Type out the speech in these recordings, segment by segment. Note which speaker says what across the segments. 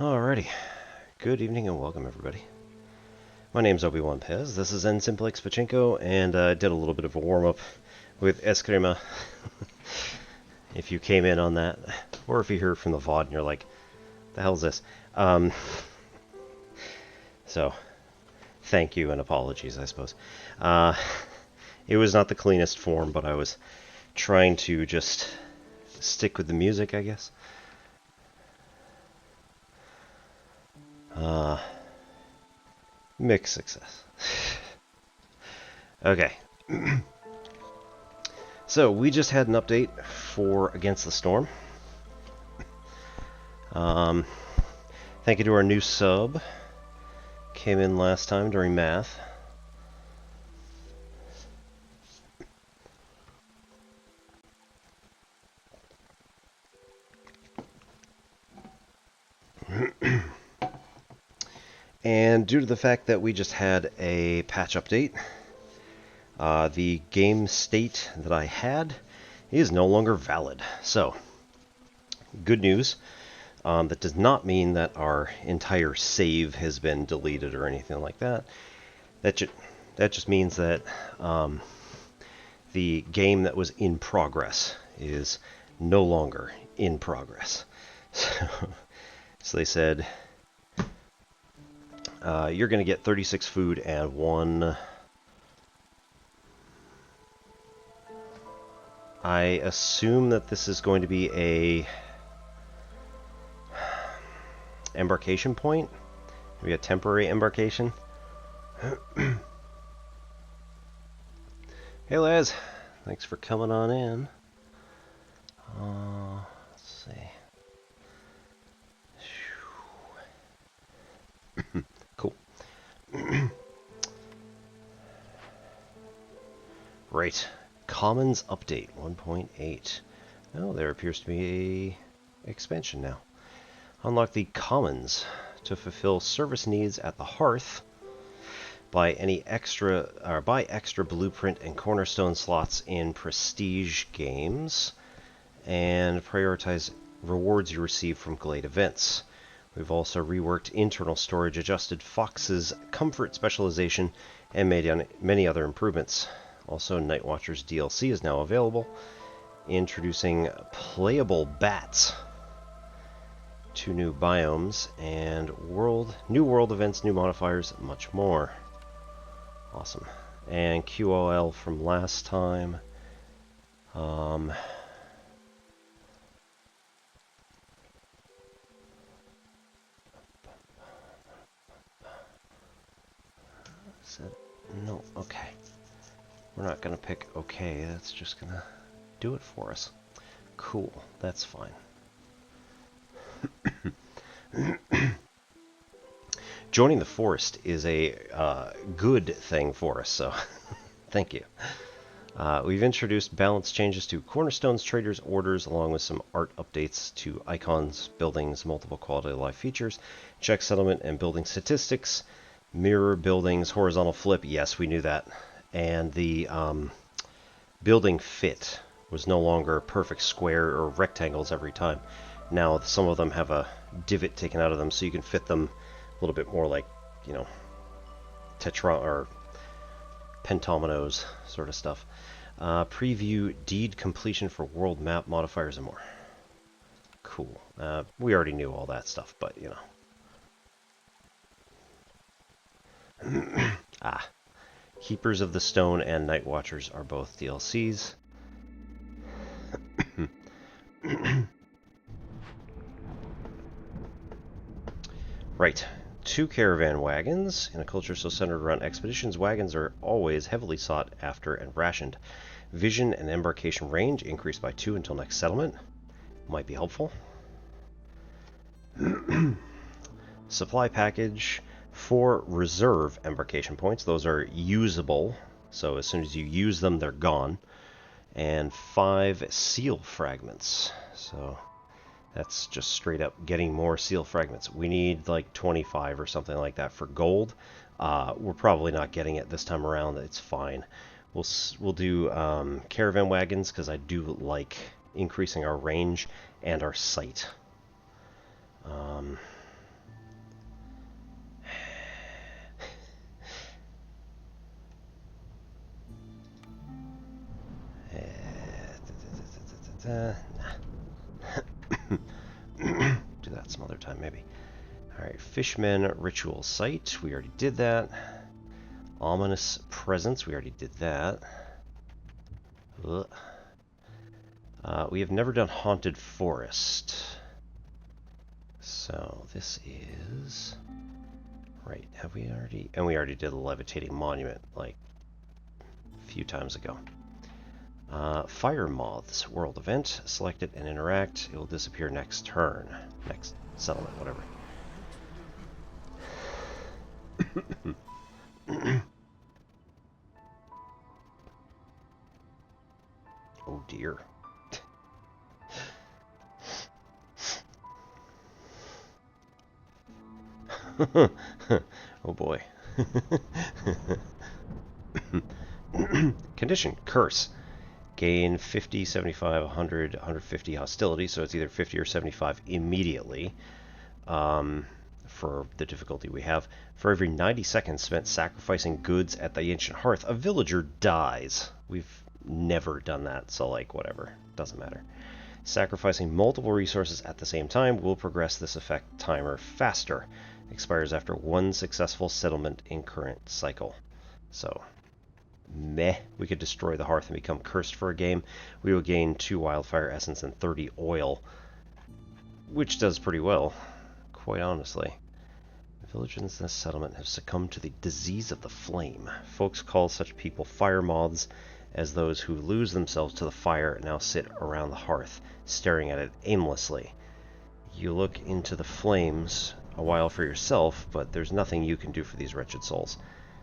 Speaker 1: Alrighty, good evening and welcome everybody. My name's Obi-Wan Pez, this is N-Simplex Pachinko, and I did a little bit of a warm-up with Eskrima. If you came in on that, or if you heard from the VOD and you're like, the hell's this? So, thank you and apologies, I suppose. It was not the cleanest form, but I was trying to just stick with the music, I guess. Mixed success. Okay. So, we just had an update for Against the Storm. Thank you to our new sub. Came in last time during math. And due to the fact that we just had a patch update, the game state that I had is no longer valid. So, good news. That does not mean that our entire save has been deleted or anything like that. That just means that the game that was in progress is no longer in progress. So they said, you're going to get 36 food and one... I assume that this is going to be a embarkation point. Maybe a temporary embarkation. Hey Les, thanks for coming on in. Let's see. Cool. Right. Commons update 1.8. Oh, there appears to be a expansion now. Unlock the Commons to fulfill service needs at the hearth. Buy extra blueprint and cornerstone slots in prestige games, and prioritize rewards you receive from Glade events. We've also reworked internal storage, adjusted Fox's comfort specialization, and made many other improvements. Also, Night Watchers DLC is now available, introducing playable bats, 2 new biomes, and new world events, new modifiers, much more. Awesome. And QOL from last time. No, okay. We're not going to pick okay, that's just going to do it for us. Cool, that's fine. Joining the forest is a good thing for us, so thank you. We've introduced balance changes to cornerstones, traders, orders, along with some art updates to icons, buildings, multiple quality of life features, check settlement and building statistics, mirror buildings, horizontal flip, yes, we knew that, and the building fit was no longer perfect square or rectangles every time. Now some of them have a divot taken out of them, so you can fit them a little bit more like, you know, or pentominoes sort of stuff. Preview deed completion for world map modifiers and more. Cool. We already knew all that stuff, but you know. Keepers of the Stone and Night Watchers are both DLCs. Right. 2 caravan wagons. In a culture so centered around expeditions, wagons are always heavily sought after and rationed. Vision and embarkation range increased by 2 until next settlement. Might be helpful. Supply package. 4 reserve embarkation points. Those are usable, so as soon as you use them, they're gone. And 5 seal fragments. So that's just straight up getting more seal fragments. We need like 25 or something like that for gold. We're probably not getting it this time around. It's fine. We'll do caravan wagons because I do like increasing our range and our sight. nah. Do that some other time, maybe. Alright, Fishmen Ritual Site. We already did that. Ominous Presence. We already did that. We have never done Haunted Forest. So, this is... Right, have we already... And we already did the Levitating Monument, like, a few times ago. Fire Moths World Event. Select it and interact. It will disappear next turn. Next settlement, whatever. Oh dear. Oh boy. Condition, curse. Gain 50, 75, 100, 150 hostility, so it's either 50 or 75 immediately. For the difficulty we have. For every 90 seconds spent sacrificing goods at the ancient hearth, a villager dies. We've never done that, so like, whatever. Doesn't matter. Sacrificing multiple resources at the same time will progress this effect timer faster. Expires after one successful settlement in current cycle. So, meh. We could destroy the hearth and become cursed for a game. We will gain 2 wildfire essence and 30 oil, which does pretty well, quite honestly. Villagers in this settlement have succumbed to the disease of the flame. Folks call such people fire moths, as those who lose themselves to the fire now sit around the hearth, staring at it aimlessly. You look into the flames a while for yourself, but there's nothing you can do for these wretched souls.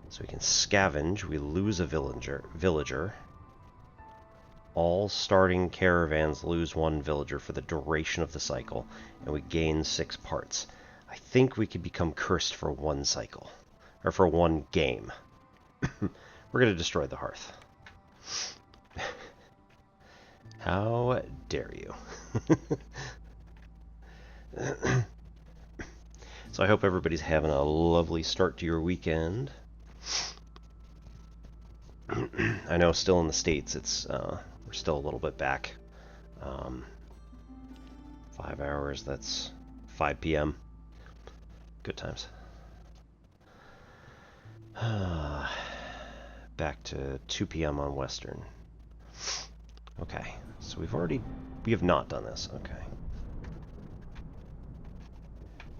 Speaker 1: So we can scavenge. We lose a villager. All starting caravans lose 1 villager for the duration of the cycle, and we gain 6 parts. I think we could become cursed for 1 cycle, or for 1 game. We're going to destroy the hearth. How dare you? So I hope everybody's having a lovely start to your weekend. I know still in the States it's we're still a little bit back. 5 hours, that's 5 p.m. Good times. Back to 2 p.m. on Western. Okay, so we have not done this. Okay.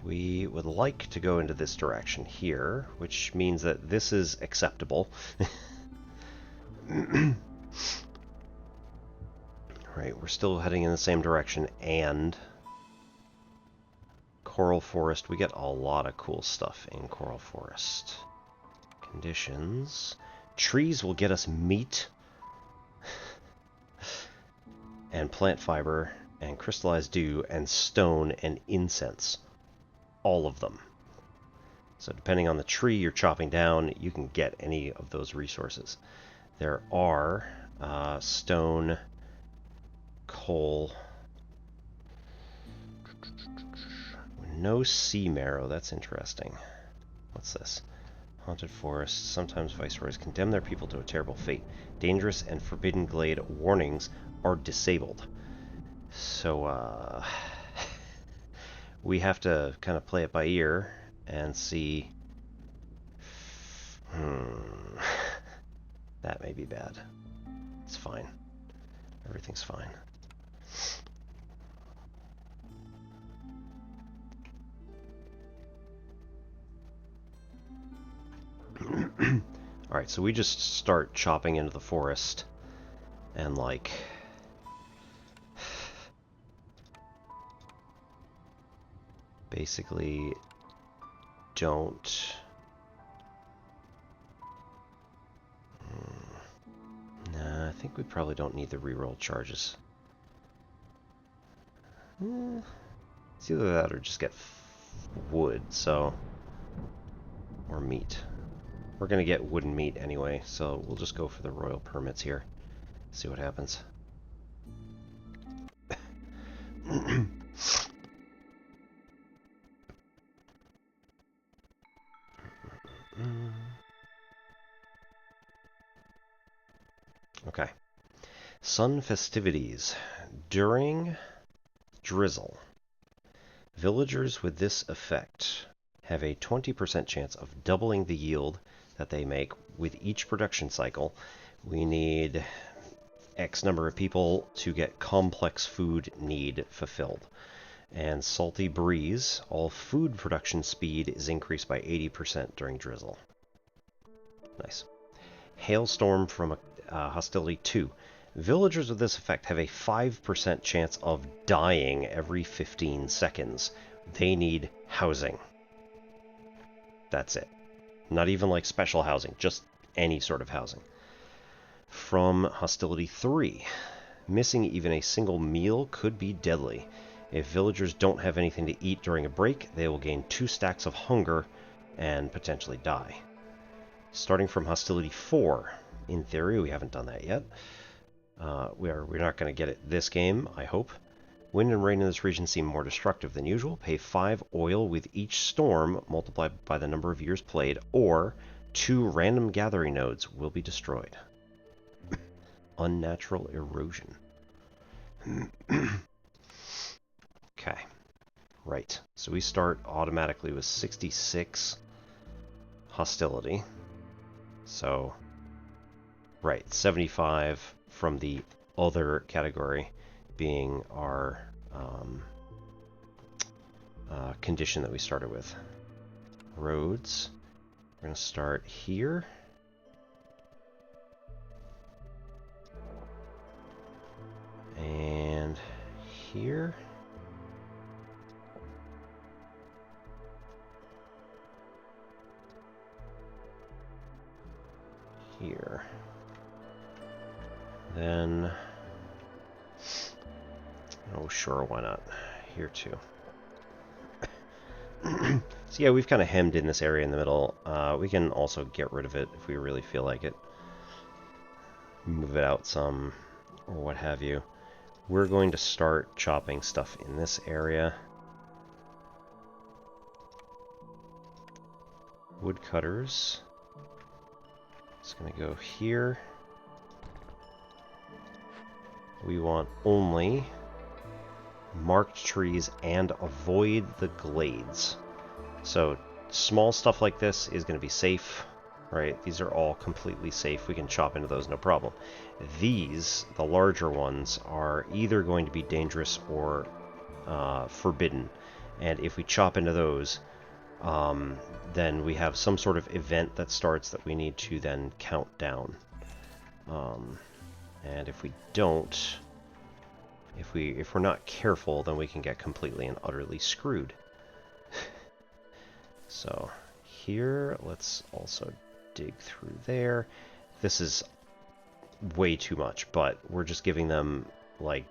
Speaker 1: We would like to go into this direction here, which means that this is acceptable. Right, we're still heading in the same direction, and Coral Forest. We get a lot of cool stuff in Coral Forest. Conditions. Trees will get us meat, and plant fiber, and crystallized dew, and stone, and incense. All of them. So depending on the tree you're chopping down, you can get any of those resources. There are stone, coal, no sea marrow. That's interesting. What's this? Haunted forest. Sometimes viceroys condemn their people to a terrible fate. Dangerous and forbidden glade warnings are disabled. So we have to kind of play it by ear and see. That may be bad. It's fine. Everything's fine. Alright, so we just start chopping into the forest and like basically don't nah, I think we probably don't need the reroll charges. It's either that or just get wood, so or meat. We're gonna get wood and meat anyway, so we'll just go for the royal permits here. See what happens. Okay. Sun festivities. During drizzle, villagers with this effect have a 20% chance of doubling the yield that they make with each production cycle. We need X number of people to get complex food need fulfilled. And Salty Breeze, all food production speed is increased by 80% during drizzle. Nice. Hailstorm from Hostility 2. Villagers with this effect have a 5% chance of dying every 15 seconds. They need housing. That's it. Not even like special housing, just any sort of housing. From Hostility 3. Missing even a single meal could be deadly. If villagers don't have anything to eat during a break, they will gain 2 stacks of hunger and potentially die. Starting from Hostility 4. In theory, we haven't done that yet. We're not going to get it this game, I hope. Wind and rain in this region seem more destructive than usual. Pay 5 oil with each storm multiplied by the number of years played, or 2 random gathering nodes will be destroyed. Unnatural erosion. Okay. Right. So we start automatically with 66 hostility. So, right, 75 from the other category being our condition that we started with. Roads. We're going to start here. And here. Here. Then, oh sure, why not? Here too. So yeah, we've kind of hemmed in this area in the middle. We can also get rid of it if we really feel like it. Move it out some, or what have you. We're going to start chopping stuff in this area. Woodcutters. It's going to go here. We want only marked trees and avoid the glades. So small stuff like this is going to be safe, right? These are all completely safe. We can chop into those no problem. These, the larger ones, are either going to be dangerous or forbidden. And if we chop into those, then we have some sort of event that starts that we need to then count down. And if we don't, if we're not careful, then we can get completely and utterly screwed. So here, let's also dig through there. This is way too much, but we're just giving them, like,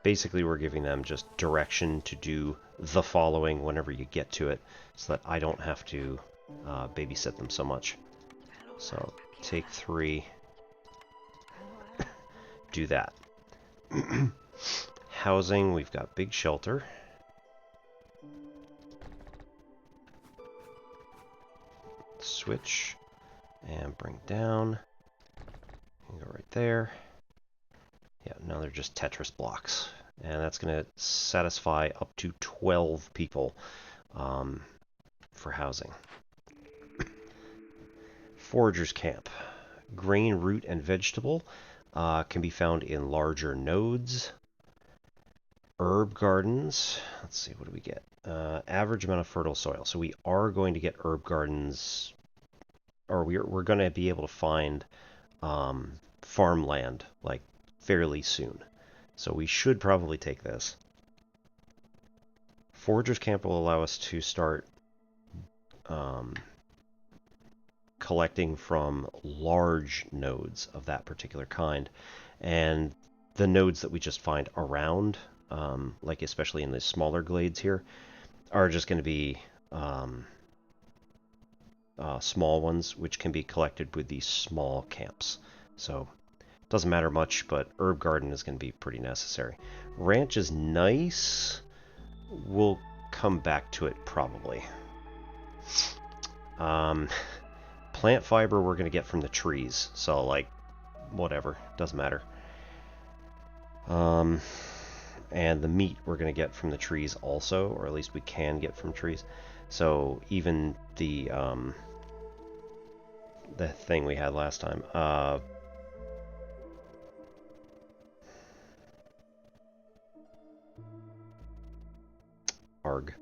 Speaker 1: basically we're giving them just direction to do the following whenever you get to it, so that I don't have to babysit them so much. So take 3, do that. Housing, we've got big shelter. Switch and bring down. And go right there. Yeah, now they're just Tetris blocks. And that's going to satisfy up to 12 people for housing. Forager's Camp. Grain, root, and vegetable can be found in larger nodes. Herb gardens. Let's see, what do we get? Average amount of fertile soil. So we are going to get herb gardens, or we're going to be able to find farmland, like, fairly soon. So we should probably take this. Forager's Camp will allow us to start collecting from large nodes of that particular kind. And the nodes that we just find around, like especially in the smaller glades here, are just going to be small ones, which can be collected with these small camps. So doesn't matter much, but herb garden is going to be pretty necessary. Ranch is nice. We'll come back to it probably. Plant fiber we're going to get from the trees, so like whatever, doesn't matter. And the meat we're going to get from the trees also, or at least we can get from trees. So even the thing we had last time, arg.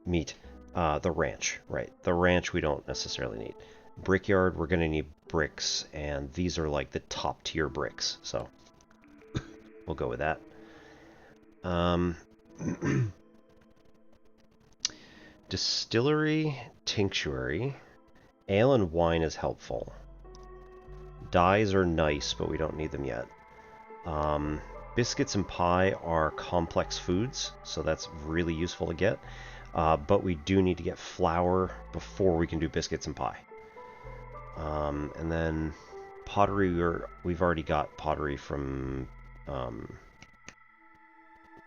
Speaker 1: Meat. The ranch, right. The ranch we don't necessarily need. Brickyard, we're going to need bricks, and these are like the top tier bricks, so we'll go with that. Distillery, tinctuary. Ale and wine is helpful. Dyes are nice, but we don't need them yet. Biscuits and pie are complex foods, so that's really useful to get. But we do need to get flour before we can do biscuits and pie. And then pottery, we've already got pottery from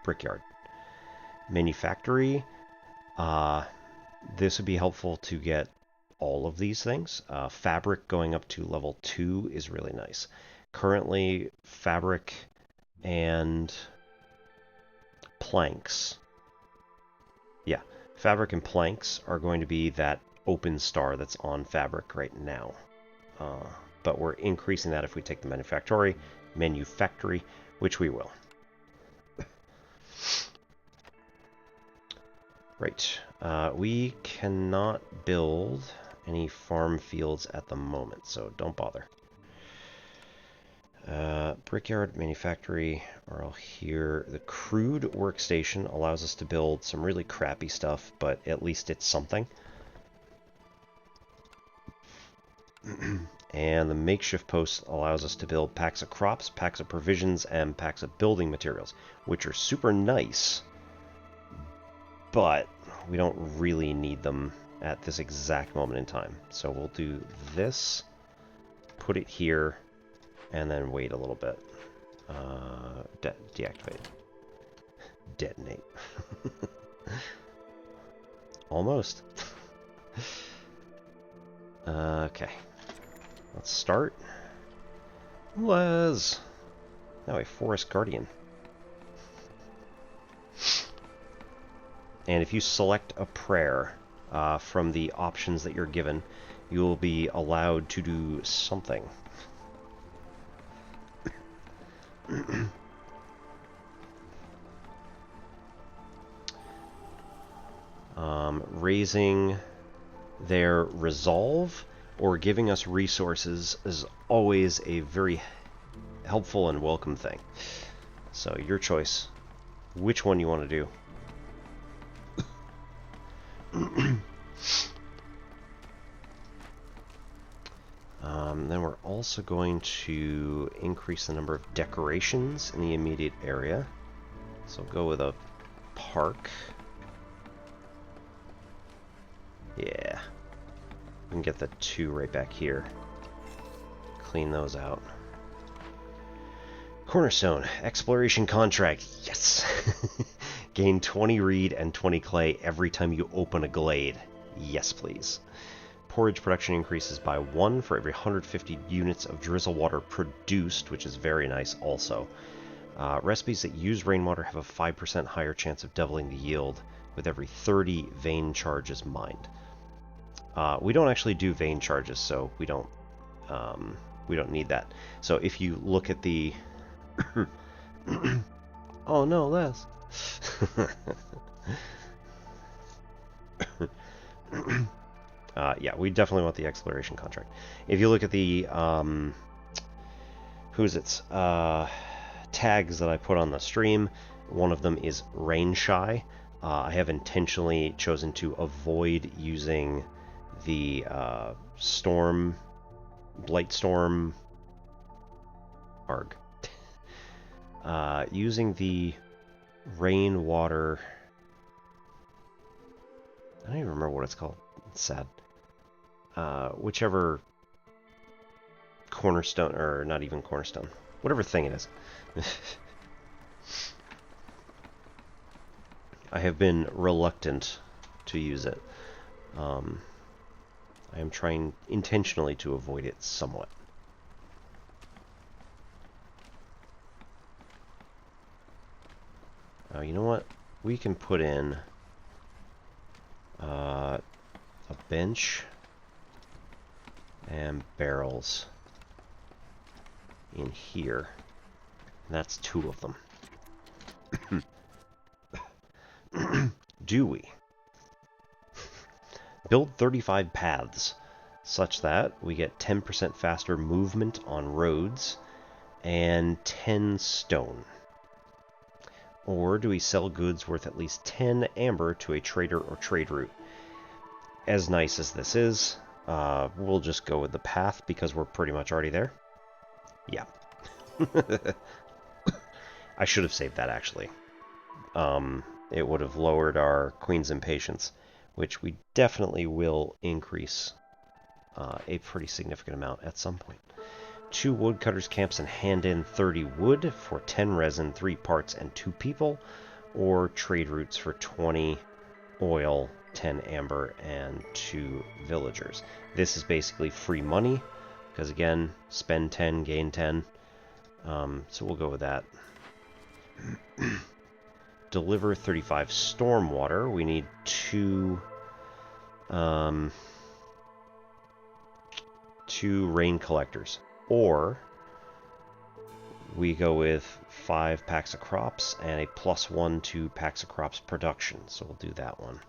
Speaker 1: Brickyard. Manufactory, this would be helpful to get all of these things. Fabric going up to level 2 is really nice. Currently, fabric and planks. Yeah, fabric and planks are going to be that open star that's on fabric right now. But we're increasing that if we take the manufactory, which we will. Right. We cannot build any farm fields at the moment, so don't bother. Brickyard, manufactory are all here. The crude workstation allows us to build some really crappy stuff, but at least it's something. And the makeshift post allows us to build packs of crops, packs of provisions, and packs of building materials, which are super nice, but we don't really need them at this exact moment in time. So we'll do this, put it here, and then wait a little bit. Deactivate. Detonate. Almost. Okay. Let's start. Now a forest guardian. And if you select a prayer from the options that you're given, you will be allowed to do something. Raising their resolve or giving us resources is always a very helpful and welcome thing. So your choice, which one you want to do. Then we're also going to increase the number of decorations in the immediate area. So go with a park. Yeah. We can get the 2 right back here. Clean those out. Cornerstone. Exploration contract. Yes! Gain 20 reed and 20 clay every time you open a glade. Yes, please. Porridge production increases by 1 for every 150 units of drizzle water produced, which is very nice also. Recipes that use rainwater have a 5% higher chance of doubling the yield with every 30 vein charges mined. We don't actually do vein charges, so we don't need that. So if you look at the oh no, Les. Yeah, we definitely want the exploration contract. If you look at the tags that I put on the stream, one of them is rain shy. I have intentionally chosen to avoid using the Blightstorm arg. Using the rainwater, I don't even remember what it's called. It's sad. Whichever cornerstone, or not even cornerstone, whatever thing it is. I have been reluctant to use it. I am trying intentionally to avoid it somewhat. Oh, you know what? We can put in a bench and barrels in here. And that's 2 of them. Do we? Build 35 paths, such that we get 10% faster movement on roads and 10 stone. Or do we sell goods worth at least 10 amber to a trader or trade route? As nice as this is, we'll just go with the path because we're pretty much already there. Yeah. I should have saved that, actually. It would have lowered our Queen's Impatience, which we definitely will increase a pretty significant amount at some point. 2 woodcutters camps and hand in 30 wood for 10 resin, 3 parts, and 2 people, or trade routes for 20 oil, 10 amber, and 2 villagers. This is basically free money, because again, spend 10, gain 10. So we'll go with that. Deliver 35 stormwater. We need 2 rain collectors. Or we go with 5 packs of crops and a +1 to packs of crops production. So we'll do that one.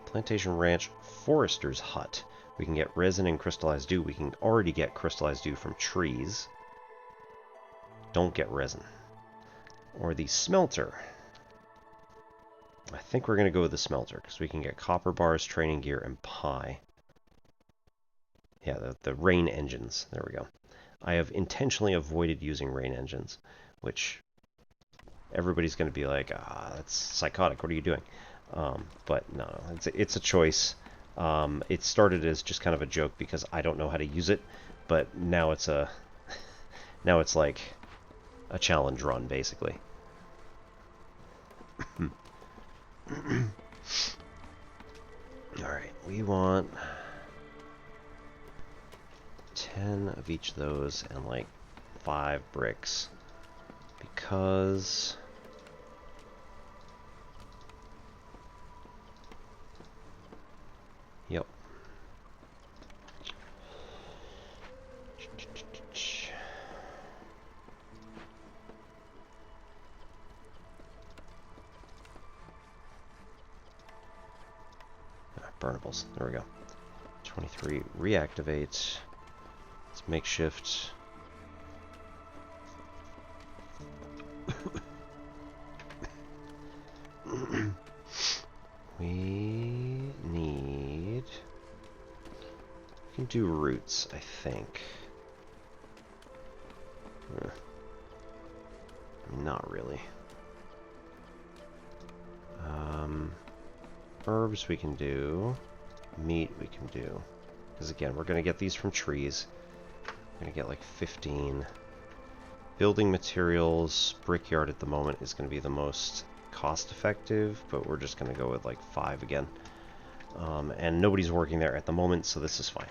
Speaker 1: Plantation Ranch Forester's Hut. We can get resin and crystallized dew. We can already get crystallized dew from trees. Don't get resin. Or the smelter. I think we're going to go with the smelter, because we can get copper bars, training gear, and pie. Yeah, the rain engines. There we go. I have intentionally avoided using rain engines, which everybody's going to be like, that's psychotic. What are you doing? But no, it's a choice. It started as just kind of a joke because I don't know how to use it, but now it's like a challenge run, basically. Alright, we want 10 of each of those and like 5 bricks, because yep. Burnables. There we go. 23. Reactivate. Let's makeshift. We need... We can do roots, I think. Not really. Herbs we can do. Meat we can do. Because again, we're going to get these from trees. We're going to get like 15. Building materials, brickyard at the moment is going to be the most cost effective, but we're just going to go with like 5 again. And nobody's working there at the moment, so this is fine.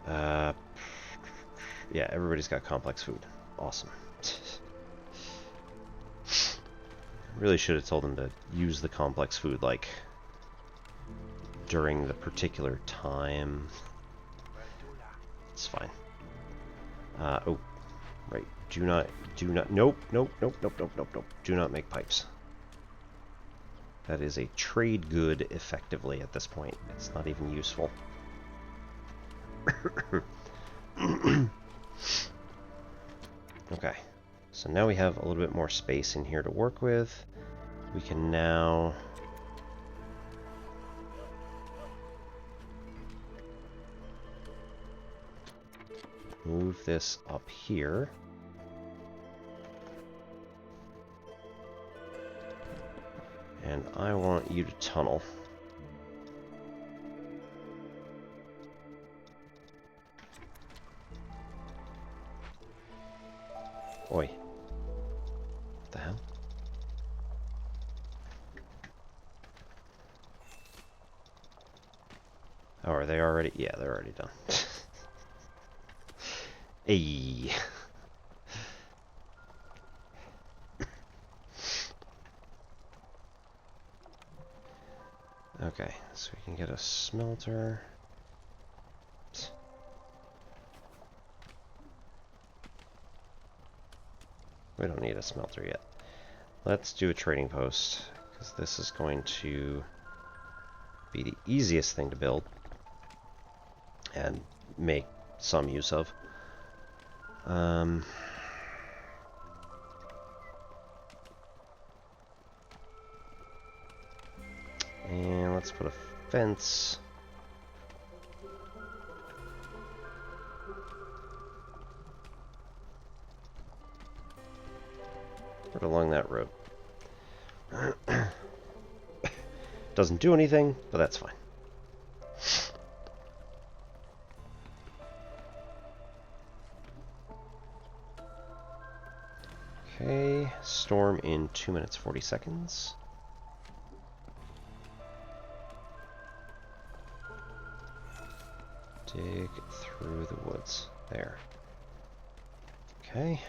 Speaker 1: Yeah, everybody's got complex food. Awesome. Really should have told them to use the complex food, like, during the particular time. It's fine. Oh, right. Do not, nope. Do not make pipes. That is a trade good, effectively, at this point. It's not even useful. Okay. So now we have a little bit more space in here to work with. We can now... move this up here. And I want you to tunnel. Oi. What the hell? Oh, are they already? Yeah, they're already done. Ayy. Okay, so we can get a smelter. We don't need a smelter yet. Let's do a trading post, because this is going to be the easiest thing to build and make some use of. And let's put a fence. Right along that road. Doesn't do anything, but that's fine. Okay, storm in 2 minutes 40 seconds. Dig through the woods. There. Okay.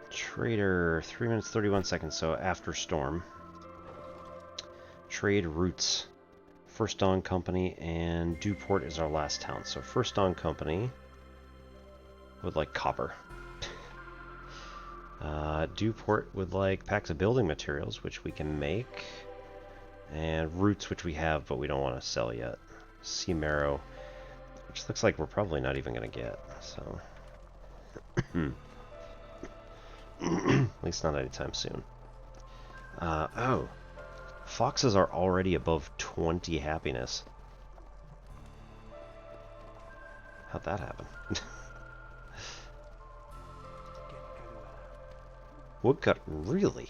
Speaker 1: Trader, 3 minutes 31 seconds, so after storm. Trade routes. First Dawn Company and Dewport is our last town. So First Dawn Company would like copper. Dewport would like packs of building materials, which we can make. And roots, which we have, but we don't want to sell yet. Sea marrow, which looks like we're probably not even going to get. So, at least not anytime soon. Oh, foxes are already above 20 happiness. How'd that happen? Woodcut, really?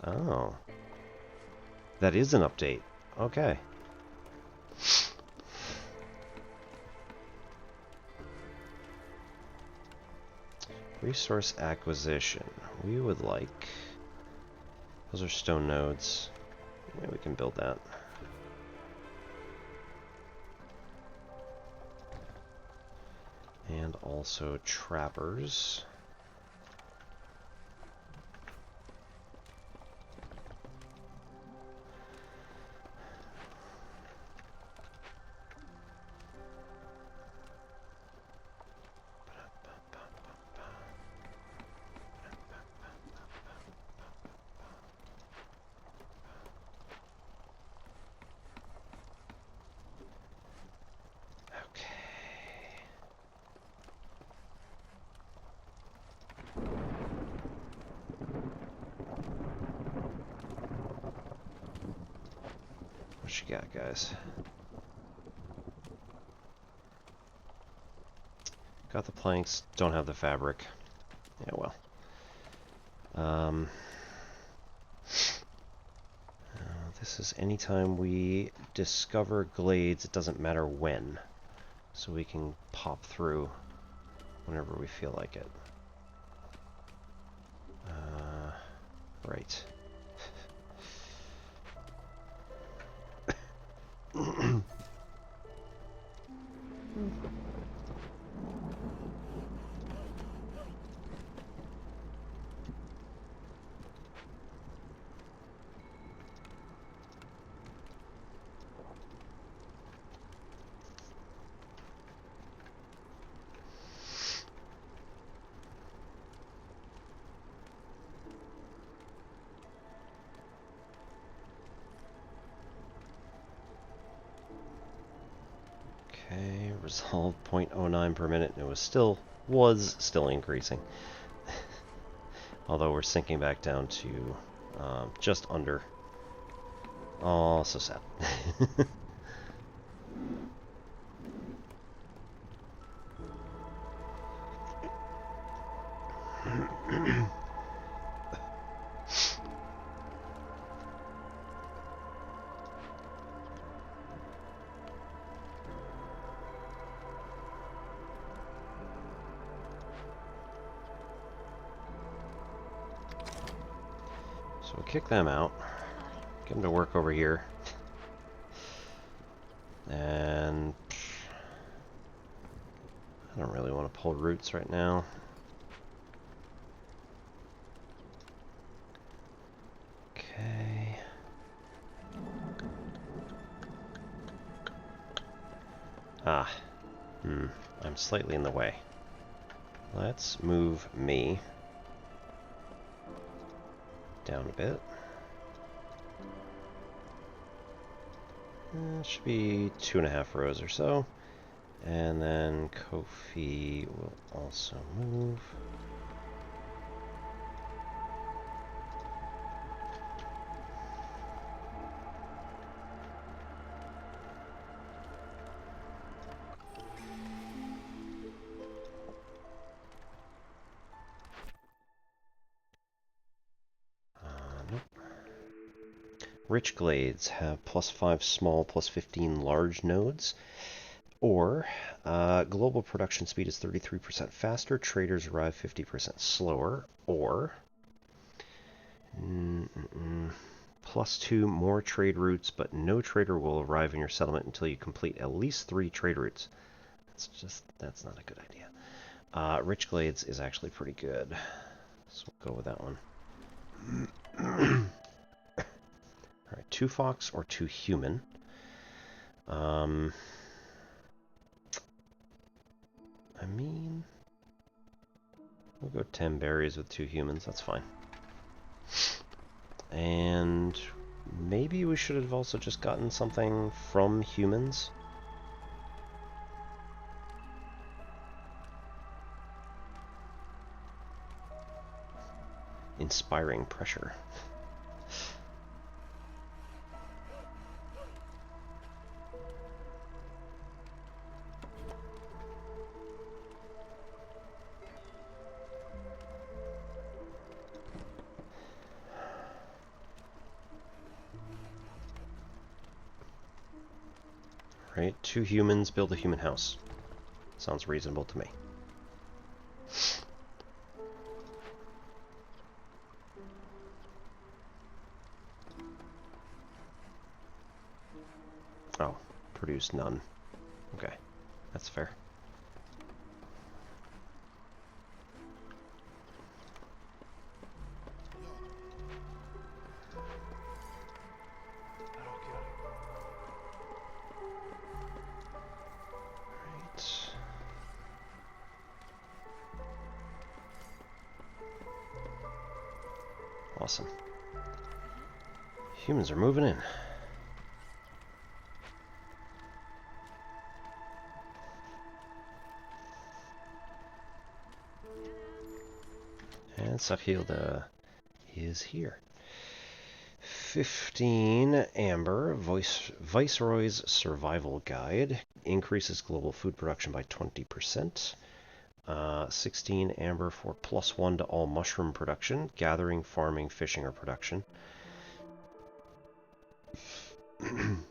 Speaker 1: Oh. That is an update. Okay. Resource acquisition. We would like... Those are stone nodes. Yeah, we can build that. And also trappers. What you got, guys? Got the planks, don't have the fabric. Yeah, well. This is anytime we discover glades, it doesn't matter when. So we can pop through whenever we feel like it. Right. Okay, resolve 0.09 per minute, and it was still increasing. Although we're sinking back down to just under. Oh, so sad. we'll kick them out. Get them to work over here. And I don't really want to pull roots right now. Okay. I'm slightly in the way. Let's move me down a bit. Should be 2.5 rows or so. And then Kofi will also move. Nope. Rich glades have +5 small, +15 large nodes. Or, global production speed is 33% faster, traders arrive 50% slower. Or, +2 more trade routes, but no trader will arrive in your settlement until you complete at least 3 trade routes. That's not a good idea. Rich glades is actually pretty good, so we'll go with that one. Alright, 2 fox or 2 human. I mean, we'll go 10 berries with 2 humans, that's fine. And maybe we should have also just gotten something from humans. Inspiring pressure. Right, 2 humans build a human house. Sounds reasonable to me. Oh, produce none. Okay, that's fair. Awesome. Humans are moving in. And Sakhilda is here. 15 amber, Viceroy's Survival Guide. Increases global food production by 20%. 16 amber for +1 to all mushroom production, gathering, farming, fishing, or production.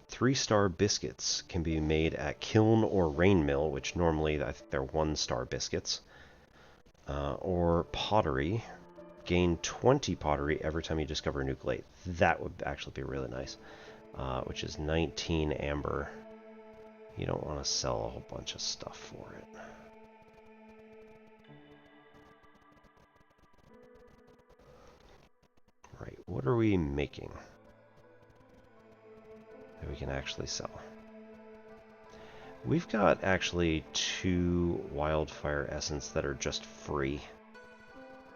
Speaker 1: 3-star biscuits can be made at kiln or rain mill, which normally I think they're 1-star biscuits. Or pottery. Gain 20 pottery every time you discover a new glade. That would actually be really nice. Which is 19 amber. You don't want to sell a whole bunch of stuff for it. Right, what are we making that we can actually sell? We've got actually 2 wildfire essence that are just free.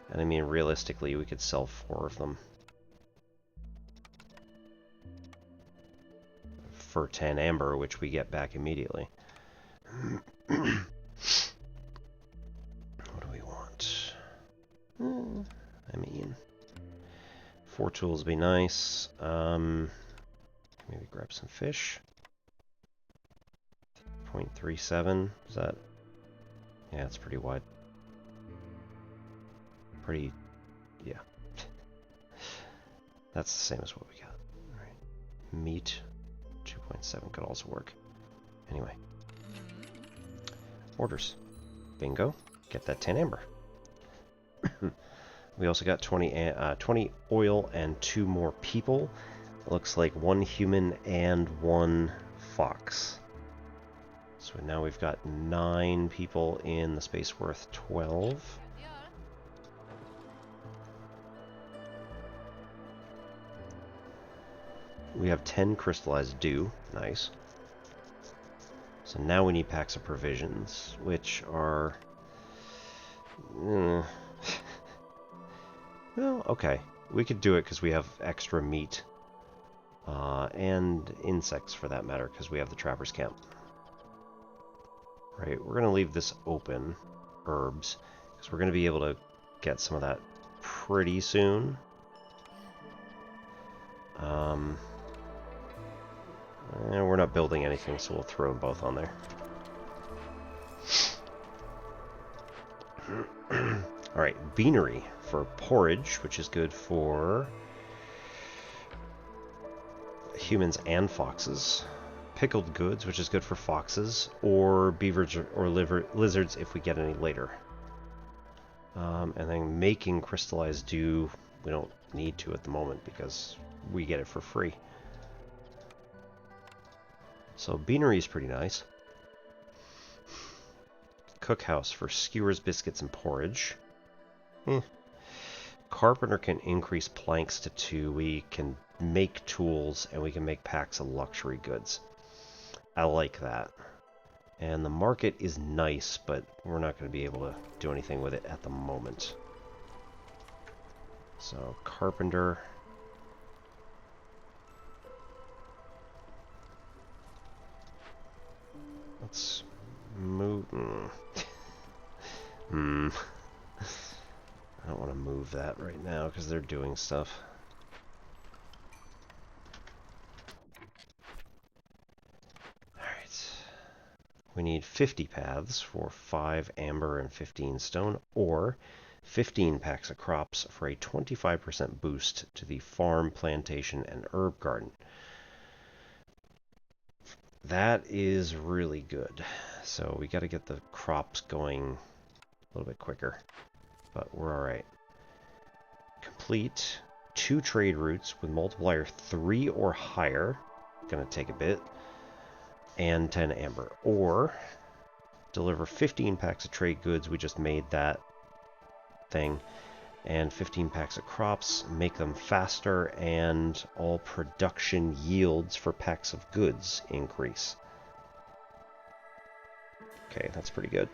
Speaker 1: And I mean, realistically, we could sell 4 of them. For 10 amber, which we get back immediately. What do we want? I mean, 4 tools would be nice. Maybe grab some fish. 0.37, is that? Yeah, it's pretty wide. Pretty, yeah. That's the same as what we got. All right. Meat, 2.7 could also work. Anyway. Orders. Bingo. Get that 10 amber. We also got 20 oil and 2 more people. It looks like 1 human and 1 fox. So now we've got 9 people in the space worth 12. We have 10 crystallized dew. Nice. So now we need packs of provisions, which are... well, okay. We could do it because we have extra meat. And insects, for that matter, because we have the Trapper's Camp. Right, we're going to leave this open, herbs, because we're going to be able to get some of that pretty soon. And we're not building anything, so we'll throw them both on there. Alright, beanery for porridge, which is good for humans and foxes. Pickled goods, which is good for foxes, or beavers or lizards if we get any later. And then making crystallized dew, we don't need to at the moment because we get it for free. So beanery is pretty nice. Cookhouse for skewers, biscuits, and porridge. Carpenter can increase planks to 2. We can make tools, and we can make packs of luxury goods. I like that. And the market is nice, but we're not going to be able to do anything with it at the moment. So, carpenter. Let's move. I don't want to move that right now because they're doing stuff. Alright. We need 50 paths for 5 amber and 15 stone, or 15 packs of crops for a 25% boost to the farm, plantation, and herb garden. That is really good. So we got to get the crops going a little bit quicker. But we're alright. Complete 2 trade routes with multiplier 3 or higher. Gonna take a bit. And 10 amber. Or deliver 15 packs of trade goods. We just made that thing. And 15 packs of crops. Make them faster. And all production yields for packs of goods increase. Okay, that's pretty good.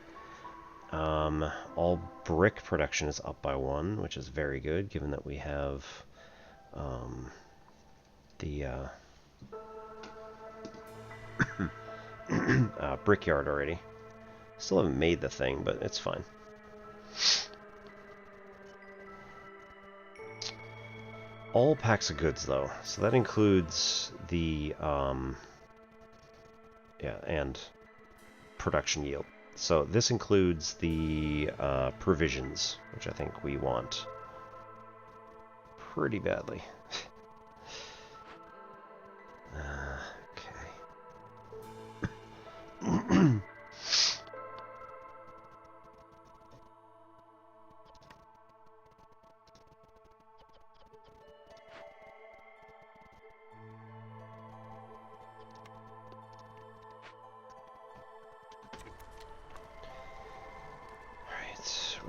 Speaker 1: All brick production is up by 1, which is very good, given that we have the brickyard already. Still haven't made the thing, but it's fine. All packs of goods, though. So that includes the, and production yield. So this includes the provisions, which I think we want pretty badly. Okay.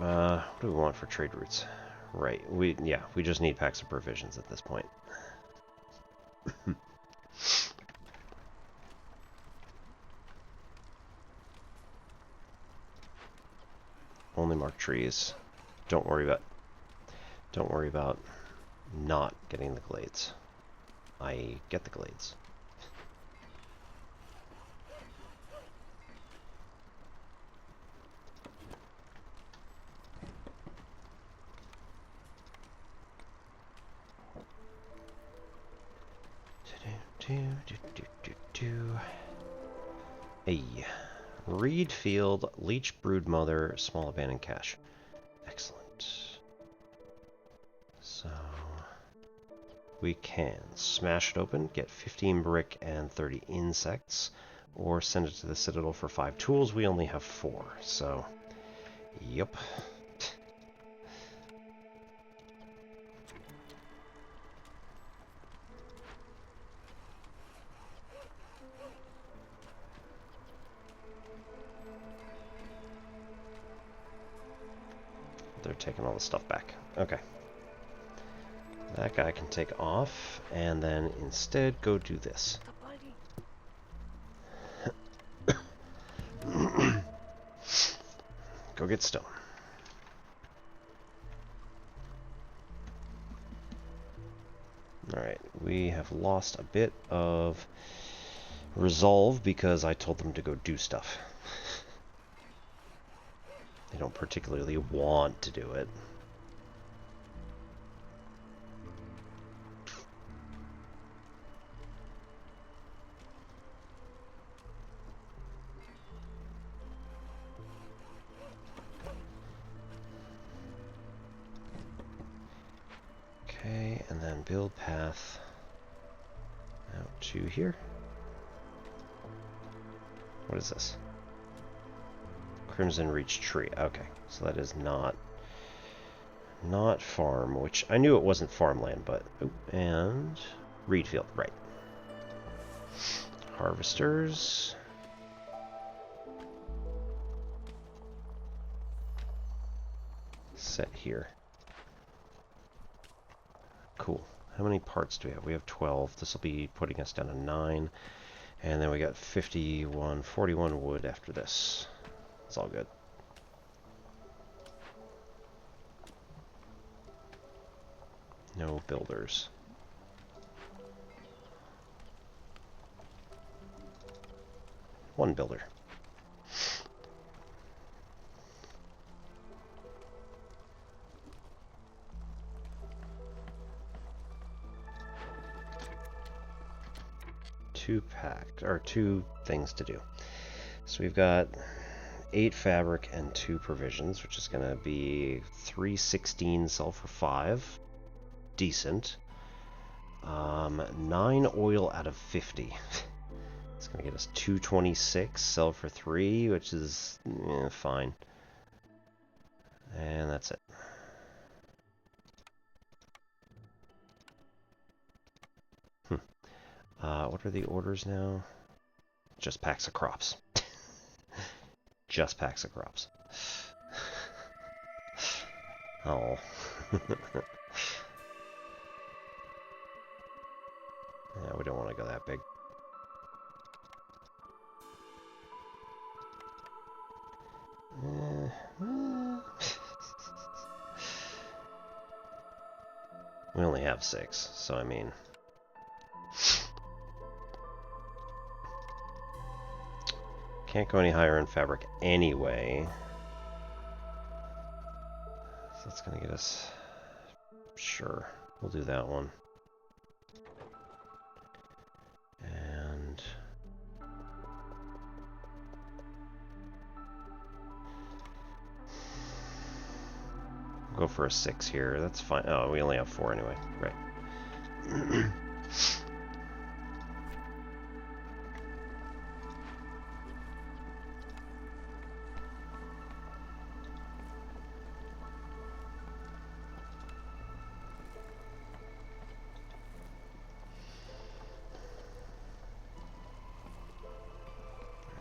Speaker 1: What do we want for trade routes? Right, we just need packs of provisions at this point. Only mark trees. Don't worry about not getting the glades. I get the glades. Hey, Reed Field, Leech Broodmother, Small Abandoned Cache. Excellent. So we can smash it open, get 15 brick and 30 insects, or send it to the Citadel for 5 tools. We only have 4, so yep. taking all the stuff back. Okay. That guy can take off, and then instead go do this. Go get stone. Alright, we have lost a bit of resolve because I told them to go do stuff. They don't particularly want to do it. Okay, and then build path out to here. What is this? Crimson Reach Tree. Okay, so that is not farm, which I knew it wasn't farmland, but and reed field, right? Harvesters. Set here. Cool. How many parts do we have? We have 12. This will be putting us down to 9. And then we got 41 wood after this. It's all good. No builders. One builder. Two things to do. So we've got 8 fabric and 2 provisions, which is going to be 316 sell for 5. Decent. 9 oil out of 50. It's going to get us 226 sell for 3, which is fine. And that's it. What are the orders now? Just packs of crops. Just packs of crops. Oh. Yeah, we don't want to go that big. We only have 6, so I mean... Can't go any higher in fabric anyway. So that's gonna get us... Sure, we'll do that one. And... We'll go for a 6 here, that's fine. Oh, we only have 4 anyway, right.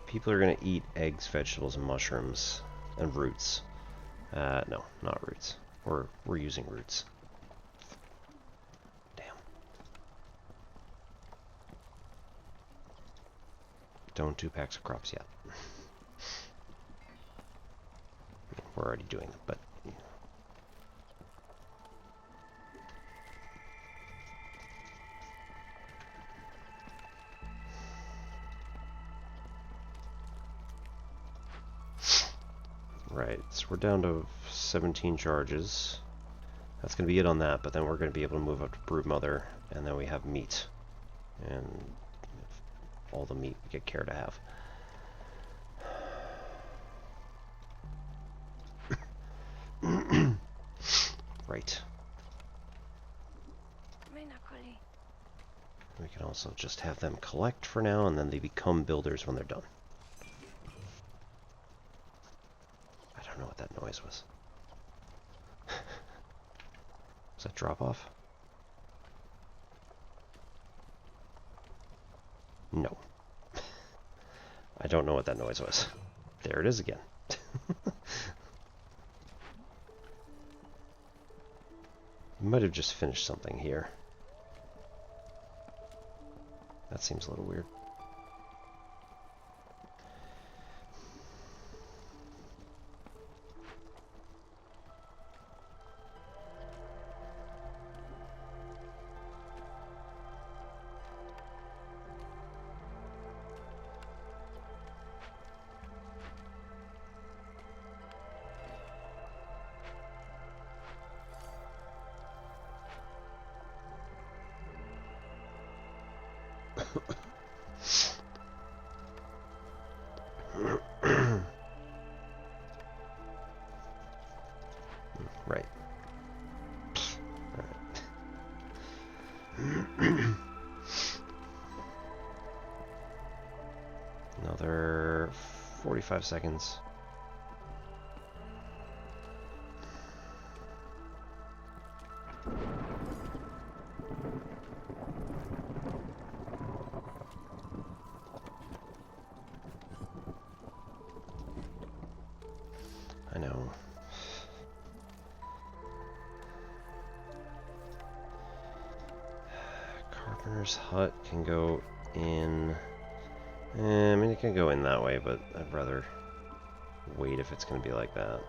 Speaker 1: People are going to eat eggs, vegetables, and mushrooms, and roots. No, not roots. We're using roots. Damn. Don't do packs of crops yet. We're already doing them, but... Right, so we're down to 17 charges. That's going to be it on that, but then we're going to be able to move up to Broodmother, and then we have meat. And all the meat we get care to have. Right. We can also just have them collect for now, and then they become builders when they're done. I don't know what that noise was. Was that drop off? No. I don't know what that noise was. There it is again. might have just finished something here. That seems a little weird. Right. Another 45 seconds. I know. Carpenter's hut can go in. I mean, it can go in that way, but I'd rather wait if it's going to be like that.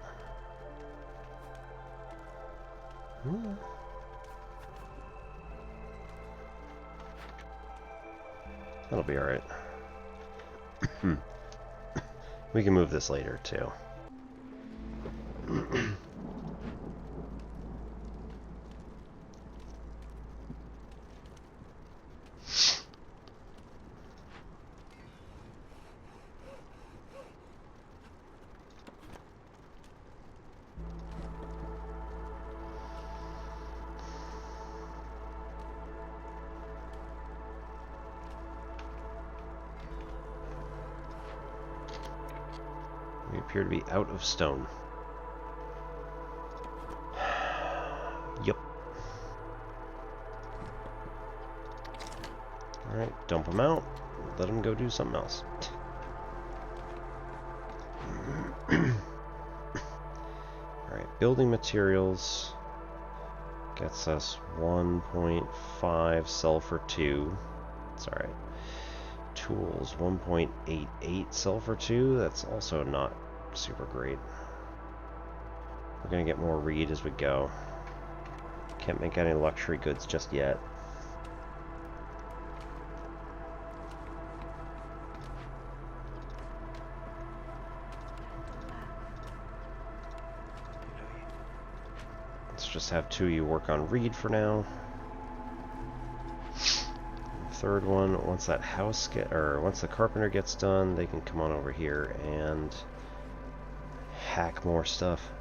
Speaker 1: That'll be alright. We can move this later, too. We appear to be out of stone. Yup. Alright, dump them out. Let them go do something else. Alright, building materials gets us 1.5 sulfur 2. It's alright. Tools 1.88 sulfur 2. That's also not super great. We're gonna get more reed as we go. Can't make any luxury goods just yet. Let's just have two of you work on reed for now. Third one, once that house once the carpenter gets done, they can come on over here and hack more stuff.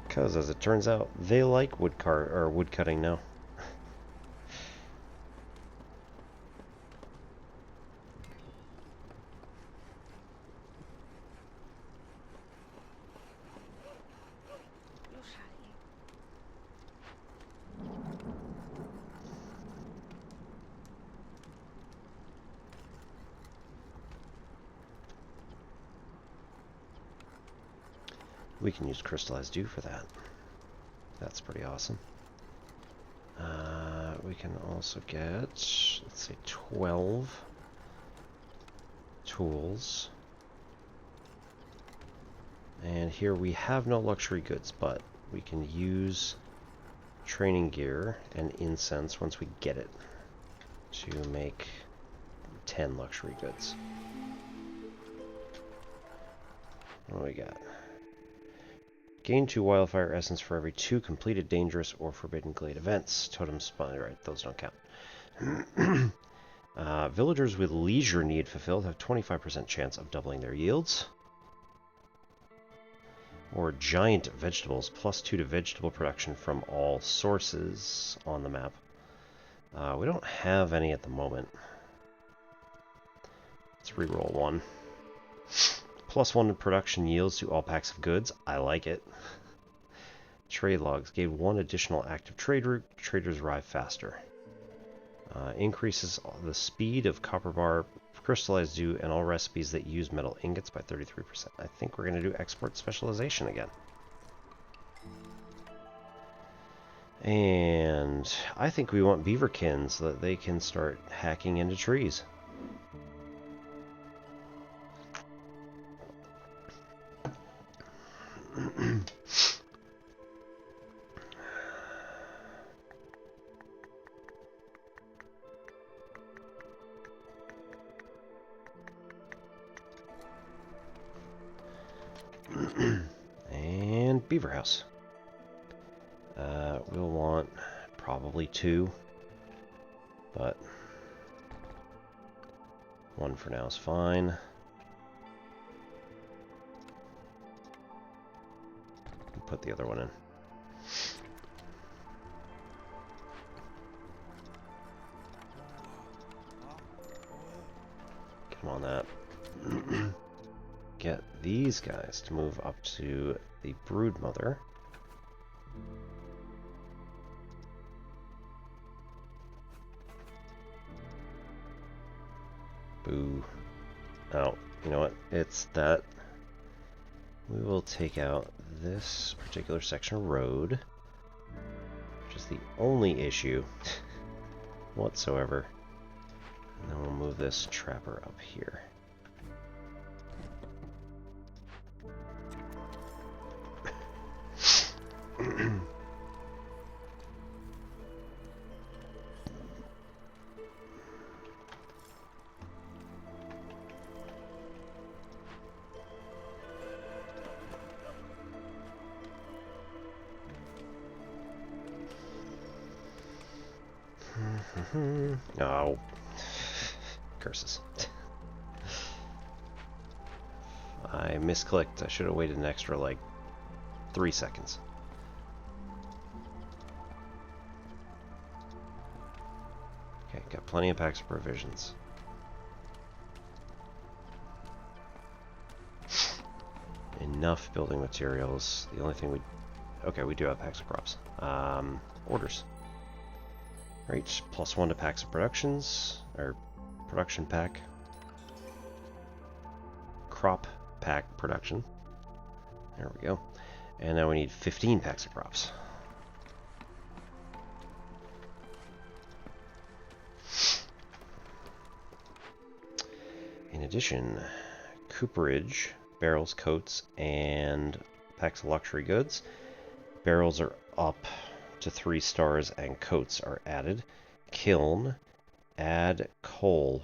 Speaker 1: Because as it turns out, they like wood cutting now. We can use crystallized dew for that. That's pretty awesome. We can also get, let's say, 12 tools. And here we have no luxury goods, but we can use training gear and incense once we get it to make 10 luxury goods. What do we got? Gain 2 wildfire essence for every 2 completed dangerous or forbidden glade events. Totem spawn, right, those don't count. Villagers with leisure need fulfilled have 25% chance of doubling their yields. Or giant vegetables, +2 to vegetable production from all sources on the map. We don't have any at the moment. Let's reroll one. +1 to production yields to all packs of goods. I like it. Trade logs gave 1 additional active trade route. Traders arrive faster. Increases the speed of copper bar, crystallized dew, and all recipes that use metal ingots by 33%. I think we're going to do export specialization again. And I think we want beaverkin so that they can start hacking into trees. And beaver house. We'll want probably 2, but 1 for now is fine. Put the other one in. Come on, that. Get these guys to move up to the brood mother. Boo. Oh, you know what? It's that. We will take out this particular section of road, which is the only issue whatsoever. And then we'll move this trapper up here. Oh, curses. I misclicked. I should have waited an extra, like, 3 seconds. Okay, got plenty of packs of provisions. Enough building materials. The only thing we... Okay, we do have packs of crops. Orders. Right, +1 to packs of productions, or production pack. Crop pack production. There we go. And now we need 15 packs of crops. In addition, cooperage, barrels, coats, and packs of luxury goods. Barrels are up to 3 stars and coats are added. Kiln, add coal.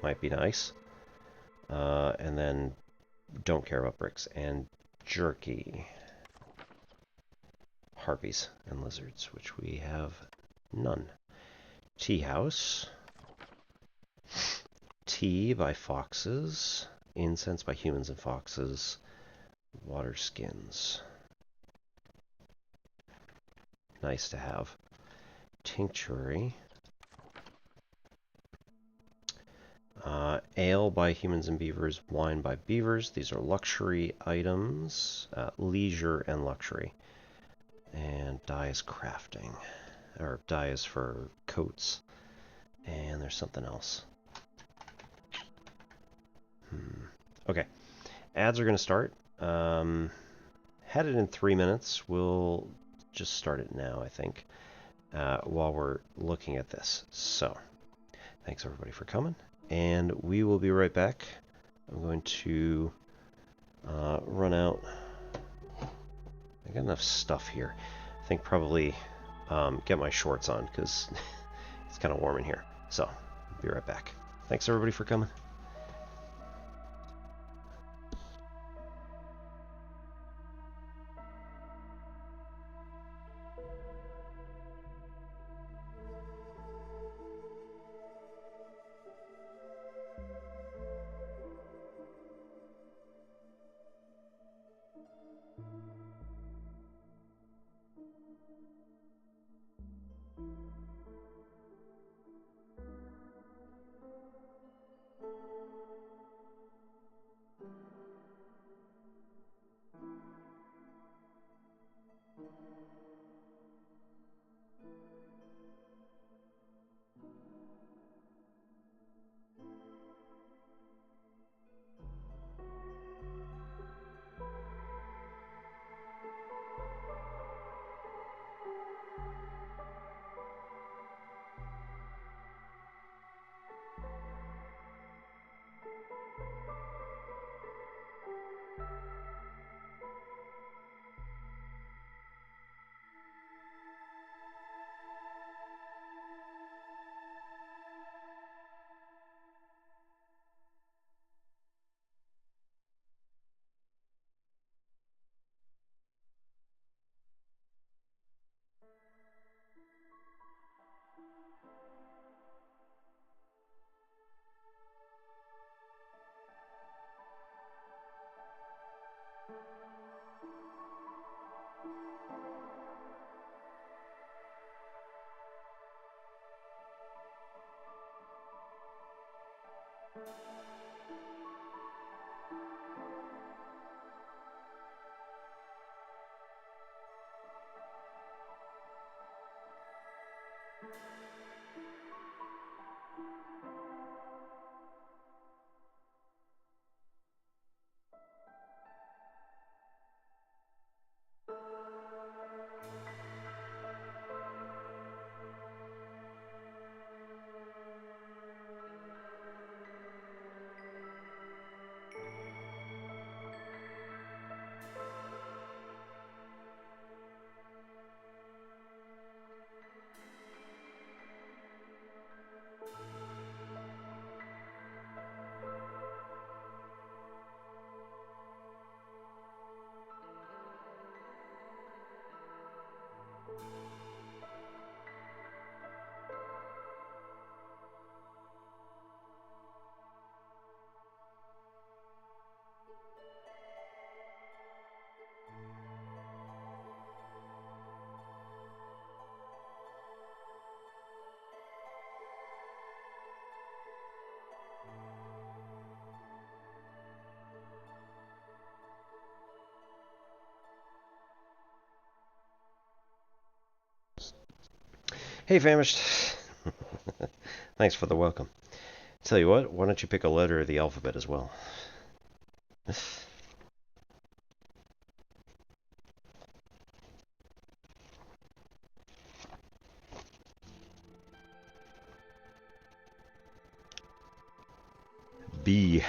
Speaker 1: Might be nice. And then don't care about bricks. And jerky. Harpies and lizards, which we have none. Tea house. Tea by foxes. Incense by humans and foxes. Water skins. Nice to have. Tinctuary. Ale by humans and beavers. Wine by beavers. These are luxury items. Leisure and luxury. And dyes crafting. Or dyes for coats. And there's something else. Okay. Ads are going to start. Had it in 3 minutes. We'll just start it now, I think, while we're looking at this. So, thanks everybody for coming, and we will be right back. I'm going to run out. I got enough stuff here. I think probably get my shorts on, because it's kind of warm in here. So, be right back. Thanks everybody for coming. Hey, Famished. Thanks for the welcome. Tell you what, why don't you pick a letter of the alphabet as well? B.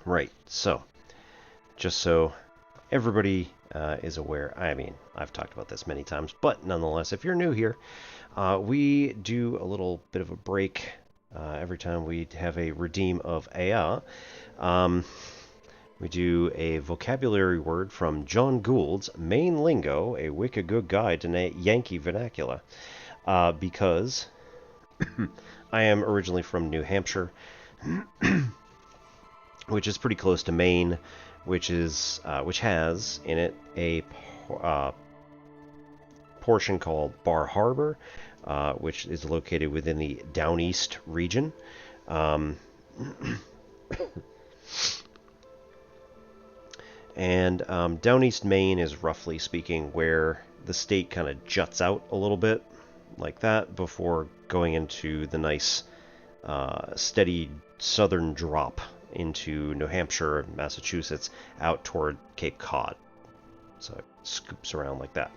Speaker 1: Right, so, just so everybody is aware, I mean, I've talked about this many times, but nonetheless, if you're new here, we do a little bit of a break every time we have a redeem of AR. We do a vocabulary word from John Gould's Maine Lingo, a wicked good guide to Yankee vernacular, because I am originally from New Hampshire, which is pretty close to Maine, which has in it a portion called Bar Harbor, which is located within the Down East region. And Down East Maine is, roughly speaking, where the state kind of juts out a little bit like that before going into the nice steady southern drop into New Hampshire and Massachusetts out toward Cape Cod. So it scoops around like that.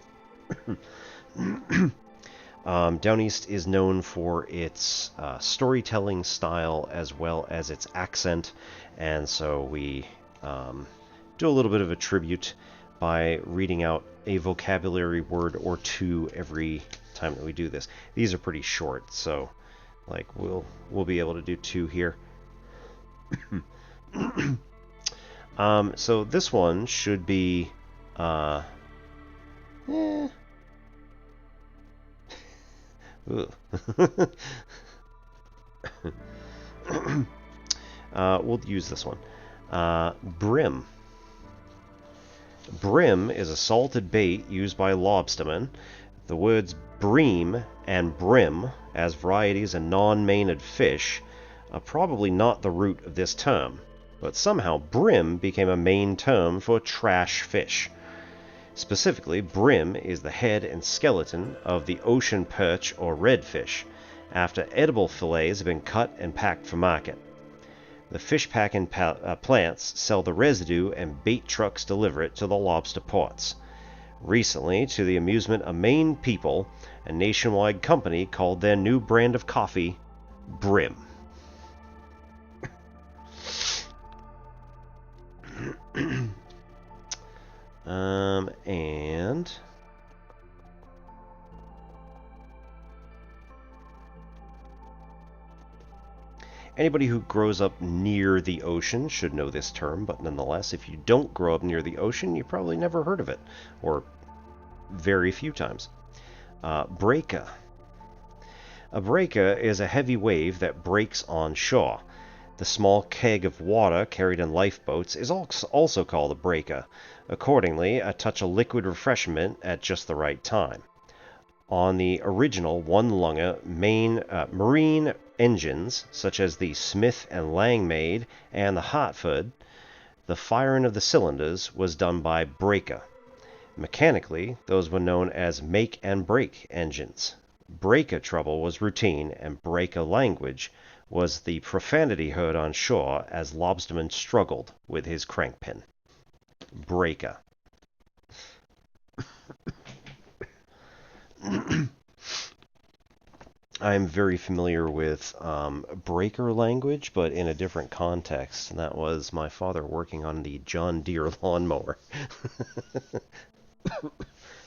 Speaker 1: Down East is known for its storytelling style as well as its accent, and so we do a little bit of a tribute by reading out a vocabulary word or two every time that we do this. These are pretty short, so like we'll be able to do 2 here. So this one should be we'll use this one. Brim. Brim is a salted bait used by lobstermen. The words bream and brim, as varieties of non-mained fish, are probably not the root of this term, but somehow brim became a main term for trash fish. Specifically, brim is the head and skeleton of the ocean perch or redfish, after edible fillets have been cut and packed for market. The fish packing plants sell the residue and bait trucks deliver it to the lobster ports. Recently, to the amusement of Maine people, a nationwide company called their new brand of coffee Brim. And anybody who grows up near the ocean should know this term, but nonetheless, if you don't grow up near the ocean, you probably never heard of it, or very few times. Breaker. A breaker is a heavy wave that breaks on shore. The small keg of water carried in lifeboats is also called a breaker. Accordingly, a touch of liquid refreshment at just the right time. On the original one-lunger marine engines, such as the Smith and Langmaid and the Hotfoot, the firing of the cylinders was done by breaker. Mechanically, those were known as make and break engines. Breaker trouble was routine, and breaker language was the profanity heard on shore as lobsterman struggled with his crankpin. Breaker. I'm very familiar with breaker language, but in a different context, and that was my father working on the John Deere lawnmower.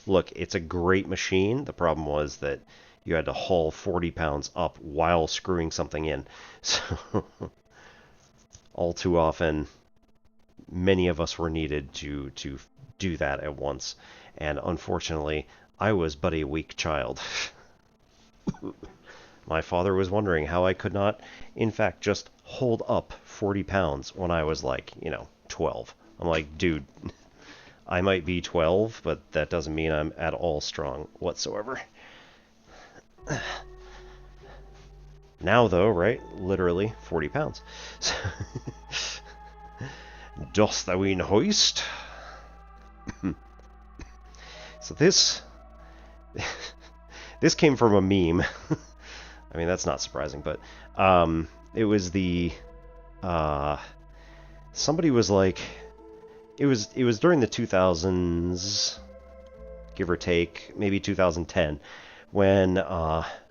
Speaker 1: Look, it's a great machine. The problem was that you had to haul 40 pounds up while screwing something in. So, all too often, many of us were needed to do that at once. And unfortunately, I was but a weak child. My father was wondering how I could not, in fact, just hold up 40 pounds when I was like, 12. I'm like, dude, I might be 12, but that doesn't mean I'm at all strong whatsoever. Now, though, right? Literally 40 pounds. Dost thou in hoist? So this came from a meme. I mean, that's not surprising, but it was the somebody was like, it was during the 2000s, give or take, maybe 2010, when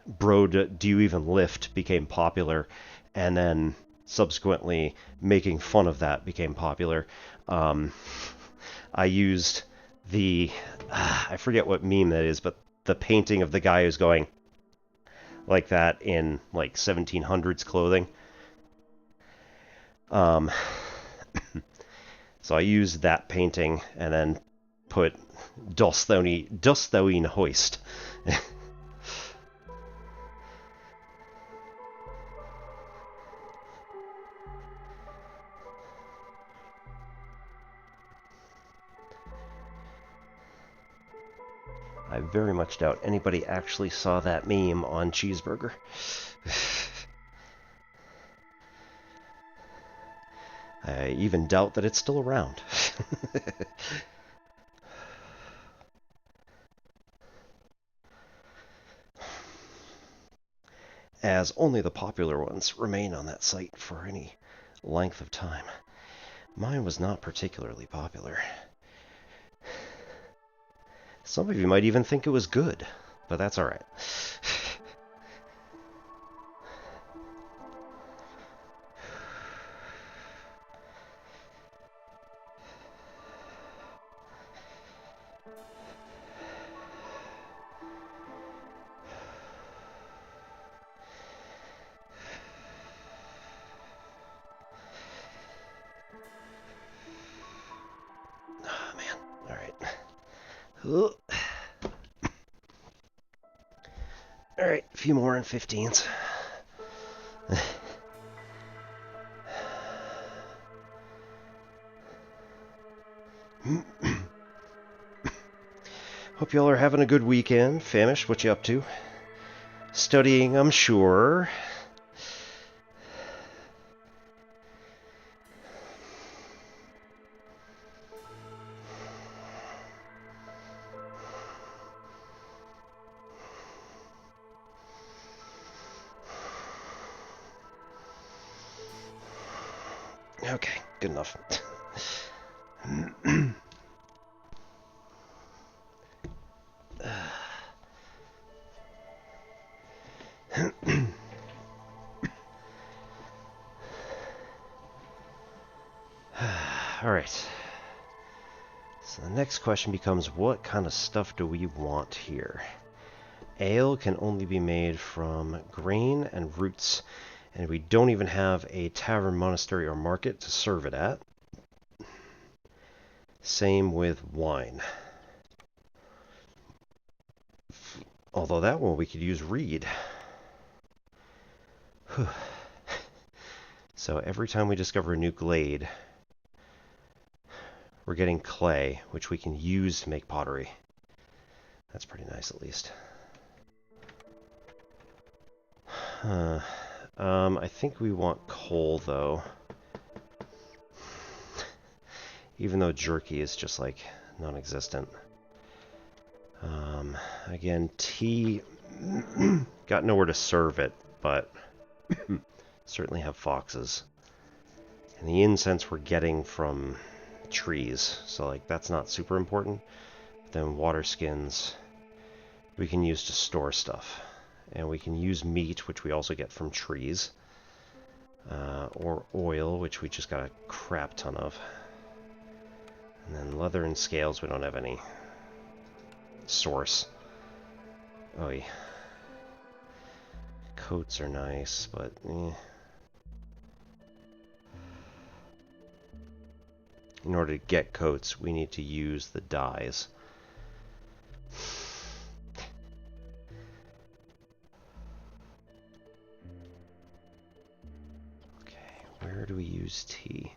Speaker 1: Bro, Do You Even Lift became popular, and then subsequently making fun of that became popular. I used the I forget what meme that is, but the painting of the guy who's going like that in like 1700s clothing. So I used that painting and then put Dost thou in hoist. I very much doubt anybody actually saw that meme on Cheeseburger. I even doubt that it's still around. As only the popular ones remain on that site for any length of time. Mine was not particularly popular. Some of you might even think it was good, but that's alright. Oh, man. Alright. Alright, a few more and 15s. Hope y'all are having a good weekend. Famish, what you up to? Studying, I'm sure. Okay, good enough. Alright. So the next question becomes, what kind of stuff do we want here? Ale can only be made from grain and roots, and we don't even have a tavern, monastery, or market to serve it at. Same with wine. Although that one we could use reed. So every time we discover a new glade, we're getting clay, which we can use to make pottery. That's pretty nice, at least. I think we want coal, though. Even though jerky is just, like, non-existent. Again, tea... got nowhere to serve it, but certainly have foxes. And the incense we're getting from trees, so, like, that's not super important. Then water skins we can use to store stuff. And we can use meat, which we also get from trees. Or oil, which we just got a crap ton of. And then leather and scales, we don't have any source. Oh, yeah. Coats are nice, but eh. In order to get coats, we need to use the dyes. Okay, where do we use tea?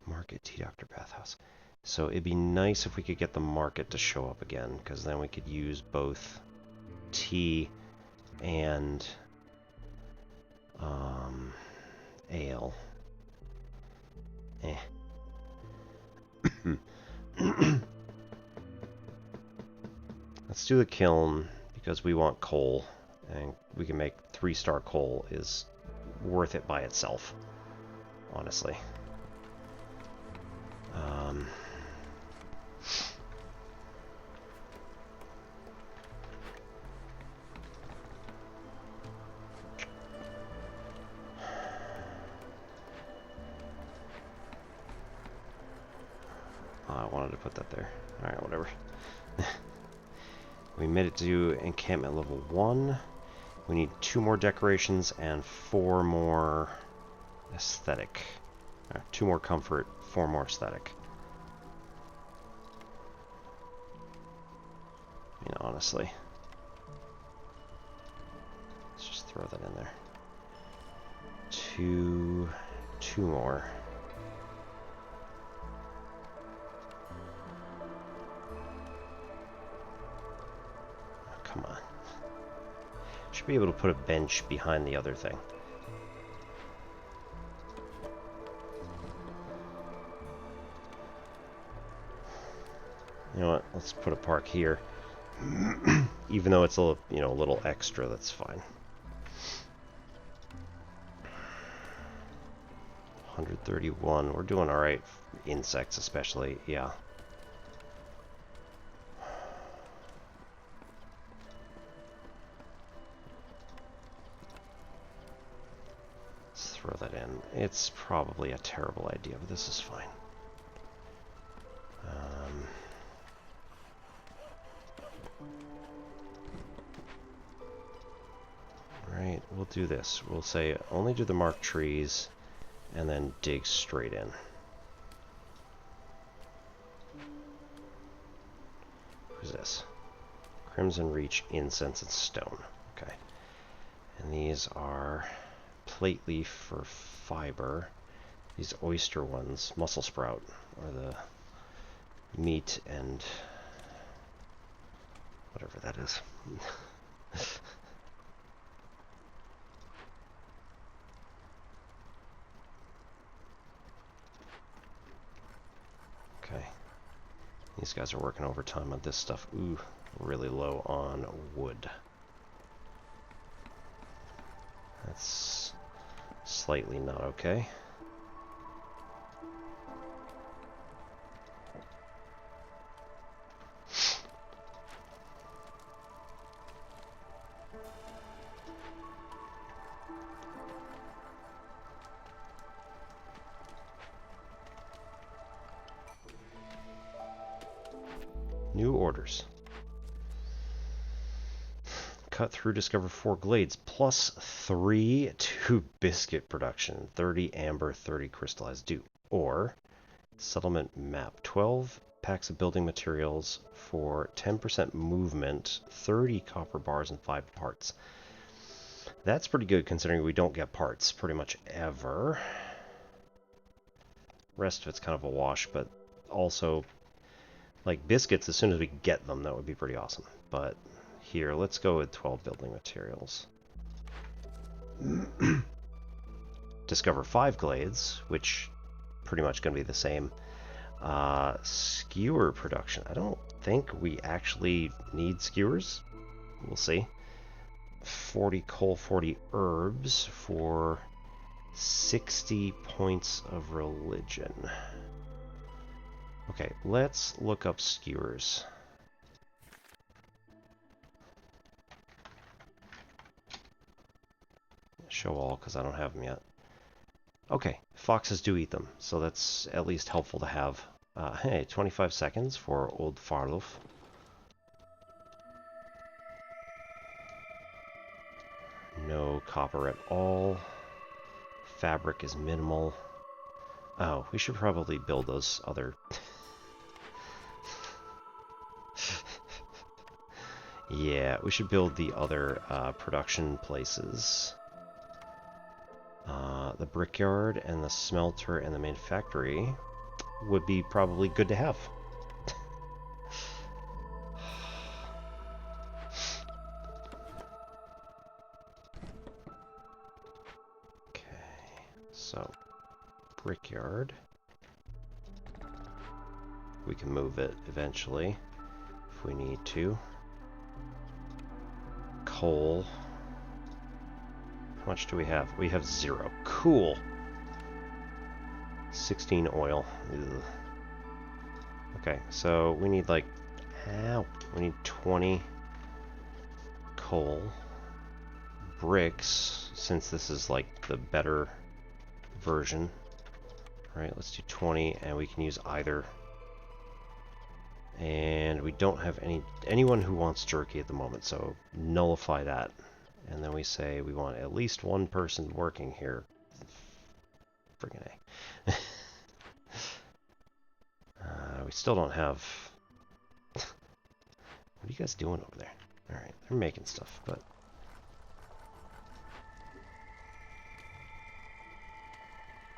Speaker 1: Market, Tea Doctor, Bathhouse. So it'd be nice if we could get the market to show up again, because then we could use both tea and ale. Eh. Let's do the kiln, because we want coal, and we can make 3-star coal is worth it by itself, honestly. I wanted to put that there. Alright, whatever. We made it to encampment level 1. We need 2 more decorations and 4 more aesthetic. 2 more comfort, 4 more aesthetic. I mean, honestly. Let's just throw that in there. 2 more. Come on. Should be able to put a bench behind the other thing. You know what? Let's put a park here. Even though it's a little, a little extra, that's fine. 131. We're doing all right. Insects, especially. Yeah. Throw that in. It's probably a terrible idea, but this is fine. Right, we'll do this. We'll say only do the marked trees, and then dig straight in. Who's this? Crimson Reach, Incense, and Stone. Okay. And these are plate leaf for fiber. These oyster ones, mussel sprout, are the meat and whatever that is. Okay. These guys are working overtime on this stuff. Ooh, really low on wood. That's slightly not okay. New orders. Cut through, discover 4 glades, plus 3 to biscuit production, 30 amber, 30 crystallized dew. Or, settlement map, 12 packs of building materials for 10% movement, 30 copper bars, and 5 parts. That's pretty good considering we don't get parts pretty much ever. Rest of it's kind of a wash, but also, like biscuits, as soon as we get them, that would be pretty awesome. But here, let's go with 12 building materials. discover 5 glades, which pretty much going to be the same. Skewer production. I don't think we actually need skewers. We'll see. 40 coal, 40 herbs for 60 points of religion. Okay, let's look up skewers. Show all, because I don't have them yet. Okay, foxes do eat them, so that's at least helpful to have. Hey, 25 seconds for Old Farlof. No copper at all. Fabric is minimal. Oh, we should probably build those other... Yeah, we should build the other production places. The brickyard and the smelter and the main factory would be probably good to have. Okay, so brickyard. We can move it eventually if we need to. Coal. How much do we have? We have 0. Cool. 16 oil. Ugh. Okay, so we need like... Ow. We need 20 coal. Bricks, since this is like the better version. Alright, let's do 20, and we can use either. And we don't have anyone who wants jerky at the moment, so nullify that. And then we say we want at least one person working here. Friggin' A. We still don't have... What are you guys doing over there? Alright, they're making stuff, but...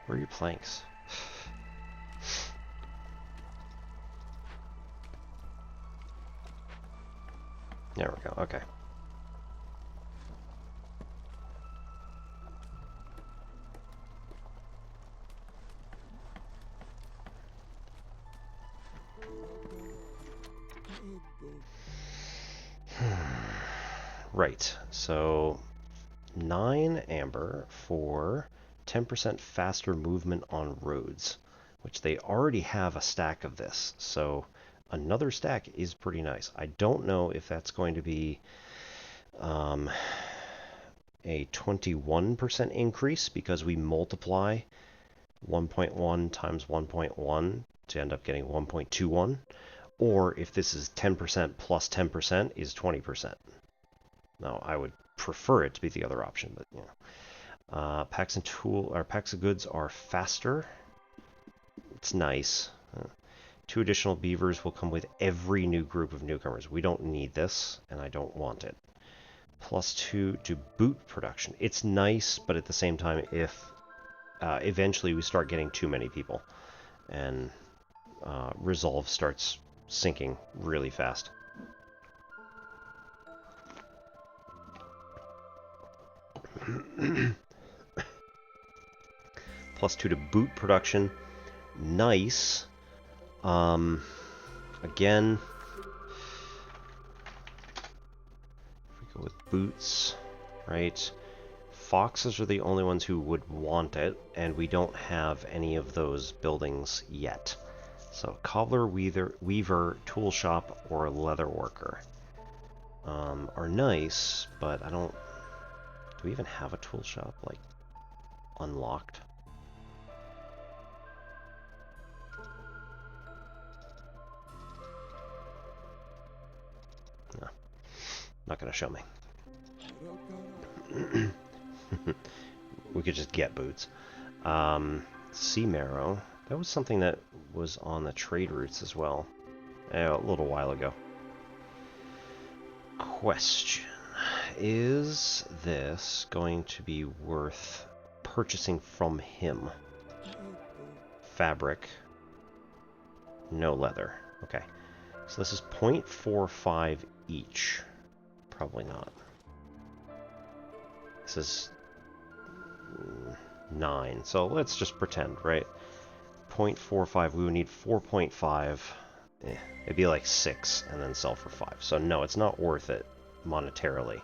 Speaker 1: Where are your planks? There we go, okay. Right, so 9 amber for 10% faster movement on roads, which they already have a stack of this, so another stack is pretty nice. I don't know if that's going to be a 21% increase because we multiply 1.1 times 1.1 to end up getting 1.21, or if this is 10% plus 10% is 20%. Now, I would prefer it to be the other option, but you know. Packs of goods are faster. It's nice. 2 additional beavers will come with every new group of newcomers. We don't need this, and I don't want it. +2 to boot production. It's nice, but at the same time, if eventually we start getting too many people, and resolve starts sinking really fast. +2 to boot production. Nice. Again, if we go with boots, right? Foxes are the only ones who would want it, and we don't have any of those buildings yet. So, cobbler, weaver, tool shop, or leather worker are nice, but I don't... Do we even have a tool shop, like, unlocked? No. Not gonna show me. We could just get boots. Sea marrow. That was something that was on the trade routes as well. A little while ago. Question. Is this going to be worth purchasing from him? Fabric. No leather. Okay. So this is 0.45 each. Probably not. This is... 9. So let's just pretend, right? 0.45, we would need 4.5. It'd be like 6 and then sell for 5. So no, it's not worth it monetarily.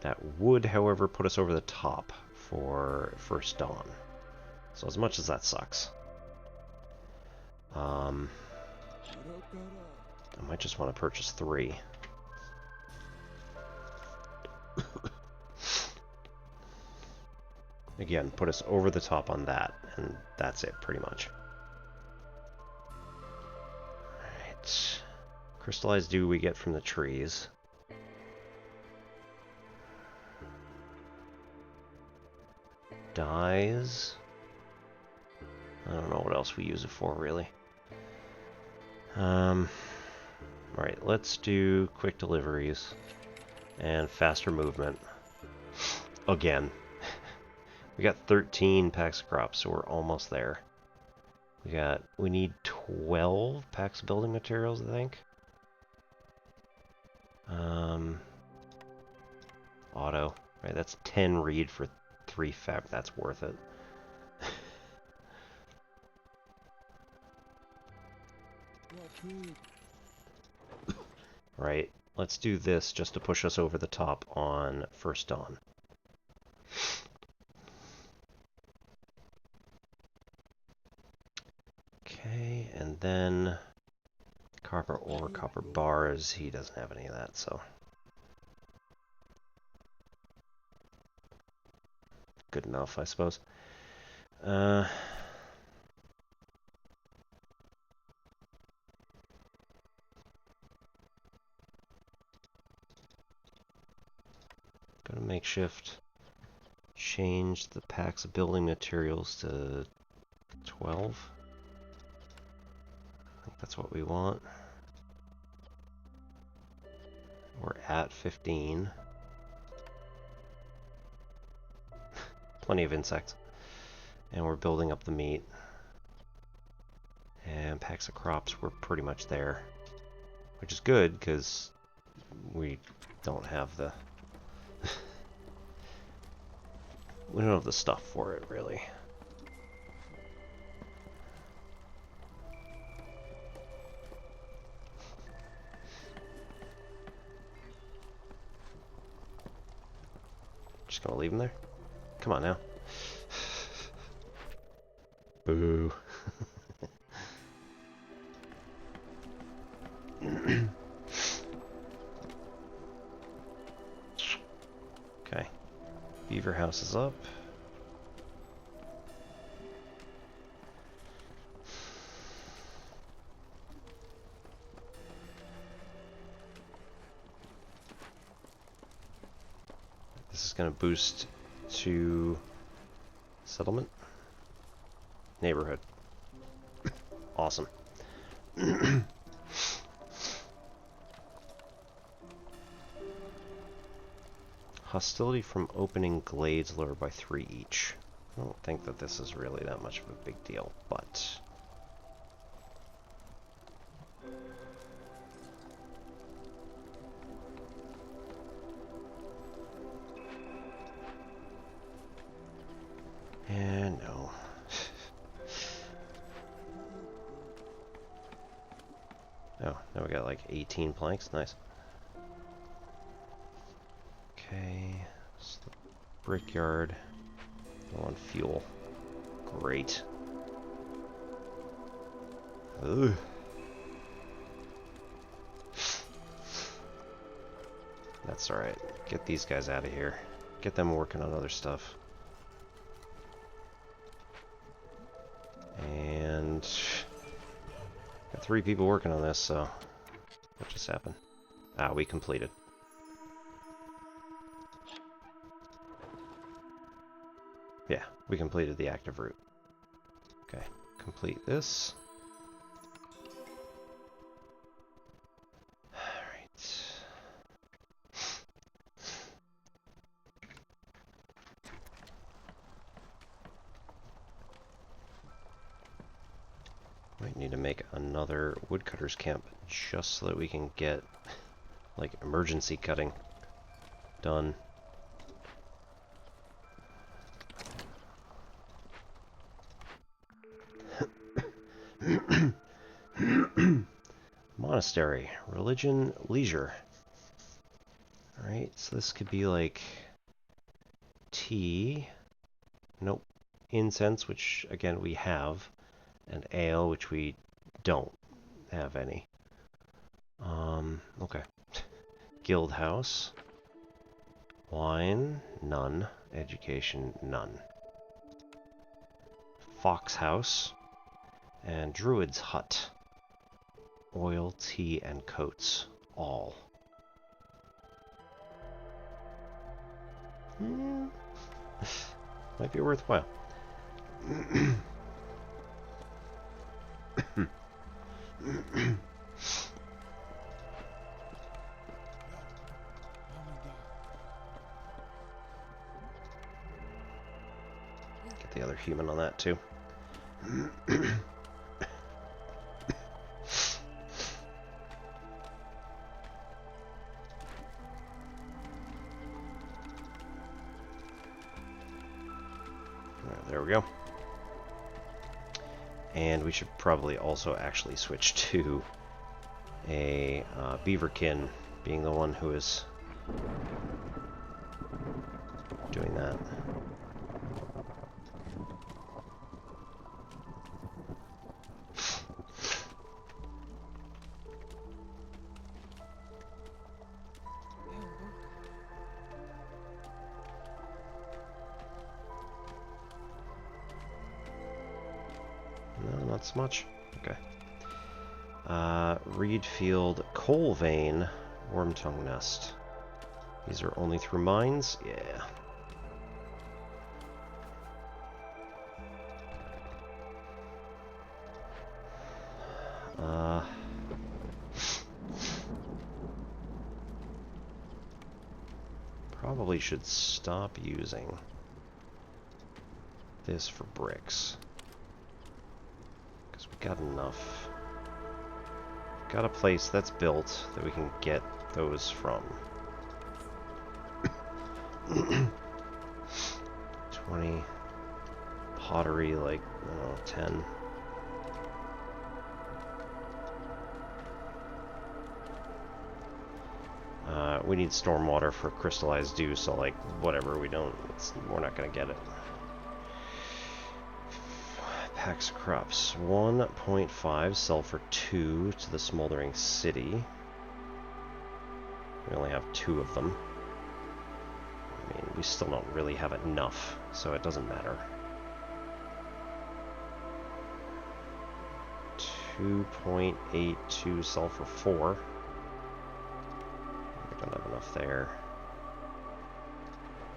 Speaker 1: That would, however, put us over the top for First Dawn. So as much as that sucks. I might just want to purchase 3. Again, put us over the top on that, and that's it, pretty much. Alright. Crystallized dew we get from the trees. Dyes. I don't know what else we use it for, really. Alright, let's do quick deliveries and faster movement. Again. We got 13 packs of crops, so we're almost there. We need 12 packs of building materials, I think. Auto. Right, that's 10 reed for 3 fab. That's worth it. Right, let's do this just to push us over the top on First Dawn. Okay, and then copper ore, copper bars. He doesn't have any of that, so good enough, I suppose. Go to makeshift. Change the packs of building materials to 12. I think that's what we want. We're at 15. Plenty of insects. And we're building up the meat. And packs of crops, we're pretty much there. Which is good, because we don't have the... we don't have the stuff for it, really. Just gonna leave him there? Come on now. Boo. Okay. Beaver house is up. This is going to boost to settlement. Neighborhood. Awesome. Hostility from opening glades lower by 3 each. I don't think that this is really that much of a big deal, but... and no. Oh, now we got like 18 planks. Nice. Okay, so the brickyard. Low on fuel. Great. Ugh. That's alright. Get these guys out of here. Get them working on other stuff. And got 3 people working on this, so what just happened? Ah, we completed. Yeah, we completed the active route. Okay, complete this. Alright. Might need to make another woodcutter's camp just so that we can get like emergency cutting. Done. Monastery, religion, leisure. Alright, so this could be like tea. Nope. Incense, which again we have. And ale, which we don't have any. Okay. Guild house. Wine, none. Education, none. Fox house. And druid's hut. Oil, tea, and coats. All. Might be worthwhile. Get the other human on that too. There we go. And we should probably also actually switch to a beaverkin being the one who is doing that. No, not so much. Okay. Reed Field, Coal Vein, Wormtongue Nest. These are only through mines? Yeah. Probably should stop using this for bricks. Because we got enough. Got a place that's built that we can get those from. 20 pottery, like, I don't know, 10. We need stormwater for crystallized dew, so like whatever, we're not gonna get it. Packs of crops. 1.5 sell for 2 to the smoldering city. We only have 2 of them. I mean, we still don't really have enough, so it doesn't matter. 2.82 sell for 4. We don't have enough there.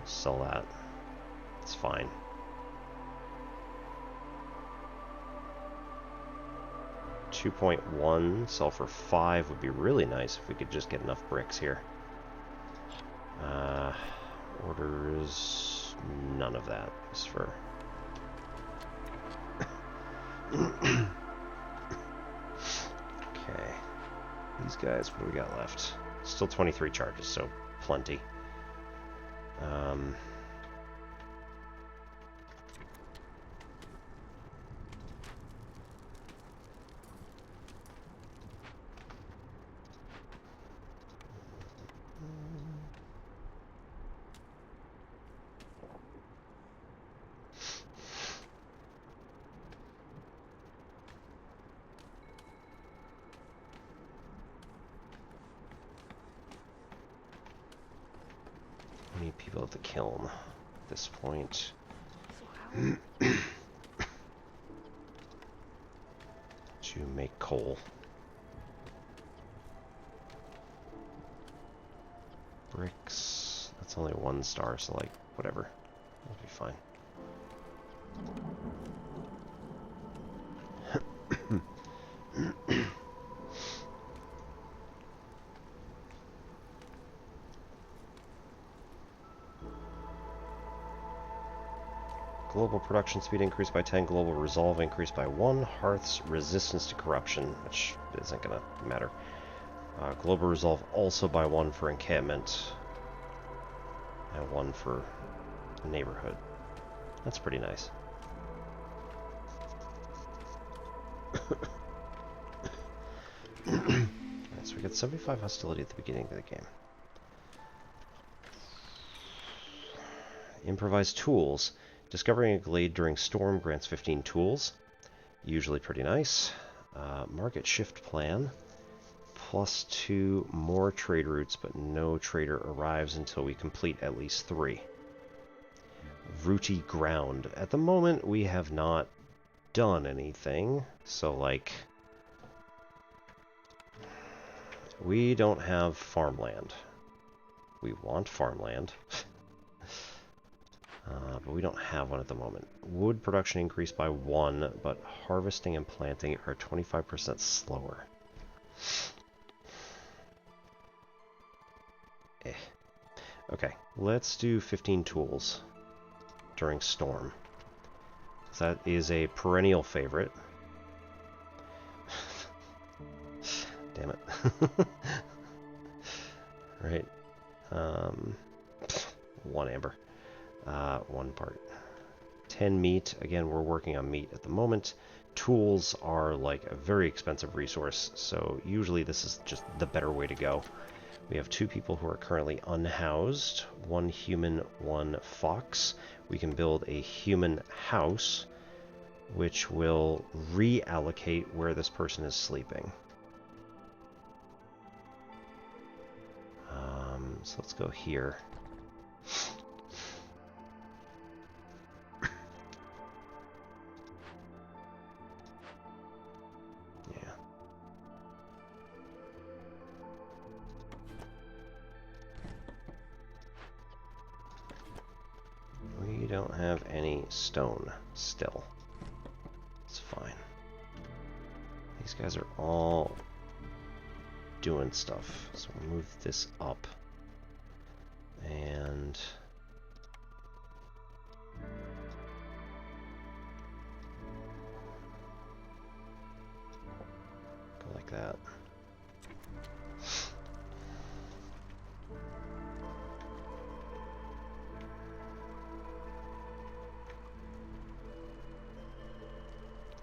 Speaker 1: Sell that. It's fine. $2.1 sell for 5 would be really nice if we could just get enough bricks here. Orders, none of that is for... Okay. These guys, what do we got left? Still 23 charges, so plenty. We need people at the kiln at this point. To make coal. Bricks. That's only 1 star, so like, whatever. That'll be fine. Global production speed increased by 10, global resolve increased by 1, hearth's resistance to corruption, which isn't gonna matter. Global resolve also by 1 for encampment. And 1 for neighborhood. That's pretty nice. Alright, so we get 75 hostility at the beginning of the game. Improvised tools. Discovering a glade during storm grants 15 tools. Usually pretty nice. Market shift plan. +2 more trade routes, but no trader arrives until we complete at least 3. Rooty ground. At the moment, we have not done anything, so like... we don't have farmland. We want farmland. But we don't have one at the moment. Wood production increased by 1, but harvesting and planting are 25% slower. Okay, let's do 15 tools during storm. That is a perennial favorite. Damn it. Right. 1 amber. 1 part. 10 meat. Again, we're working on meat at the moment. Tools are like a very expensive resource, so usually this is just the better way to go. We have 2 people who are currently unhoused. 1 human, 1 fox. We can build a human house, which will reallocate where this person is sleeping. So let's go here. Yeah. We don't have any stone still. It's fine. These guys are all doing stuff. So we'll move this up. And go like that.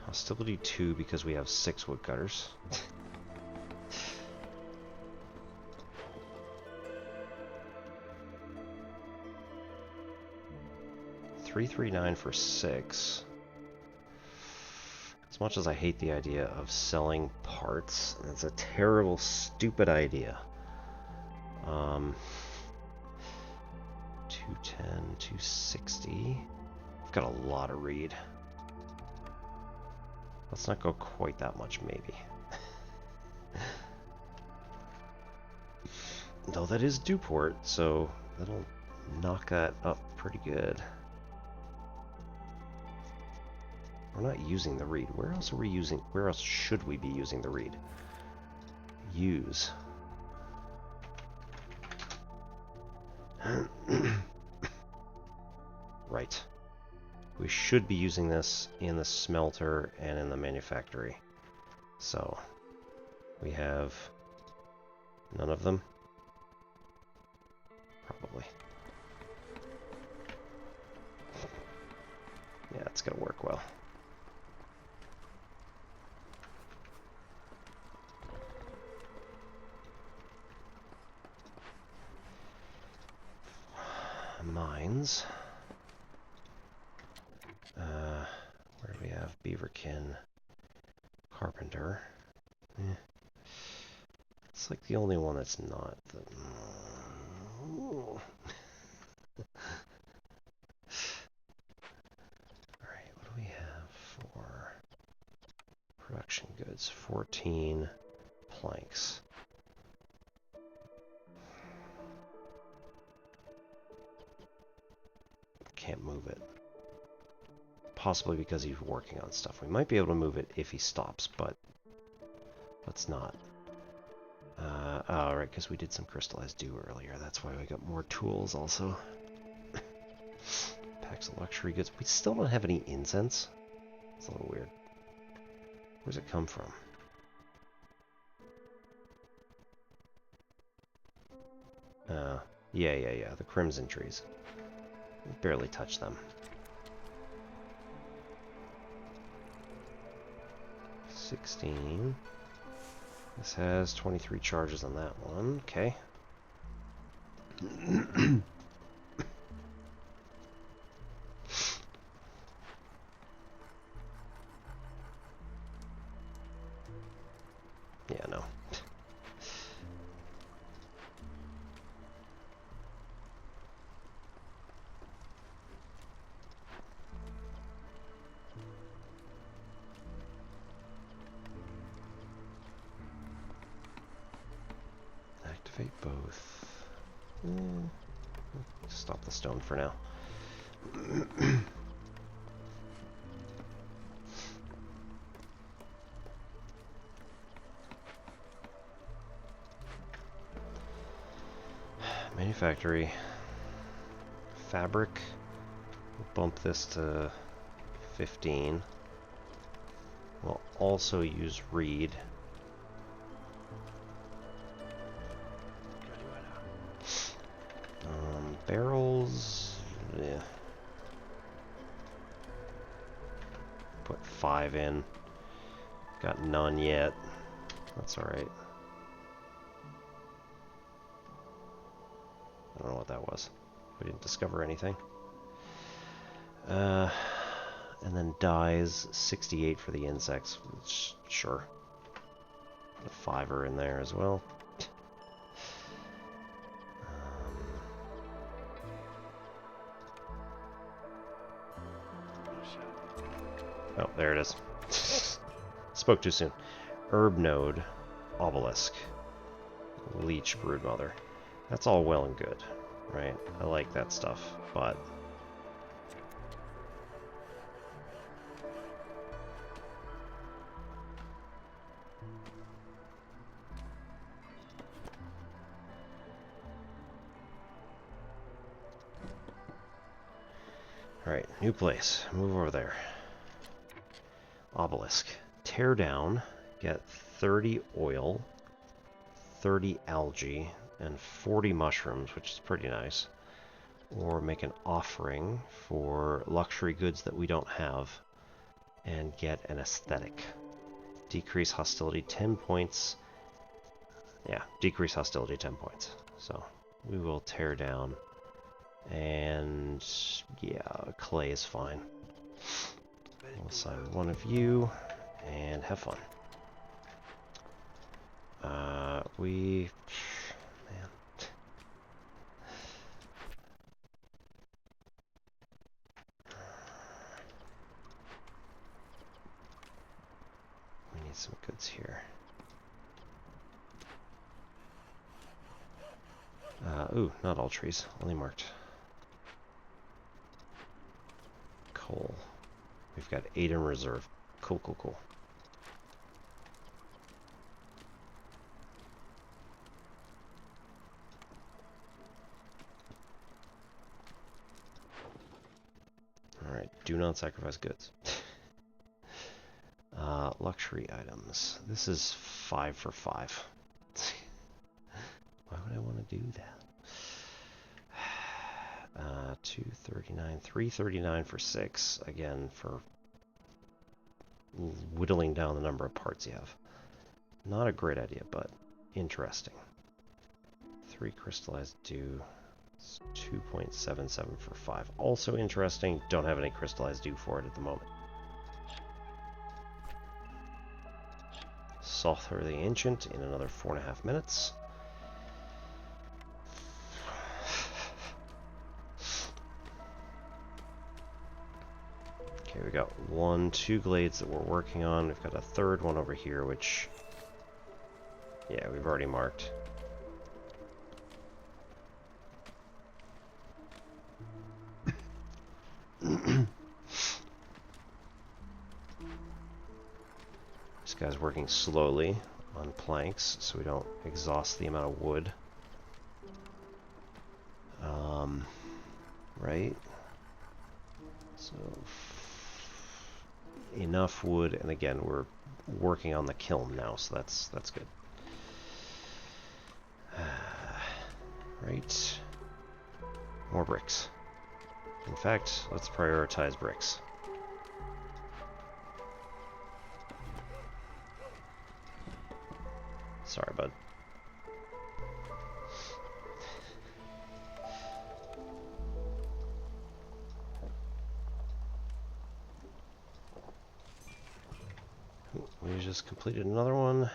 Speaker 1: Hostility 2 because we have 6 woodcutters. 339 for 6. As much as I hate the idea of selling parts, it's a terrible, stupid idea. 210, 260. I've got a lot of reed. Let's not go quite that much, maybe. Though that is Dewport, so that'll knock that up pretty good. We're not using the reed. Where else are we using? Where else should we be using the reed? Use. Right. We should be using this in the smelter and in the manufactory. So, we have none of them. Probably. Yeah, it's gonna work well. Mines. Where do we have? Beaverkin. Carpenter. It's like the only one that's not the... Alright, what do we have for production goods? 14 planks. Can't move it. Possibly because he's working on stuff. We might be able to move it if he stops, but let's not. Oh, right, because we did some crystallized dew earlier. That's why we got more tools also. Packs of luxury goods. We still don't have any incense. It's a little weird. Where's it come from? Yeah, the crimson trees. Barely touch them. 16. This has 23 charges on that one. Okay. Yeah, no. Activate both. Stop the stone for now. Manufactory. Fabric. We'll bump this to 15. We'll also use reed. Barrels. Yeah. Put 5 in. Got none yet. That's alright. I don't know what that was. We didn't discover anything. And then dyes, 68 for the insects. Sure. Put a 5er in there as well. Oh, there it is. Spoke too soon. Herb node, obelisk, leech broodmother. That's all well and good, right? I like that stuff, but alright, new place. Move over there. Obelisk. Tear down, get 30 oil, 30 algae, and 40 mushrooms, which is pretty nice. Or make an offering for luxury goods that we don't have, and get an aesthetic. Decrease hostility 10 points. Yeah, decrease hostility 10 points. So we will tear down. And yeah, clay is fine. We'll assign one of you, and have fun. Man. We need some goods here. Ooh, not all trees, only marked. Coal. We've got 8 in reserve. Cool. Alright, do not sacrifice goods. Luxury items. This is 5 for 5. Why would I want to do that? 239, 339 for 6. Again, for whittling down the number of parts you have. Not a great idea, but interesting. 3 crystallized dew. 2.77 for 5. Also interesting. Don't have any crystallized dew for it at the moment. Sother the Ancient in another 4.5 minutes. Okay, we got 2 glades that we're working on. We've got a third one over here, which, yeah, we've already marked. This guy's working slowly on planks, so we don't exhaust the amount of wood. Right? So, enough wood, and again, we're working on the kiln now, so that's good. Right. More bricks. In fact, let's prioritize bricks. Sorry, bud. We just completed another one.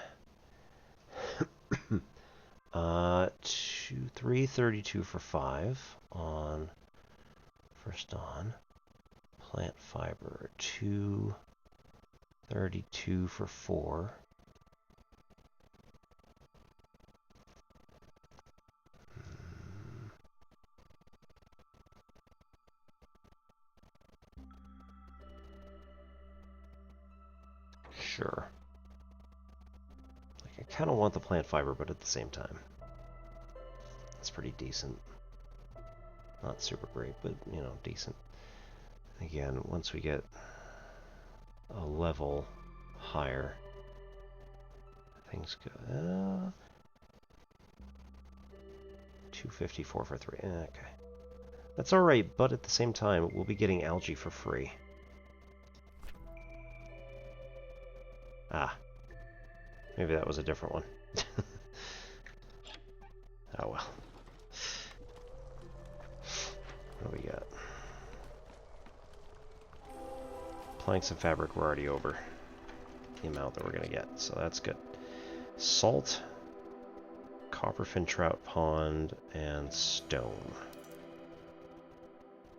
Speaker 1: 332 for 5 on first on. Plant fiber 232 for 4. Sure. Like, I kind of want the plant fiber, but at the same time, it's pretty decent. Not super great, but, you know, decent. Again, once we get a level higher, things go... 254 for 3. Okay. That's alright, but at the same time, we'll be getting algae for free. Ah. Maybe that was a different one. Oh well. What do we got? Planks and fabric were already over the amount that we're going to get, so that's good. Salt, copperfin trout pond, and stone.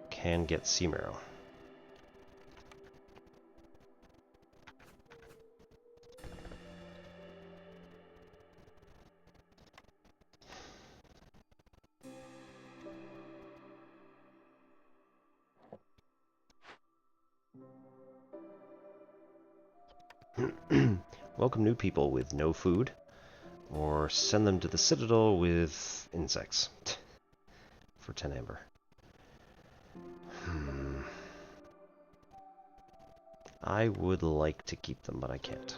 Speaker 1: Can get sea marrow. Welcome new people with no food, or send them to the Citadel with insects for 10 amber. I would like to keep them, but I can't.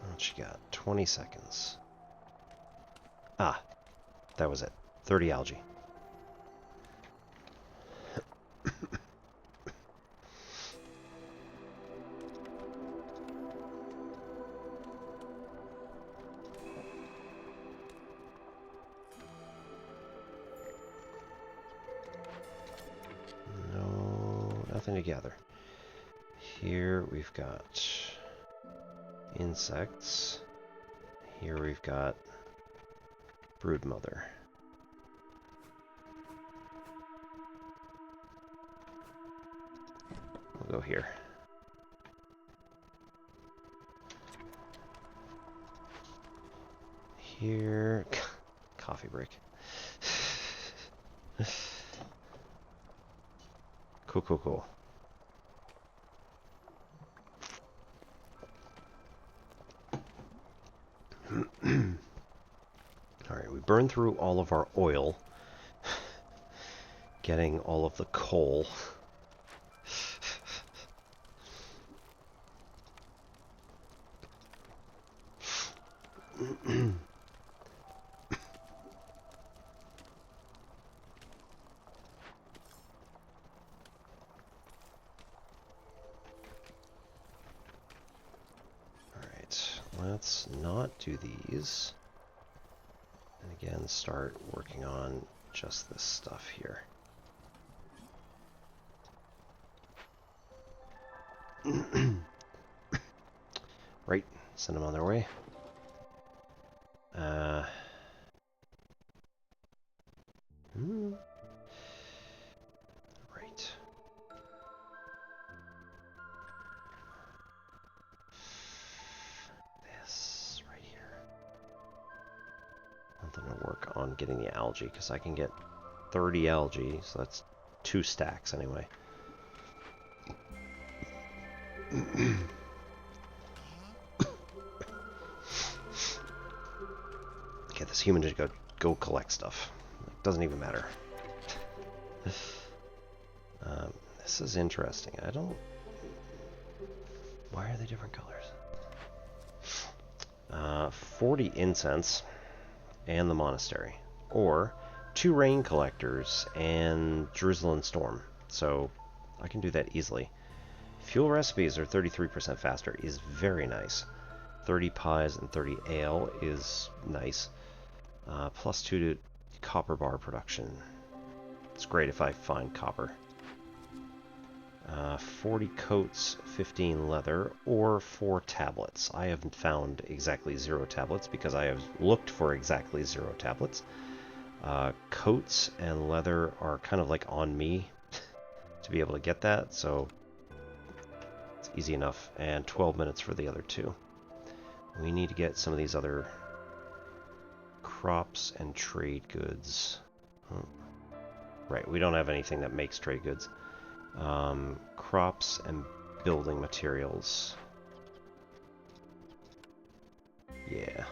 Speaker 1: What you got? 20 seconds. Ah, that was it. 30 algae. No, nothing to gather. Here we've got insects. Here we've got broodmother. We'll go here. Here, coffee break. Cool, cool, cool. Alright, we burned through all of our oil, getting all of the coal. Alright, let's not do these. And again, start working on just this stuff here. Right, send them on their way. Right. This right here. I want them to work on getting the algae, because I can get 30 algae, so that's 2 stacks anyway. Get this human to go collect stuff. It doesn't even matter. This is interesting. I don't... Why are they different colors? 40 incense and the monastery. Or 2 rain collectors and drizzle and storm. So I can do that easily. Fuel recipes are 33% faster. Is very nice. 30 pies and 30 ale is nice. Plus 2 to copper bar production. It's great if I find copper. 40 coats, 15 leather, or 4 tablets. I haven't found exactly 0 tablets because I have looked for exactly 0 tablets. Coats and leather are kind of like on me to be able to get that, so it's easy enough. And 12 minutes for the other 2. We need to get some of these other crops and trade goods. Right, we don't have anything that makes trade goods. Crops and building materials. Yeah.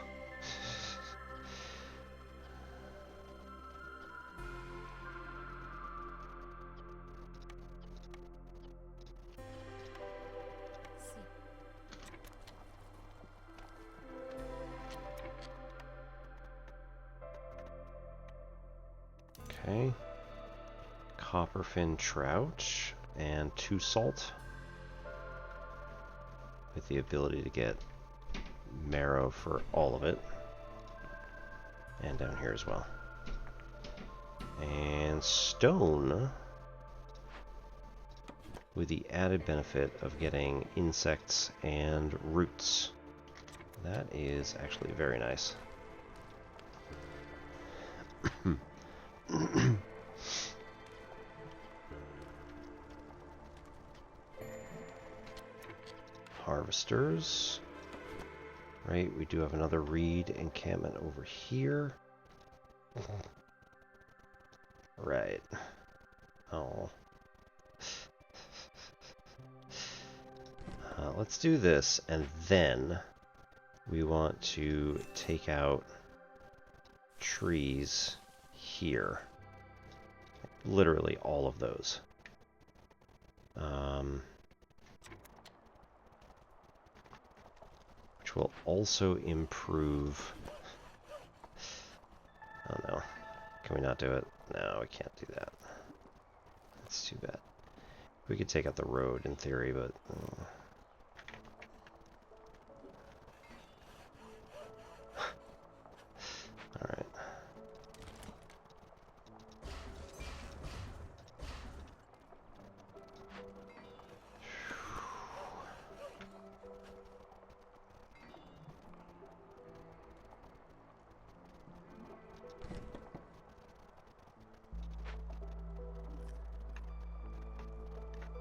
Speaker 1: Okay. Copperfin trout and 2 salt. With the ability to get marrow for all of it. And down here as well. And stone. With the added benefit of getting insects and roots. That is actually very nice. Harvesters. Right, we do have another reed encampment over here. Right. Oh. Let's do this, and then we want to take out trees here. Literally all of those. Which will also improve... Oh no. Can we not do it? No, we can't do that. That's too bad. We could take out the road in theory, but... Alright.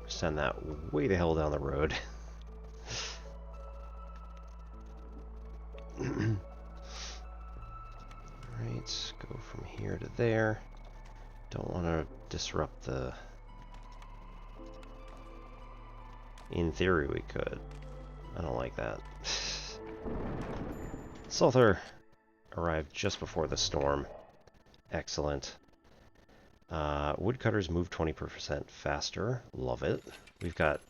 Speaker 1: Send that way the hell down the road. Alright, go from here to there. Don't want to disrupt the... In theory we could. I don't like that. Sulthur arrived just before the storm. Excellent. Woodcutters move 20% faster. Love it. We've got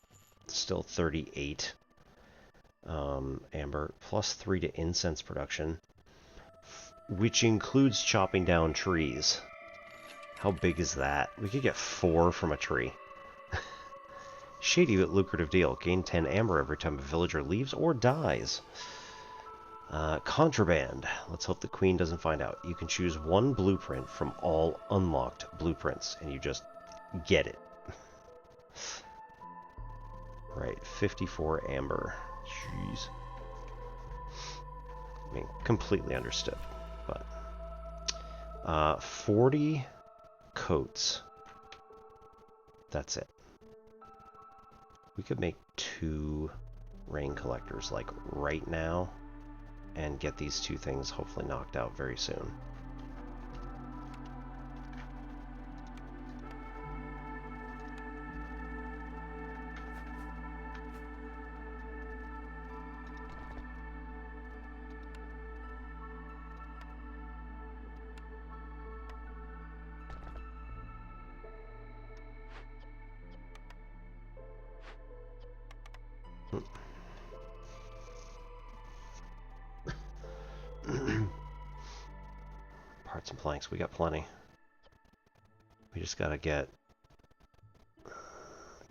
Speaker 1: still 38 amber, plus 3 to incense production, which includes chopping down trees. How big is that? We could get 4 from a tree. Shady but lucrative deal. Gain 10 amber every time a villager leaves or dies. Contraband. Let's hope the queen doesn't find out. You can choose 1 blueprint from all unlocked blueprints, and you just get it. Right, 54 amber. Jeez. I mean, completely understood. But 40 coats. That's it. We could make 2 rain collectors, like, right now. And get these 2 things hopefully knocked out very soon. Parts and planks, we got plenty. We just gotta get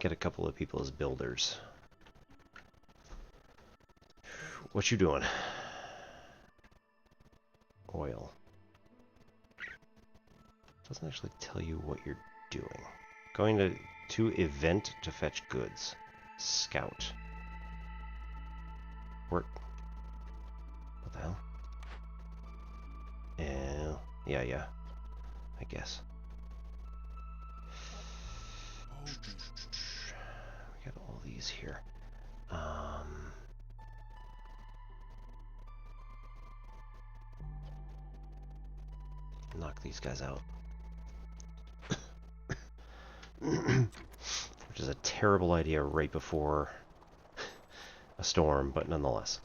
Speaker 1: a couple of people as builders. What you doing? Oil. Doesn't actually tell you what you're doing. Going to event to fetch goods. Scout. Work. What the hell? Yeah. I guess. We got all these here. Knock these guys out. Which is a terrible idea right before a storm, but nonetheless.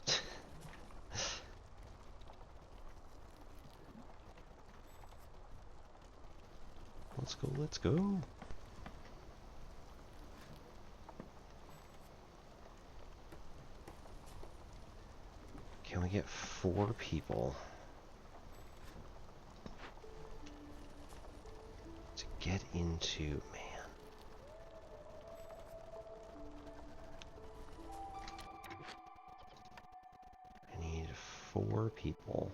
Speaker 1: Let's go. Can we get 4 people to get into, man? I need 4 people.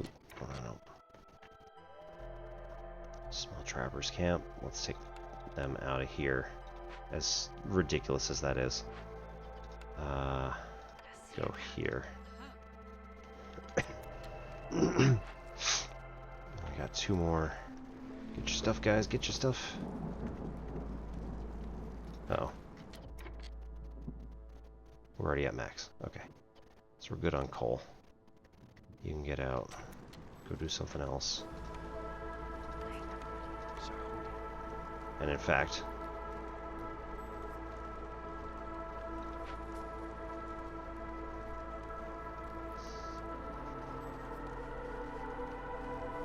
Speaker 1: Ooh, no. Small trappers camp. Let's take them out of here. As ridiculous as that is. Go here. We got 2 more. Get your stuff, guys. Get your stuff. Uh-oh. We're already at max. Okay. So we're good on coal. You can get out. Go do something else. And in fact...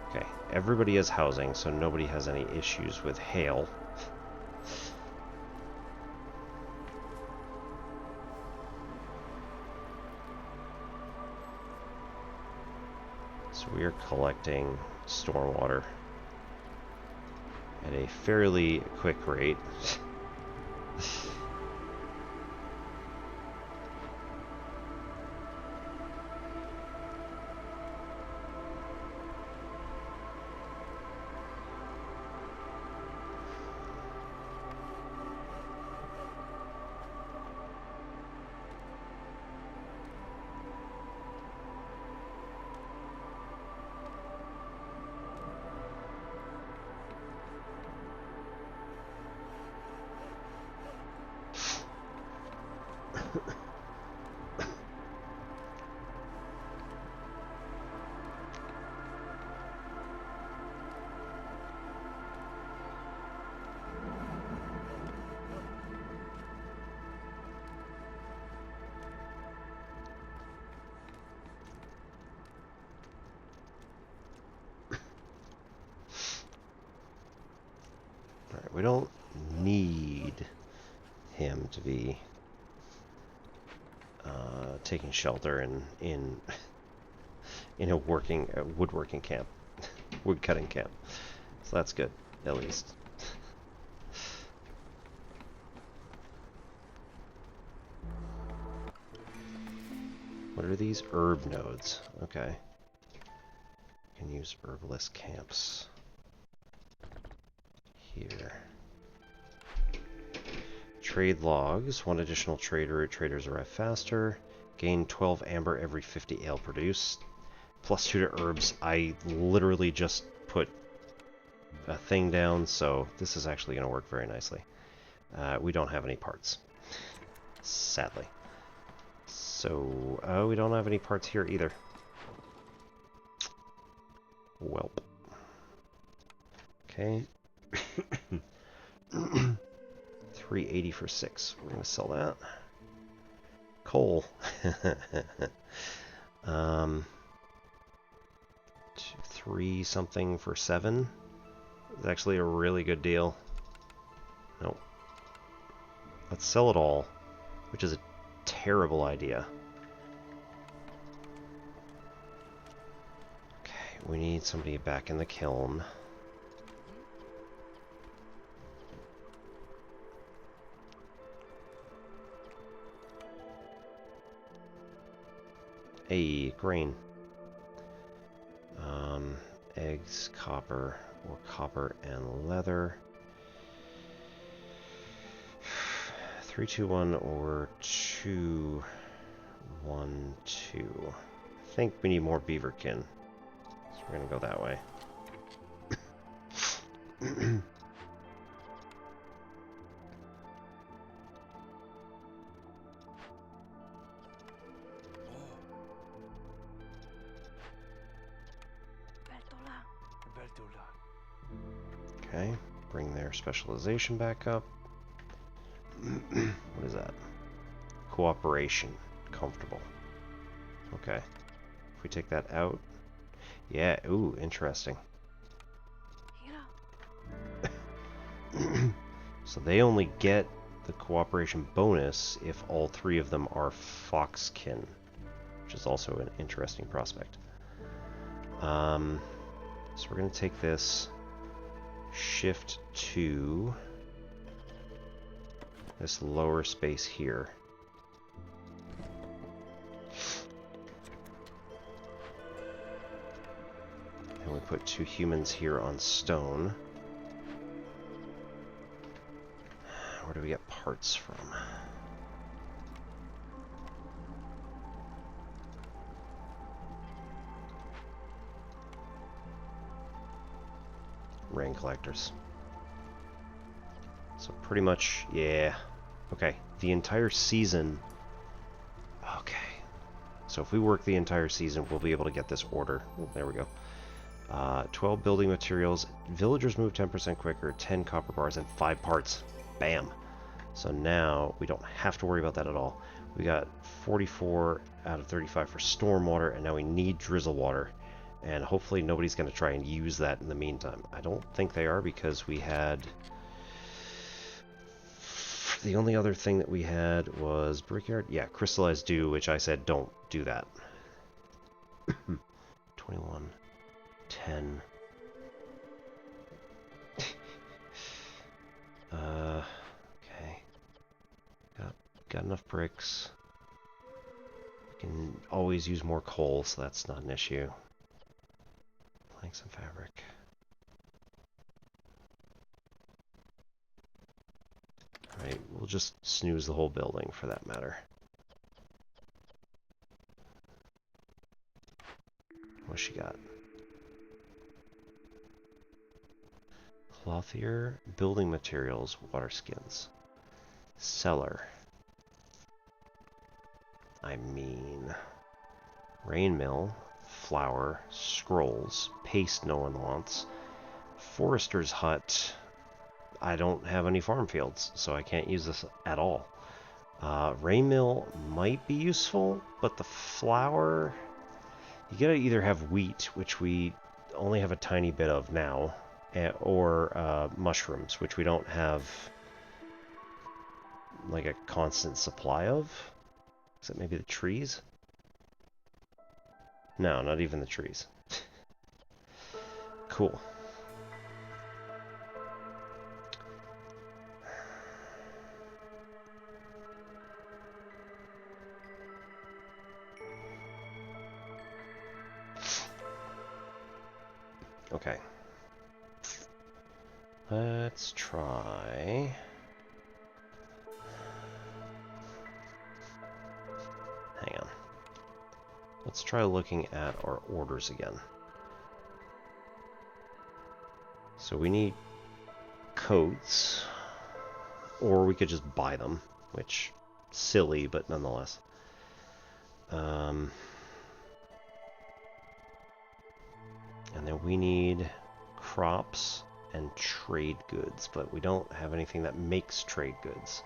Speaker 1: Okay, everybody has housing, so nobody has any issues with hail. So we are collecting stormwater at a fairly quick rate. Alright, we don't need him to be taking shelter in a woodworking camp, wood cutting camp. So that's good, at least. What are these herb nodes? Okay. Can use herbalist camps here. Trade logs. 1 additional trade route. Traders arrive faster. Gain 12 amber every 50 ale produced. +2 to herbs. I literally just put a thing down, so this is actually going to work very nicely. We don't have any parts, sadly. So, we don't have any parts here either. Welp. Okay. 380 for 6. We're going to sell that. Coal. 3 something for 7. It's actually a really good deal. Nope. Let's sell it all, which is a terrible idea. Okay, We need somebody back in the kiln. Hey, grain. Eggs, copper, or copper and leather. 3, 2, 1, or 2, 1, 2. I think we need more beaverkin. So we're gonna go that way. Okay, bring their specialization back up. What is that? Cooperation. Comfortable. Okay. If we take that out. Yeah, ooh, interesting. So they only get the cooperation bonus if all 3 of them are foxkin, which is also an interesting prospect. So we're going to take this, shift to this lower space here. And we put 2 humans here on stone. Where do we get parts from? Rain collectors. So pretty much, yeah. Okay, the entire season. Okay. So if we work the entire season, we'll be able to get this order. Oh, there we go. 12 building materials. Villagers move 10% quicker, 10 copper bars, and 5 parts. Bam. So now we don't have to worry about that at all. We got 44 out of 35 for stormwater, and now we need drizzle water. And hopefully nobody's going to try and use that in the meantime. I don't think they are, because we had... The only other thing that we had was brickyard. Yeah, crystallized dew, which I said don't do that. 21, 10. Okay. Got enough bricks. We can always use more coal, so that's not an issue. Planks and fabric. Alright, we'll just snooze the whole building for that matter. What's she got? Clothier, building materials, water skins. Cellar. I mean... Rain mill, flour, scrolls, paste no one wants. Forester's hut. I don't have any farm fields, so I can't use this at all. Rain mill might be useful, but the flour... You gotta either have wheat, which we only have a tiny bit of now, or mushrooms, which we don't have like a constant supply of. Is it maybe the trees? No, not even the trees. Cool. Okay. Let's try... Hang on. Let's try looking at our orders again. So we need coats, or we could just buy them, which silly, but nonetheless. And then we need crops and trade goods, but we don't have anything that makes trade goods.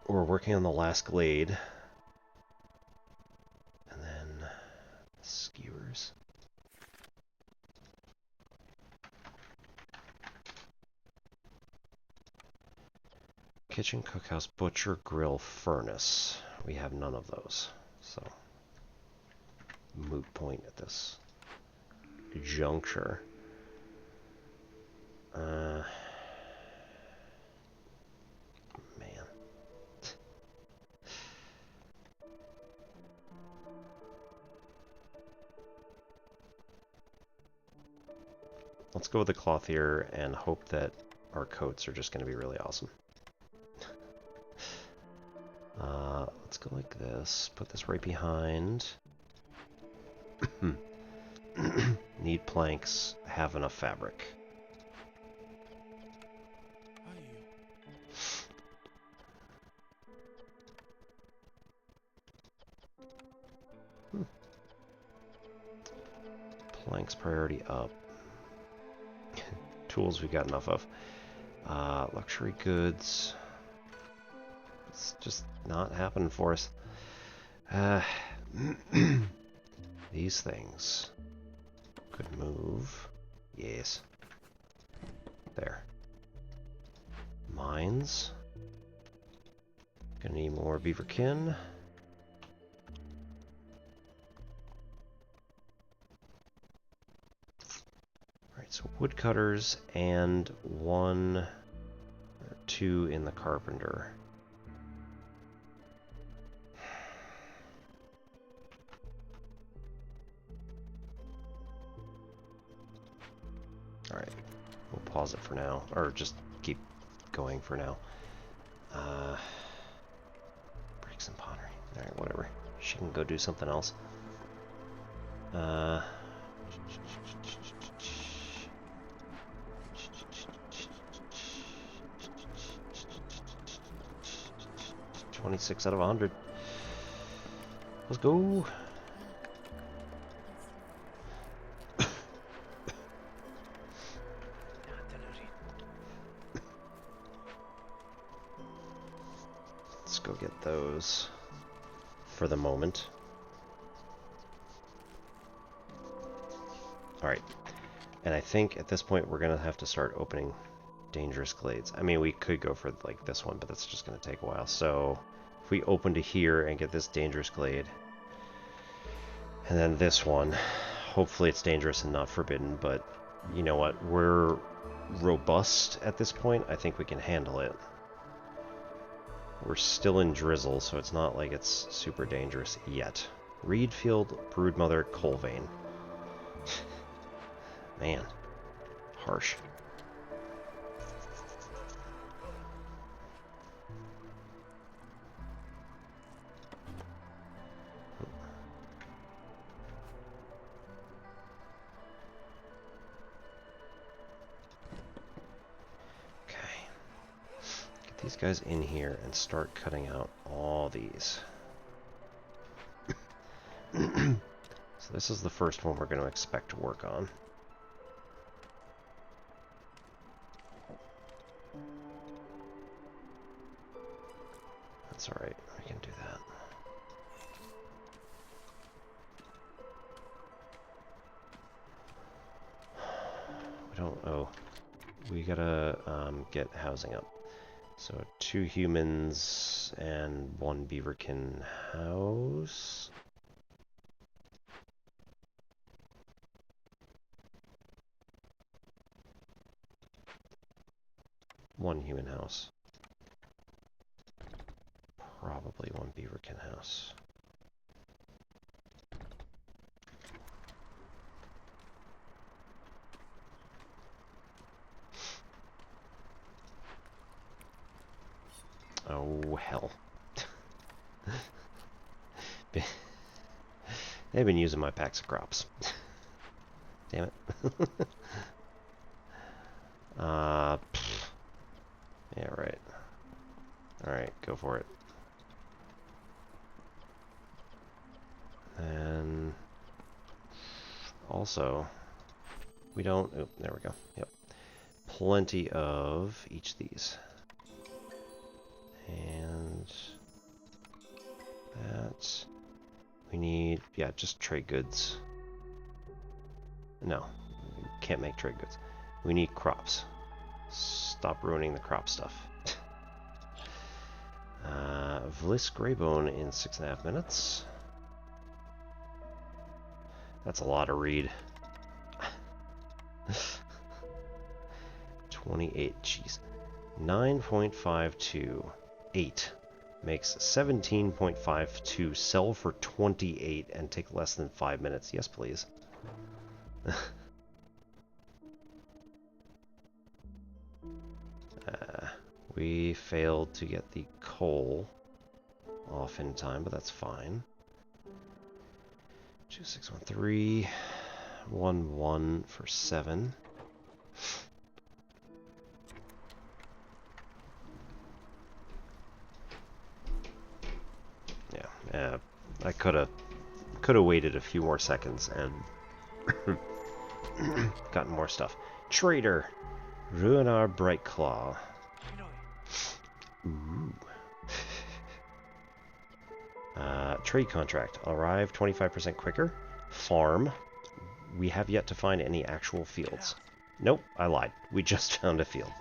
Speaker 1: We're working on the last glade. And then skewers. kitchen, cookhouse, butcher, grill, furnace. We have none of those, so moot point at this juncture. Man. Let's go with the clothier and hope that our coats are just going to be really awesome. Let's go like this. Put this right behind. Need planks. Have enough fabric. Planks priority up. Tools we got enough of. Luxury goods. It's just not happening for us. These things could move. Yes. There. Mines. Gonna need more beaverkin. Alright, so woodcutters and 1 or 2 in the carpenter. Alright, we'll pause it for now, or just keep going for now. Bricks and pottery. Alright, whatever. She can go do something else. 26 out of 100. Let's go. Let's go get those for the moment. Alright. And I think at this point we're going to have to start opening dangerous glades. I mean, we could go for like this one, but that's just going to take a while. So if we open to here and get this dangerous glade, and then this one, hopefully it's dangerous and not forbidden, but you know what? We're robust at this point. I think we can handle it. We're still in drizzle, so it's not like it's super dangerous yet. Reedfield, Broodmother, Coalvein. Man, harsh. These guys in here and start cutting out all these. So this is the first one we're going to expect to work on. That's alright, we can do that. We don't, oh, we gotta get housing up. So 2 humans and 1 beaverkin house. One human house. Probably 1 beaverkin house. Oh, hell. They've been using my packs of crops. Damn it. Yeah, right. Alright, go for it. And also, we don't... Oh, there we go. Yep. Plenty of each of these. And that we need, yeah, just trade goods. No, can't make trade goods. We need crops. Stop ruining the crop stuff. Vliss Greybone in 6.5 minutes. That's a lot to read. 28, jeez. 9.528 makes 17.52 sell for 28 and take less than 5 minutes. Yes, please. We failed to get the coal off in time, but that's fine. 2613, 11 for 7. Yeah, I could have waited a few more seconds and gotten more stuff. Trader, ruin our bright claw. Ooh. Trade contract. Arrive 25% quicker. Farm. We have yet to find any actual fields. Nope, I lied. We just found a field.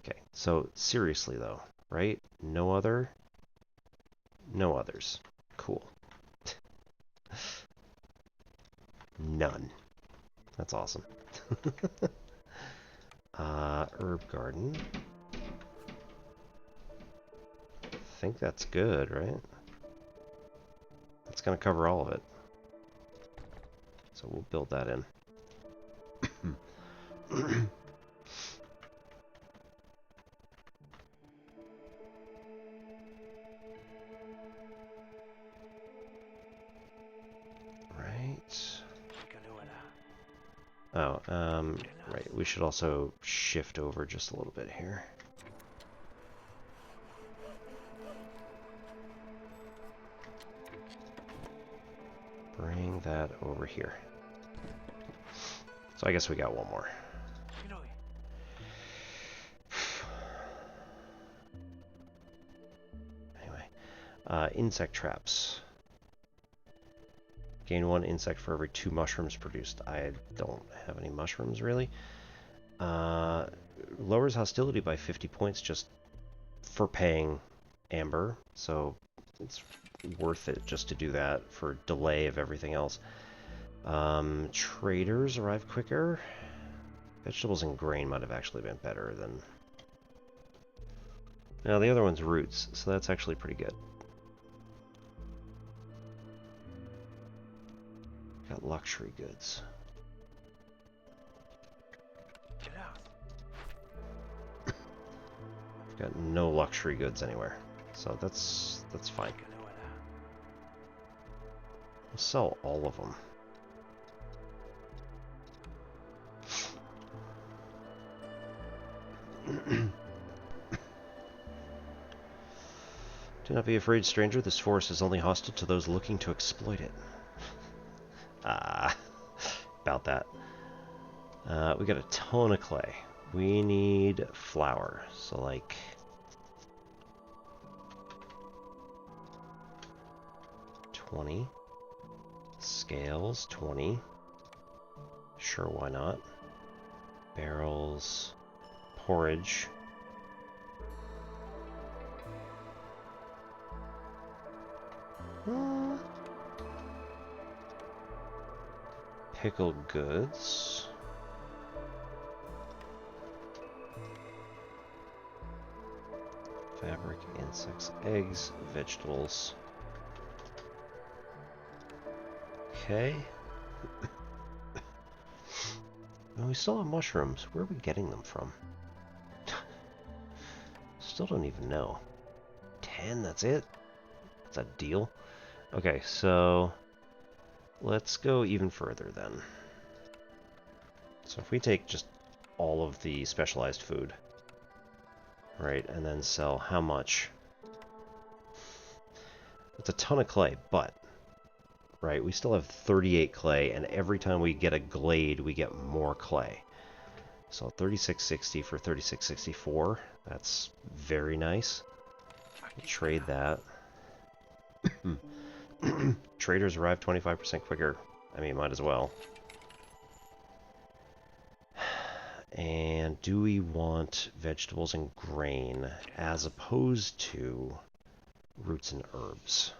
Speaker 1: Okay, so seriously though, right? No others. Cool. None. That's awesome. Herb garden. I think that's good, right? That's gonna cover all of it. So we'll build that in. Oh, right, we should also shift over just a little bit here. Bring that over here. So I guess we got one more. Anyway, insect traps. Gain 1 insect for every 2 mushrooms produced. I don't have any mushrooms, really. Lowers hostility by 50 points just for paying amber. So it's worth it just to do that for delay of everything else. Traders arrive quicker. Vegetables and grain might have actually been better than... Now the other one's roots, so that's actually pretty good. Got luxury goods. I've got no luxury goods anywhere, so that's fine. We'll sell all of them. Do not be afraid, stranger. This forest is only hostile to those looking to exploit it. About that. We got a ton of clay. We need flour. So, like... 20. Scales, 20. Sure, why not? Barrels. Porridge. Pickled goods. Fabric, insects, eggs, vegetables. Okay. Well, we still have mushrooms. Where are we getting them from? Still don't even know. 10, that's it? That's a deal? Okay, so... let's go even further then. So if we take just all of the specialized food, right, and then sell how much? It's a ton of clay, but, right, we still have 38 clay, and every time we get a glade, we get more clay. So 3660 for 3664, that's very nice. We'll trade that. Traders arrive 25% quicker. I mean, might as well. And do we want vegetables and grain as opposed to roots and herbs?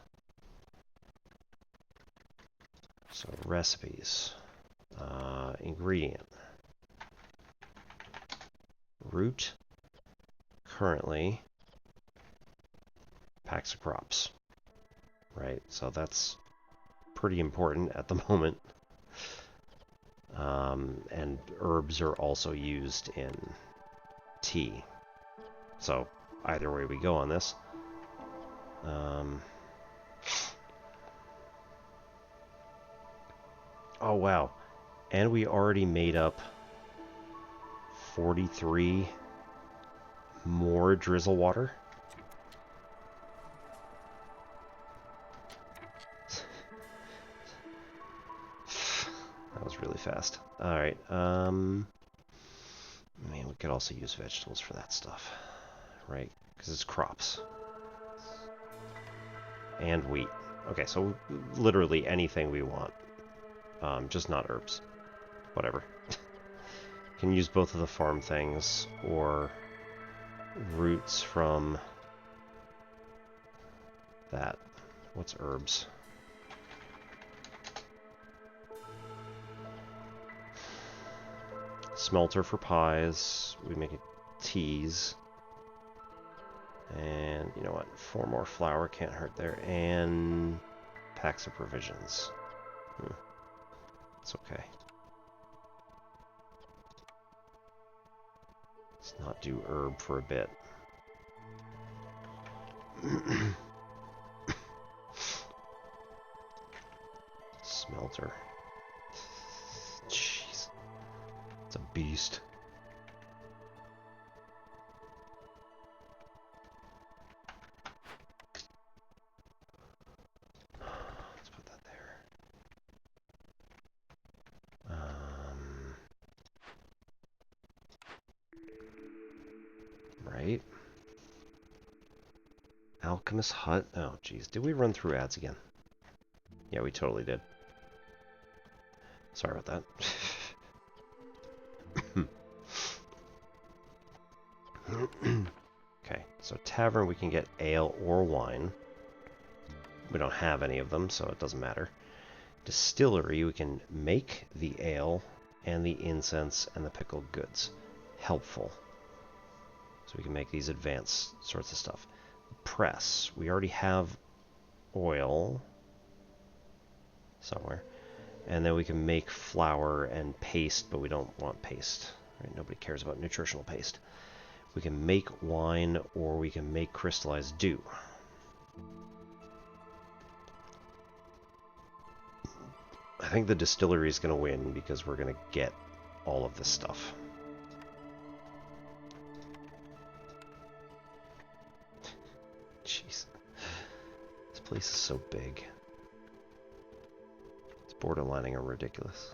Speaker 1: So recipes, ingredient, root, currently, packs of crops, right? So that's pretty important at the moment. And herbs are also used in tea. So either way we go on this. Oh wow, and we already made up 43 more drizzle water. That was really fast. Alright, I mean, we could also use vegetables for that stuff, right? Because it's crops. And wheat. Okay, so literally anything we want. Just not herbs. Whatever. Can use both of the farm things, or roots from that. What's herbs? Smelter for pies. We make it teas. And you know what? 4 more flour can't hurt there. And packs of provisions. It's okay. Let's not do herb for a bit. Smelter. Jeez. It's a beast. Let's put that there. Right. Alchemist Hut. Oh, jeez. Did we run through ads again? Yeah, we totally did. Sorry about that. Okay, so tavern we can get ale or wine. We don't have any of them, so it doesn't matter. Distillery, we can make the ale and the incense and the pickled goods. Helpful. So we can make these advanced sorts of stuff. Press, we already have oil somewhere. And then we can make flour and paste, but we don't want paste. Right? Nobody cares about nutritional paste. We can make wine, or we can make crystallized dew. I think the distillery is going to win because we're going to get all of this stuff. Jeez. This place is so big. It's borderlining on ridiculous.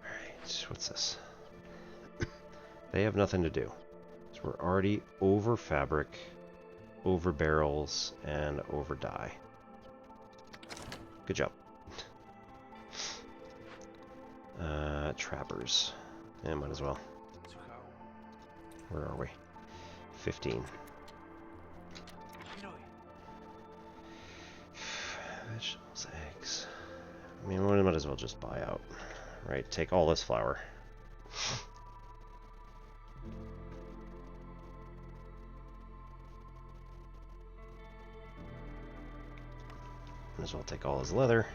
Speaker 1: Alright, what's this? They have nothing to do. So we're already over fabric, over barrels, and over dye. Good job. Trappers. Yeah, might as well. Where are we? 15. Vegetables, eggs. I mean, we might as well just buy out. Right, take all this flour. Might as well take all his leather.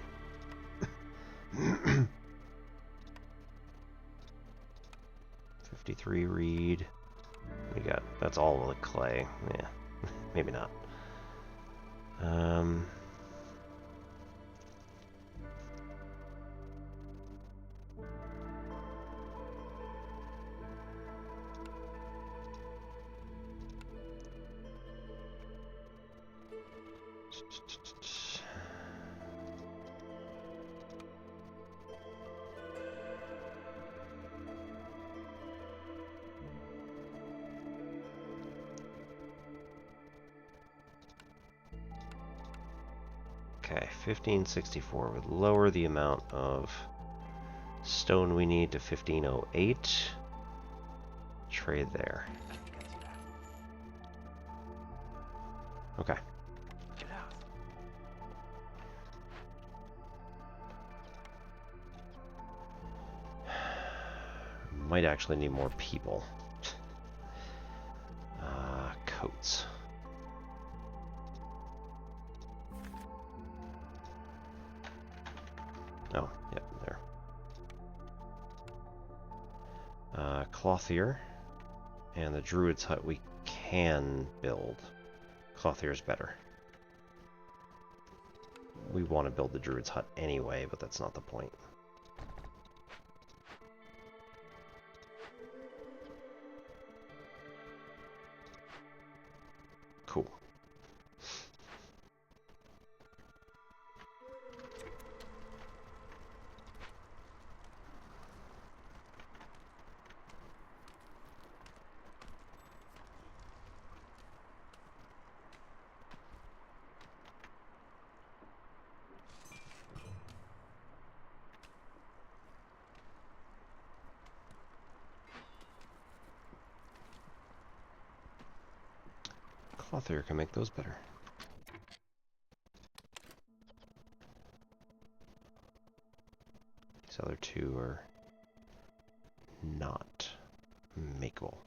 Speaker 1: 53 reed. We got, that's all the clay. Yeah, maybe not. Okay, 1564 would lower the amount of stone we need to 1508. Trade there. Okay. Might actually need more people. Coats. Oh, yep, there. Clothier. And the druid's hut we can build. Clothier's better. We want to build the druid's hut anyway, but that's not the point. Cool. Clothier can make those better. These other two are not makeable.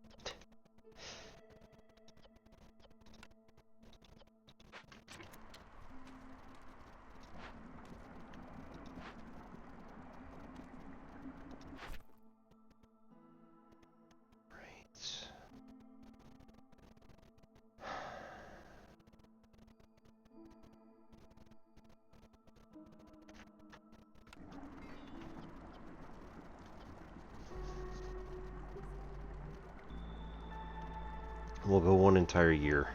Speaker 1: We'll go one entire year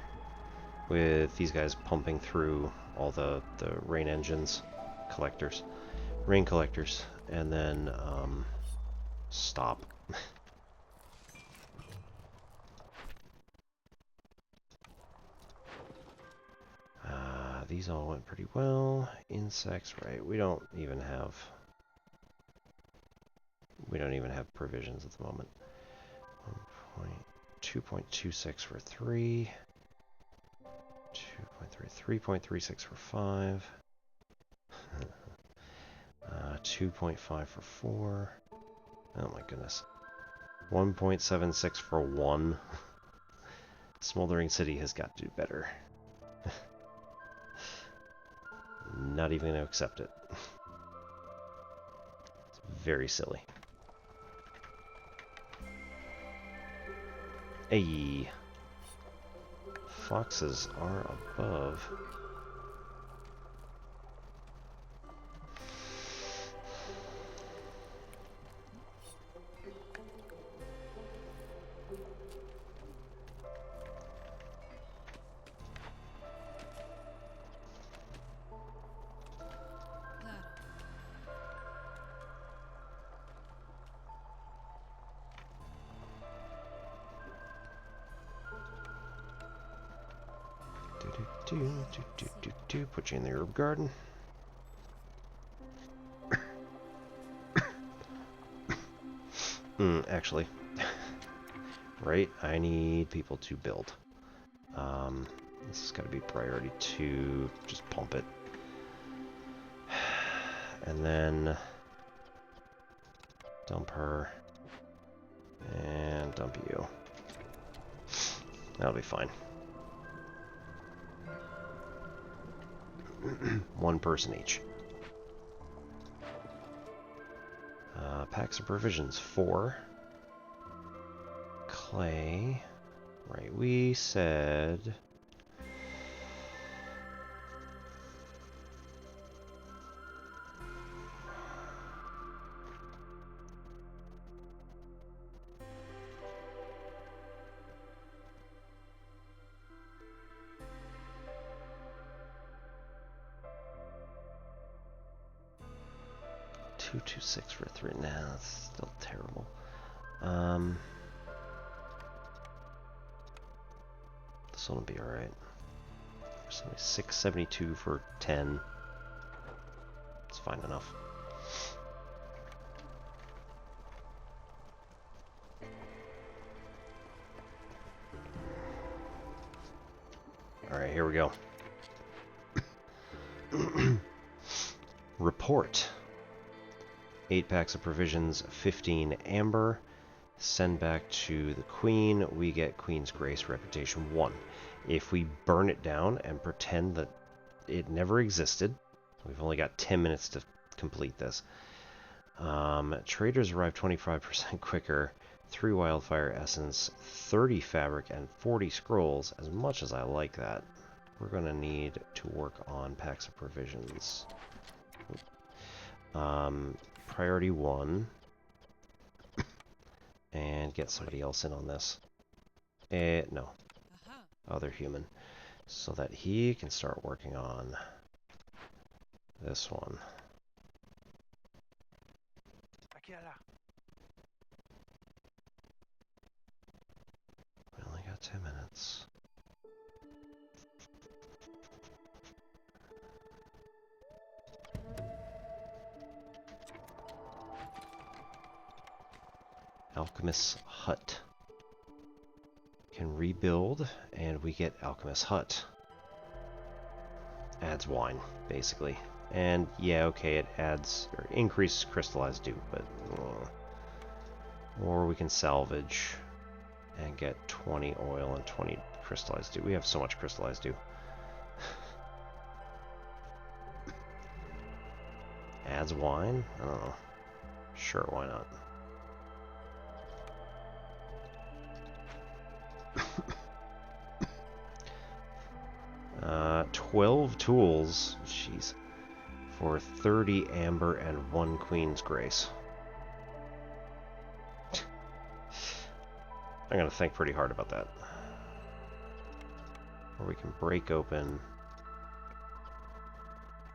Speaker 1: with these guys pumping through all the rain engines, rain collectors, and then stop. These all went pretty well. Insects, right? We don't even have provisions at the moment. 2.26 for 3. 2.3, 3.36 for 5. 2.5 for 4. Oh my goodness. 1.76 for 1. Smoldering City has got to do better. Not even going to accept it. It's very silly. Hey. Foxes are above. Put you in the herb garden. Actually, right? I need people to build. This has got to be priority 2. Just pump it. And then dump her. And dump you. That'll be fine. One person each. Packs of provisions, 4. Clay. Right, we said... $226 for 3. Nah, that's still terrible. This one will be alright. $672 for 10. fine enough. Alright, here we go. Report. 8 packs of provisions, 15 amber. Send back to the queen. We get Queen's Grace Reputation 1. If we burn it down and pretend that it never existed, we've only got 10 minutes to complete this. Traders arrive 25% quicker. 3 wildfire essence, 30 fabric, and 40 scrolls. As much as I like that, we're going to need to work on packs of provisions. Priority 1. And get somebody else in on this. No. Other human. So that he can start working on this one. We only got 10 minutes. Alchemist's Hut. Can rebuild, and we get Alchemist's Hut. Adds wine, basically. And yeah, okay, it adds, or increases crystallized dew, but... or we can salvage and get 20 oil and 20 crystallized dew. We have so much crystallized dew. Adds wine? I don't know. Sure, why not? 12 tools, jeez, for 30 amber and 1 Queen's Grace. I'm gonna think pretty hard about that. Or we can break open,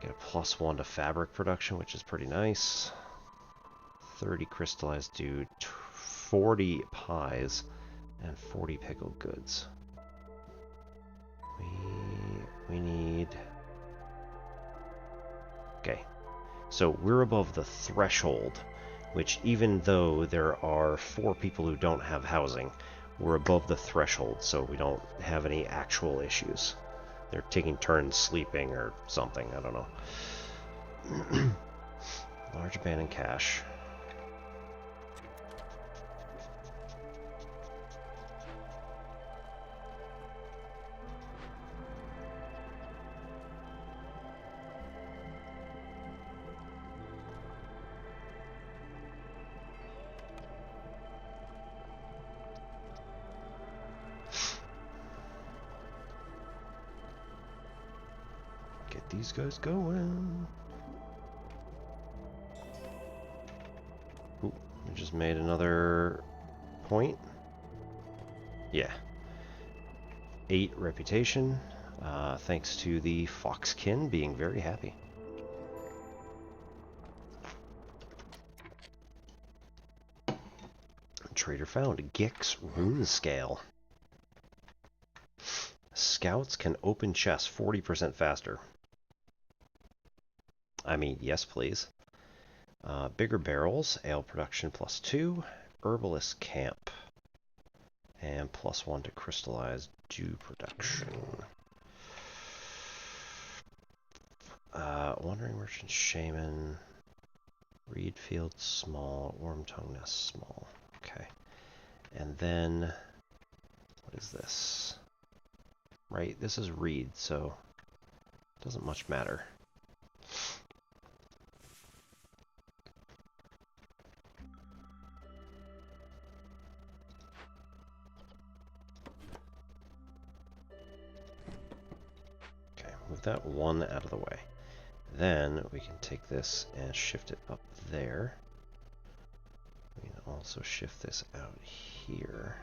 Speaker 1: get a +1 to fabric production, which is pretty nice. 30 crystallized dew, 40 pies, and 40 pickled goods. We need... Okay. So we're above the threshold, which even though there are 4 people who don't have housing, we're above the threshold, so we don't have any actual issues. They're taking turns sleeping or something, I don't know. Large abandoned cache. These guys going. Ooh, I just made another point. Yeah. 8 reputation, thanks to the Foxkin being very happy. Trader found Gix Rune Scale. Scouts can open chests 40% faster. I mean, yes, please. Bigger barrels, ale production +2, herbalist camp, and +1 to crystallized dew production. Wandering merchant shaman, reed field small, worm tongue nest small. Okay, and then what is this? Right, this is reed, so it doesn't much matter. Move that 1 out of the way. Then we can take this and shift it up there. We can also shift this out here.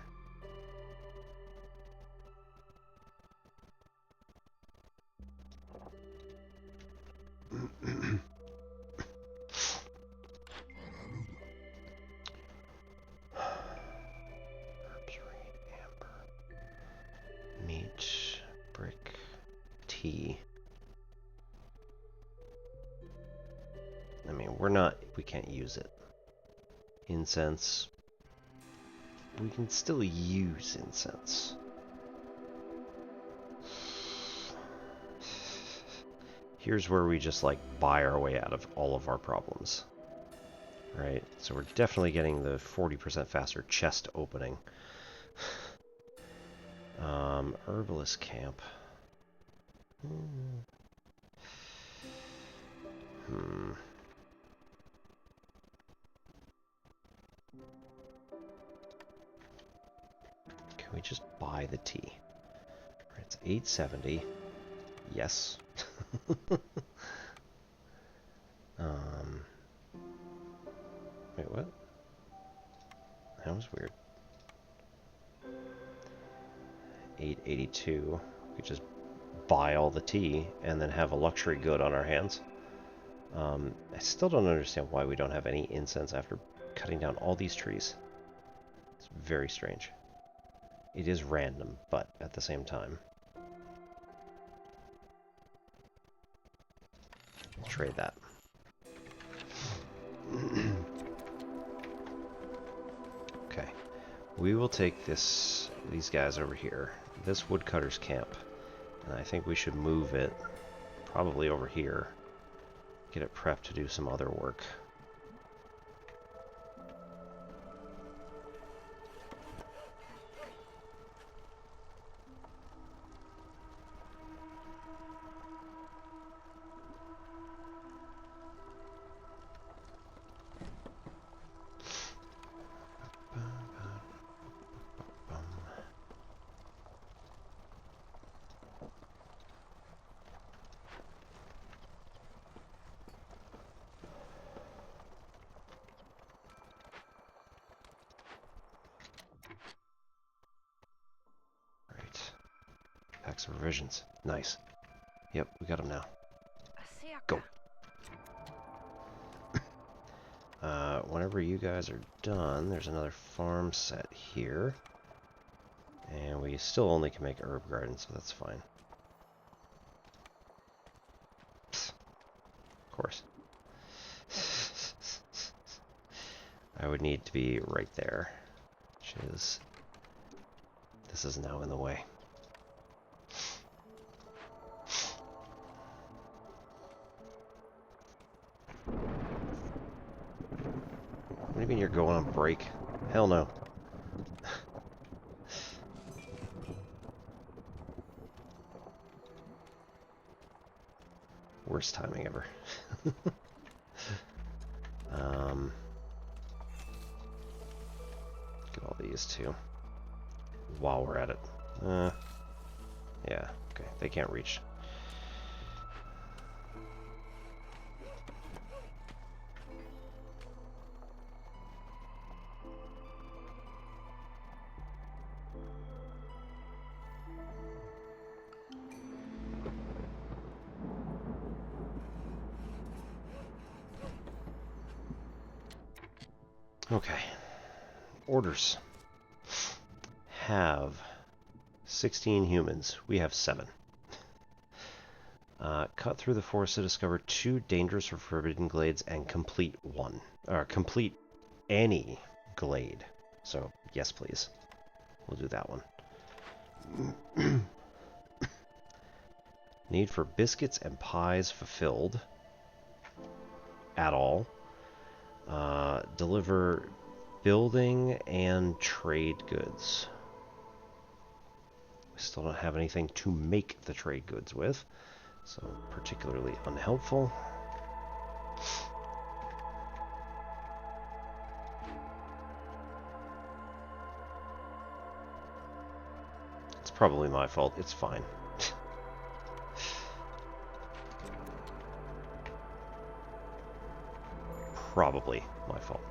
Speaker 1: Herbs, reed, amber, meat, brick, tea. we can't use it. Incense. We can still use incense. Here's where we just, like, buy our way out of all of our problems. Right? So we're definitely getting the 40% faster chest opening. Herbalist camp. Can we just buy the tea? Right, it's 870. Yes. Wait, what? That was weird. 882. We just buy all the tea and then have a luxury good on our hands. I still don't understand why we don't have any incense after cutting down all these trees. It's very strange. It is random, but at the same time. Trade that. Okay. We will take these guys over here. This woodcutter's camp. And I think we should move it probably over here. Get it prepped to do some other work. Packs of provisions. Nice. Yep, we got them now. Go. Whenever you guys are done, there's another farm set here. And we still only can make herb gardens, so that's fine. Psst. Of course. I would need to be right there, which is... This is now in the way. What do you mean you're going on break? Hell no. Worst timing ever. Get all these too. While we're at it. Yeah, okay, they can't reach. Okay. Orders. Have 16 humans. We have 7. Cut through the forest to discover 2 dangerous or forbidden glades and complete one. Or complete any glade. So, yes please. We'll do that one. Need for biscuits and pies fulfilled. At all. Deliver building and trade goods. We still don't have anything to make the trade goods with, so particularly unhelpful. It's probably my fault. It's fine. Probably my fault.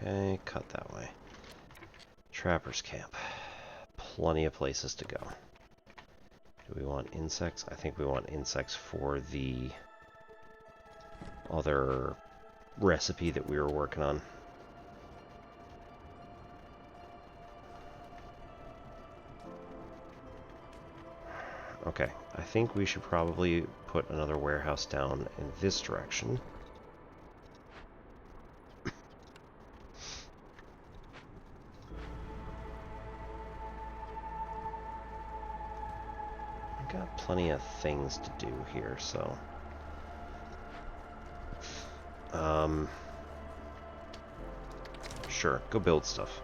Speaker 1: Okay, cut that way. Trapper's camp. Plenty of places to go. Do we want insects? I think we want insects for the other recipe that we were working on. Okay, I think we should probably put another warehouse down in this direction. I've got plenty of things to do here, so... Sure, go build stuff.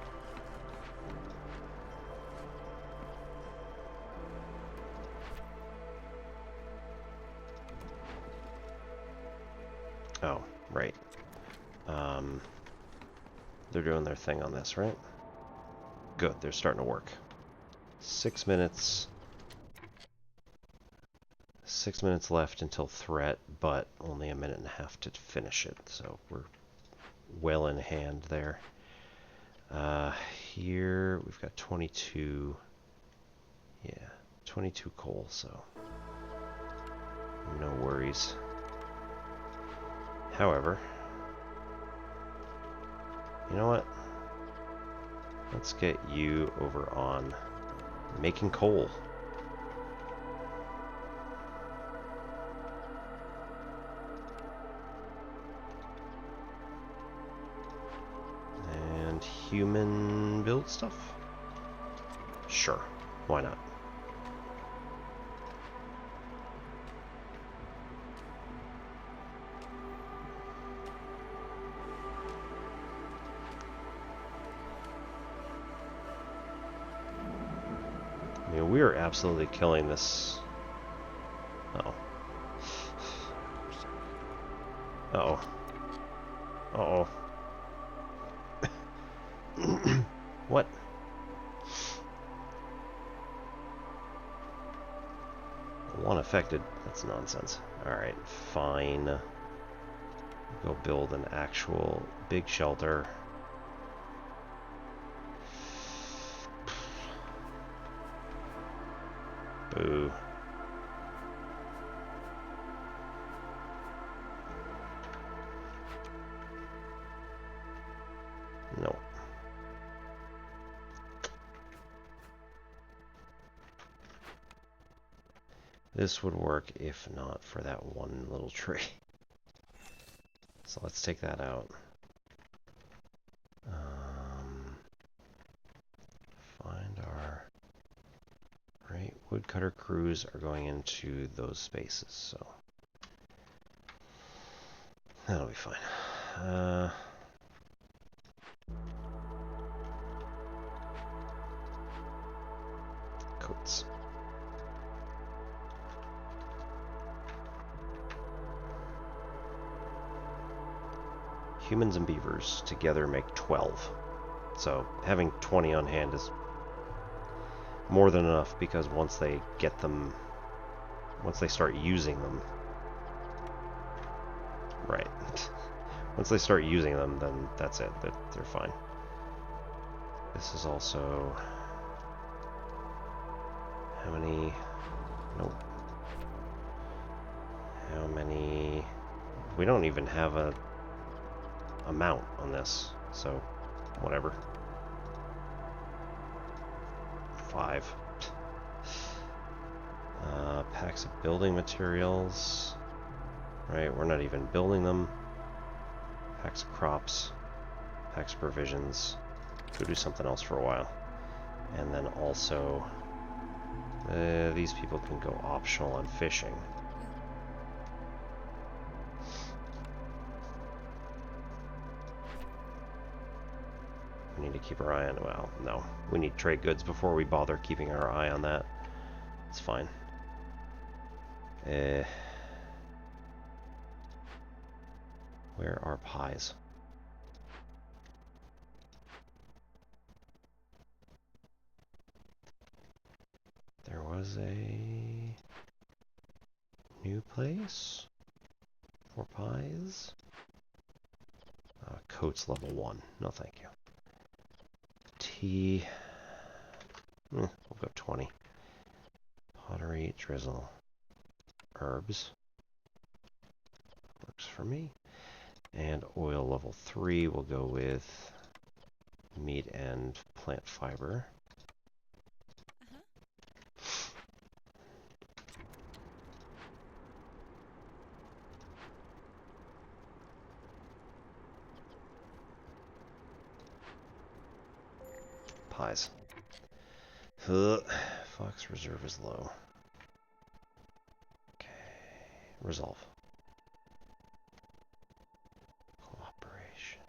Speaker 1: Oh, right. They're doing their thing on this, right? Good, they're starting to work. 6 minutes. 6 minutes left until threat, but only a minute and a half to finish it, so we're well in hand there. Here we've got 22. Yeah, 22 coal, so no worries. However, you know what? Let's get you over on making coal. And human build stuff? Sure, why not? I mean, we are absolutely killing this. Uh-oh. Uh-oh. Uh-oh. What? One affected. That's nonsense. Alright, fine. Go build an actual big shelter. Boo. No. This would work if not for that one little tree. So let's take that out. Find our... Right, woodcutter crews are going into those spaces, so... That'll be fine. Coats. Humans and beavers together make 12. So having 20 on hand is more than enough, because once they get them, once they start using them, right, once they start using them, then that's it, they're fine. This is also, how many, nope, how many, we don't even have a amount on this, so whatever. 5. Packs of building materials. Right, we're not even building them. Packs of crops. Packs of provisions. Go do something else for a while. And then also, these people can go optional on fishing. We need to keep our eye on, well, no. We need trade goods before we bother keeping our eye on that. It's fine. Where are pies? There was a new place for pies. Coats level 1. No, thank you. Tea. We'll go 20. Pottery, drizzle, herbs. Works for me. And oil level 3 will go with meat and plant fiber. supplies. Fox reserve is low. Okay. Resolve. Cooperation.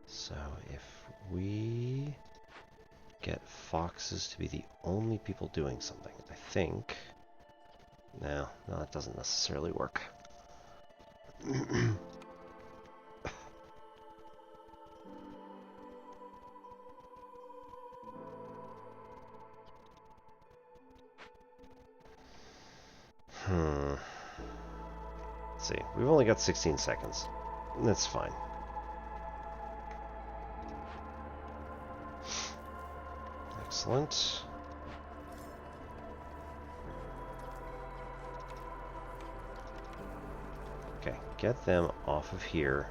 Speaker 1: So if we get foxes to be the only people doing something, I think... No, that doesn't necessarily work. Let's see. We've only got 16 seconds. That's fine. Excellent. Okay, get them off of here.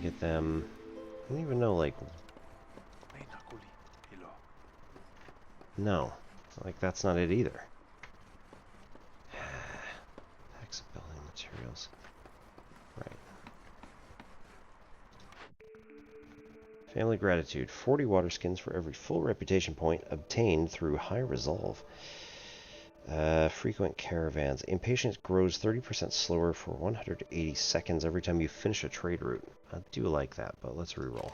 Speaker 1: Get them... I don't even know, like... No. Like, that's not it either. Packs of building materials. Right. Family gratitude. 40 water skins for every full reputation point obtained through high resolve. Frequent caravans. Impatience grows 30% slower for 180 seconds every time you finish a trade route. I do like that, but let's reroll.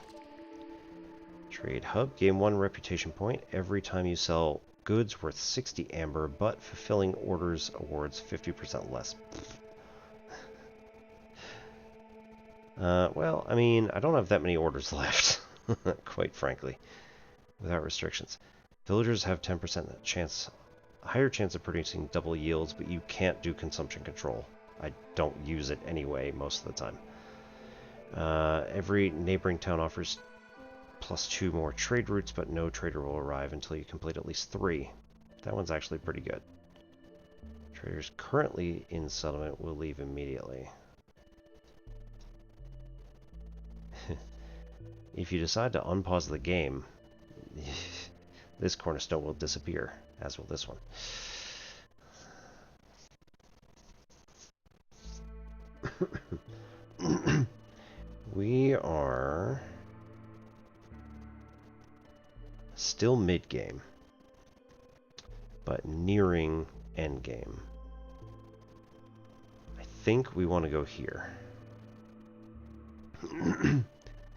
Speaker 1: Trade hub. Gain 1 reputation point every time you sell goods worth 60 amber, but fulfilling orders awards 50% less. Well, I mean, I don't have that many orders left, quite frankly, without restrictions. Villagers have 10% chance, higher chance of producing double yields, but you can't do consumption control. I don't use it anyway most of the time. Every neighboring town offers +2 more trade routes, but no trader will arrive until you complete at least 3. That one's actually pretty good. Traders currently in settlement will leave immediately. If you decide to unpause the game, this cornerstone will disappear, as will this one. We are still mid-game, but nearing endgame. I think we want to go here.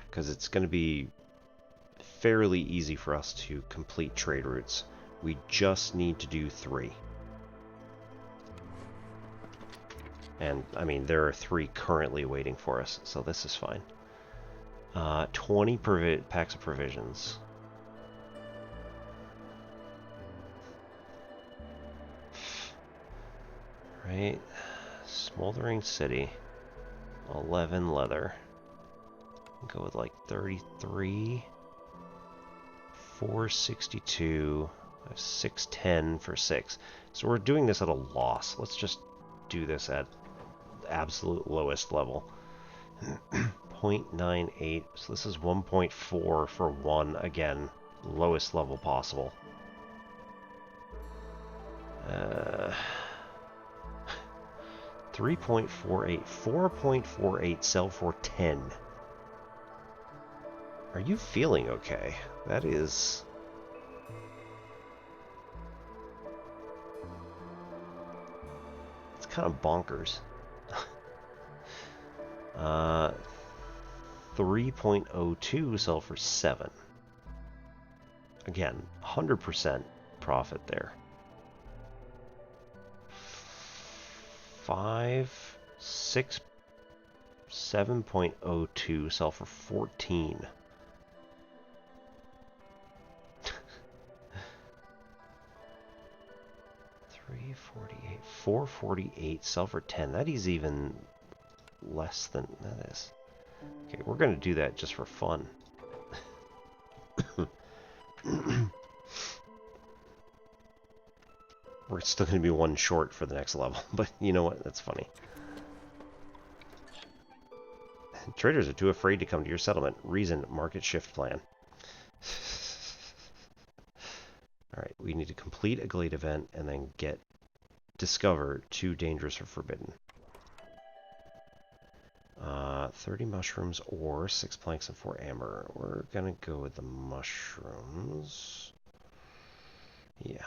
Speaker 1: Because it's going to be fairly easy for us to complete trade routes. We just need to do 3. And, I mean, there are 3 currently waiting for us, so this is fine. 20 packs of provisions. Right. Smoldering City. 11 leather. Go with like 33. 462. 610 for 6. So we're doing this at a loss. Let's just do this at absolute lowest level. 0.98. So this is 1.4 for 1. Again, lowest level possible. 3.48. 4.48 sell for 10. Are you feeling okay? That is... It's kind of bonkers. 3.02 sell for 7. Again, 100% profit there. 5, 6, 7.02 sell for 14. $3.48, $4.48 sell for 10. That is even less than that is. Okay, we're going to do that just for fun. We're still going to be 1 short for the next level, but you know what? That's funny. Traders are too afraid to come to your settlement. Reason, market shift plan. Alright, we need to complete a glade event and then discover too dangerous or forbidden. 30 mushrooms or 6 planks and 4 amber. We're gonna go with the mushrooms. Yeah.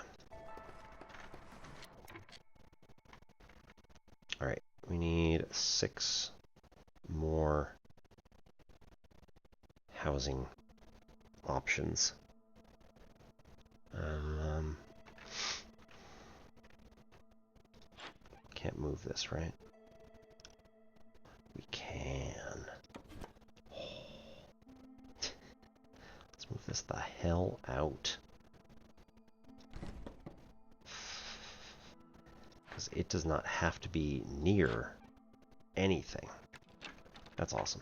Speaker 1: Alright, we need 6 more housing options. Can't move this, right? We can. Let's move this the hell out. Because it does not have to be near anything. That's awesome.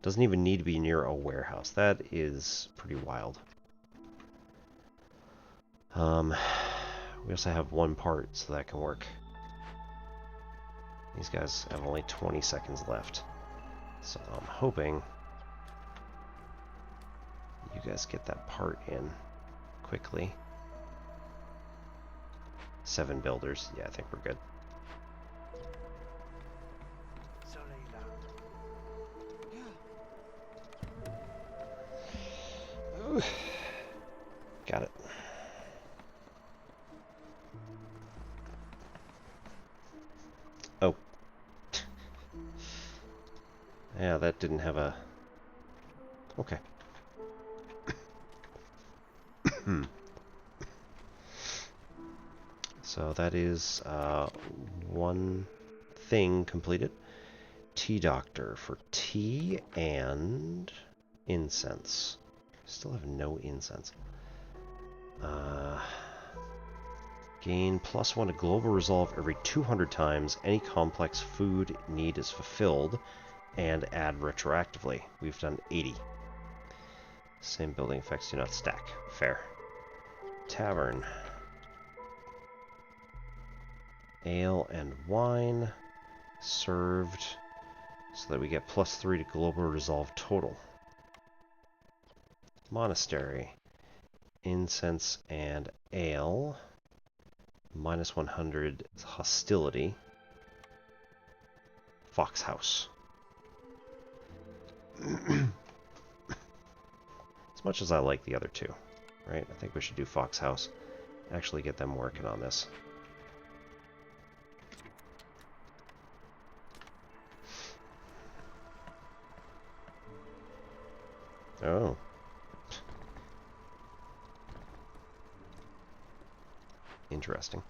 Speaker 1: Doesn't even need to be near a warehouse. That is pretty wild. We also have 1 part, so that can work. These guys have only 20 seconds left. So I'm hoping you guys get that part in quickly. 7 builders. Yeah, I think we're good. Ooh. Got it. Oh. Yeah, that didn't have a... Okay. So that is 1 thing completed. Tea doctor for tea and incense. Still have no incense. Gain +1 to global resolve every 200 times any complex food need is fulfilled, and add retroactively. We've done 80. Same building effects do not stack. Fair. Tavern. Ale and wine served so that we get +3 to global resolve total. Monastery. Incense and ale. -100 hostility. Fox house. As much as I like the other 2, right? I think we should do Fox House. Actually get them working on this. Oh. Interesting.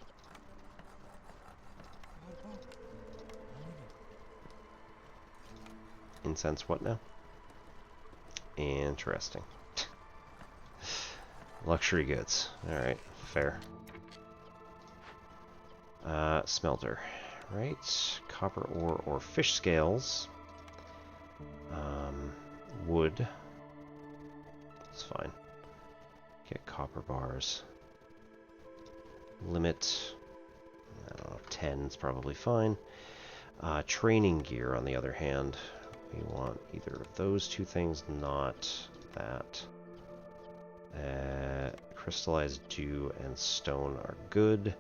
Speaker 1: Incense what now? Interesting. Luxury goods. Alright, fair. Smelter. Right. Copper ore or fish scales. Wood. It's fine. Get copper bars. Limit. I don't know, 10 is probably fine. Training gear, on the other hand. We want either of those 2 things, not that. Crystallized dew and stone are good,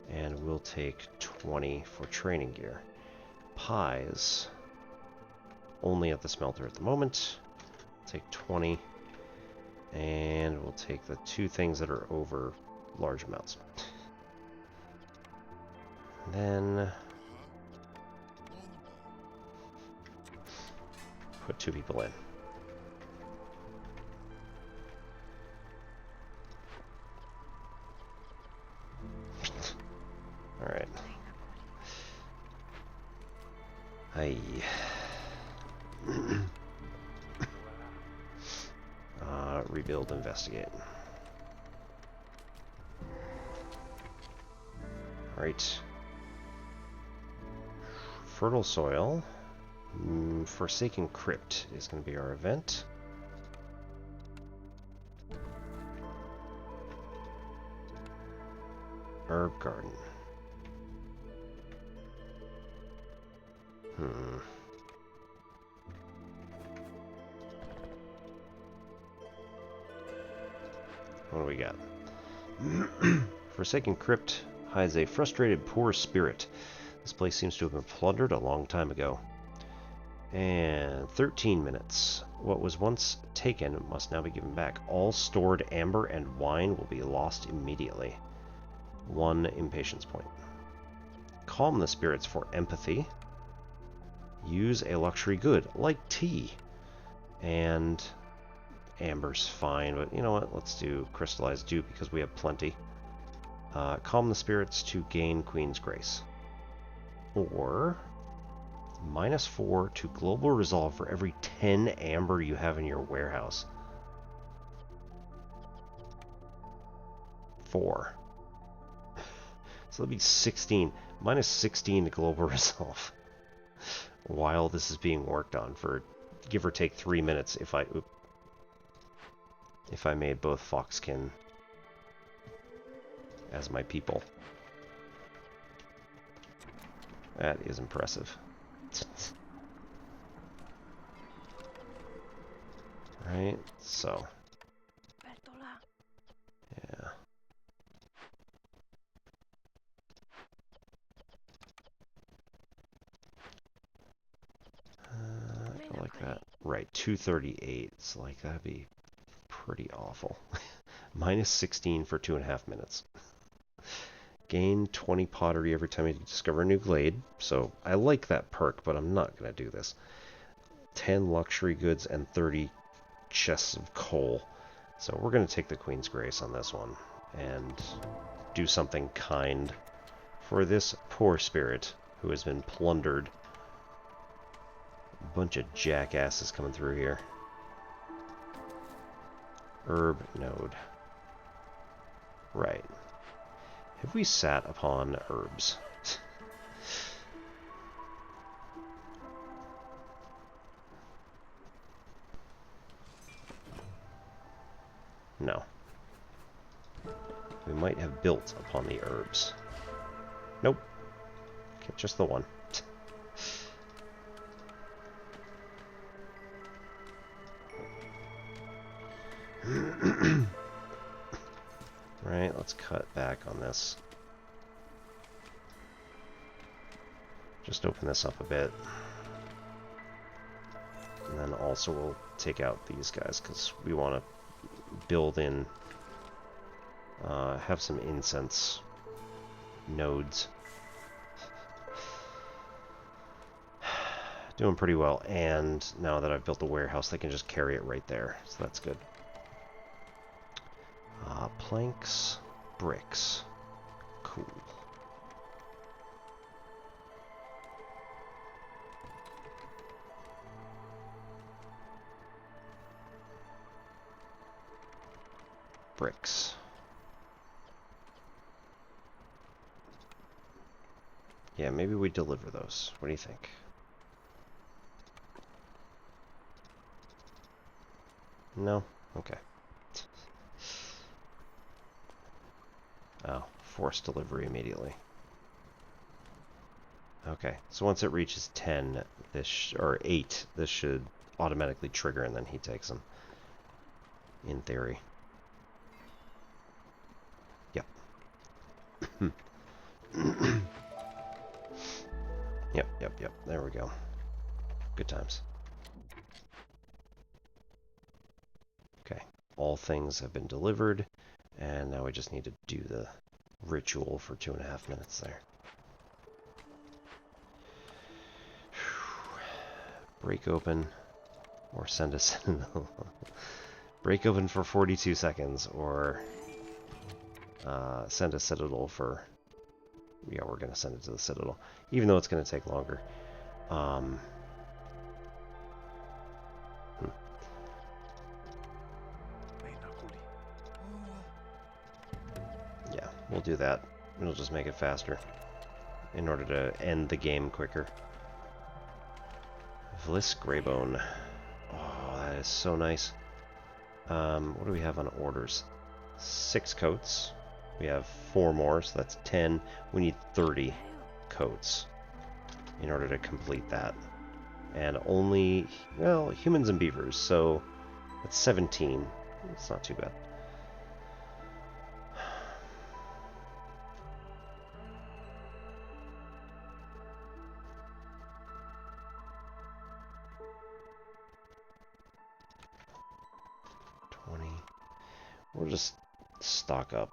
Speaker 1: and we'll take 20 for training gear. Pies, only at the smelter at the moment. Take 20, and we'll take the 2 things that are over large amounts. Then put 2 people in. Alright. Aye. Rebuild, investigate. Alright. Fertile soil. Forsaken Crypt is going to be our event. Herb Garden. What do we got? Forsaken Crypt hides a frustrated poor spirit. This place seems to have been plundered a long time ago. And 13 minutes. What was once taken must now be given back. All stored amber and wine will be lost immediately. 1 impatience point. Calm the spirits for empathy. Use a luxury good, like tea. And amber's fine, but you know what? Let's do crystallized dew because we have plenty. Calm the spirits to gain Queen's Grace. Or -4 to global resolve for every 10 amber you have in your warehouse. 4. So that'll be 16. -16 to global resolve. While this is being worked on for give or take 3 minutes if I made both Foxkin as my people. That is impressive. Right, so. Yeah. I like that. Right, 238. It's like, that'd be pretty awful. -16 for 2.5 minutes. Gain 20 pottery every time you discover a new glade. So I like that perk, but I'm not going to do this. 10 luxury goods and 30 chests of coal. So we're going to take the Queen's Grace on this one and do something kind for this poor spirit who has been plundered. A bunch of jackasses coming through here. Herb node. Right. Have we sat upon herbs? No. We might have built upon the herbs. Nope. Okay, just the one. Right, let's cut back on this. Just open this up a bit. And then also we'll take out these guys because we want to build in, have some incense nodes. Doing pretty well, and now that I've built the warehouse, they can just carry it right there, so that's good. Planks, bricks. Cool. Bricks. Yeah, maybe we deliver those. What do you think? No? Okay. Oh, forced delivery immediately. Okay, so once it reaches 10, or 8, this should automatically trigger, and then he takes them. In theory. Yep. Yep. There we go. Good times. Okay, all things have been delivered. And now we just need to do the ritual for 2.5 minutes there. Break open, or send a sentinel. Break open for 42 seconds, or send a citadel for... Yeah, we're going to send it to the citadel, even though it's going to take longer. Yeah, we'll do that. It'll just make it faster in order to end the game quicker. Vliss Greybone. Oh, that is so nice. What do we have on orders? 6 coats. We have 4 more, so that's 10. We need 30 coats in order to complete that. And only, well, humans and beavers, so that's 17. It's not too bad. We'll just stock up.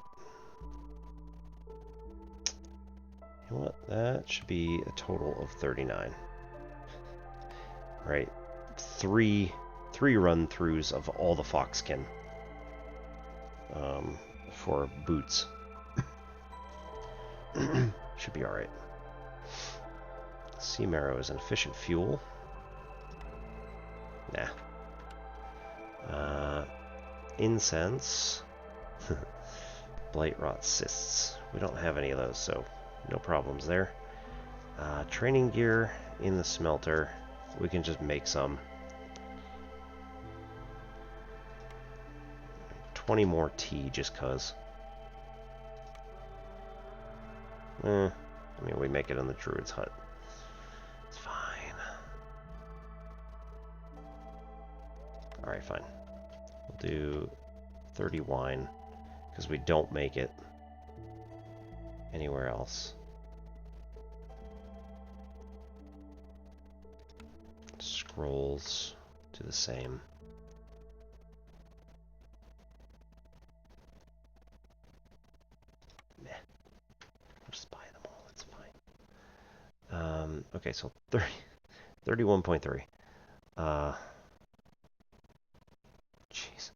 Speaker 1: You know what? That should be a total of 39. Right. Three run-throughs of all the foxkin. For boots. Should be alright. Sea marrow is an efficient fuel. Nah. Incense. Blight rot cysts. We don't have any of those, so no problems there. Training gear in the smelter. We can just make some. 20 more tea just cuz. I mean, we make it in the druid's hut. It's fine. Alright, fine. We'll do 30 wine, because we don't make it anywhere else. Scrolls, do the same. Meh. I'll just buy them all, it's fine. Okay, so 31.3. Jeez.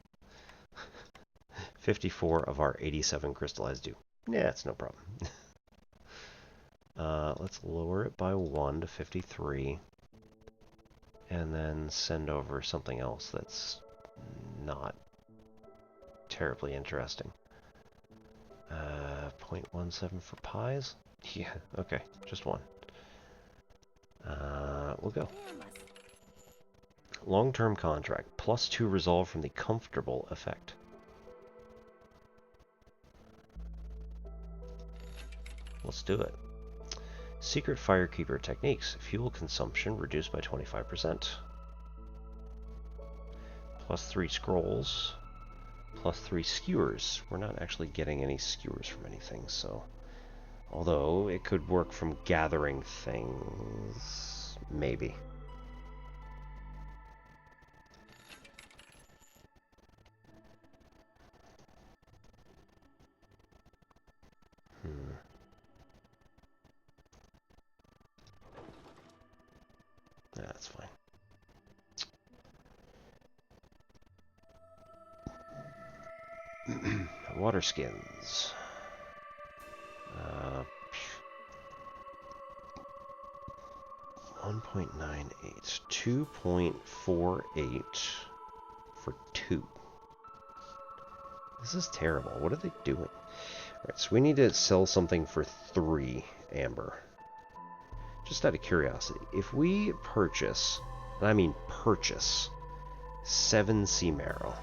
Speaker 1: 54 of our 87 crystallized due. Yeah, it's no problem. Let's lower it by 1 to 53. And then send over something else that's not terribly interesting. 0.17 for pies? Yeah, okay, just one. We'll go. Long-term contract, +2 resolve from the comfortable effect. Let's do it. Secret Firekeeper techniques. Fuel consumption reduced by 25%. +3 scrolls. +3 skewers. We're not actually getting any skewers from anything, so... Although, it could work from gathering things... Maybe. That's fine. Water skins. 1.98. 2.48 for 2. This is terrible. What are they doing? Alright, so we need to sell something for 3 amber. Just out of curiosity, if we purchase, and I mean purchase, 7 sea marrow,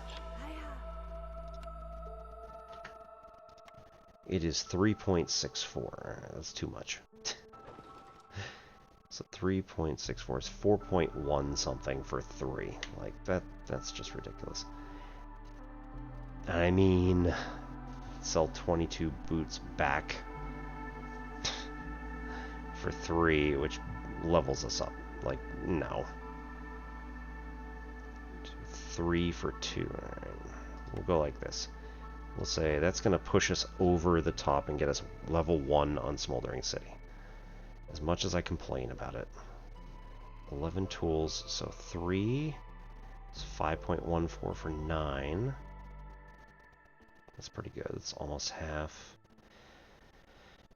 Speaker 1: it is 3.64. That's too much. So 3.64 is 4.1 something for 3. Like, that's just ridiculous. I mean, sell 22 boots back for 3, which levels us up. Like, no. 3 for 2. Alright. We'll go like this. We'll say that's going to push us over the top and get us level 1 on Smoldering City. As much as I complain about it. 11 tools, so 3. It's 5.14 for 9. That's pretty good. It's almost half.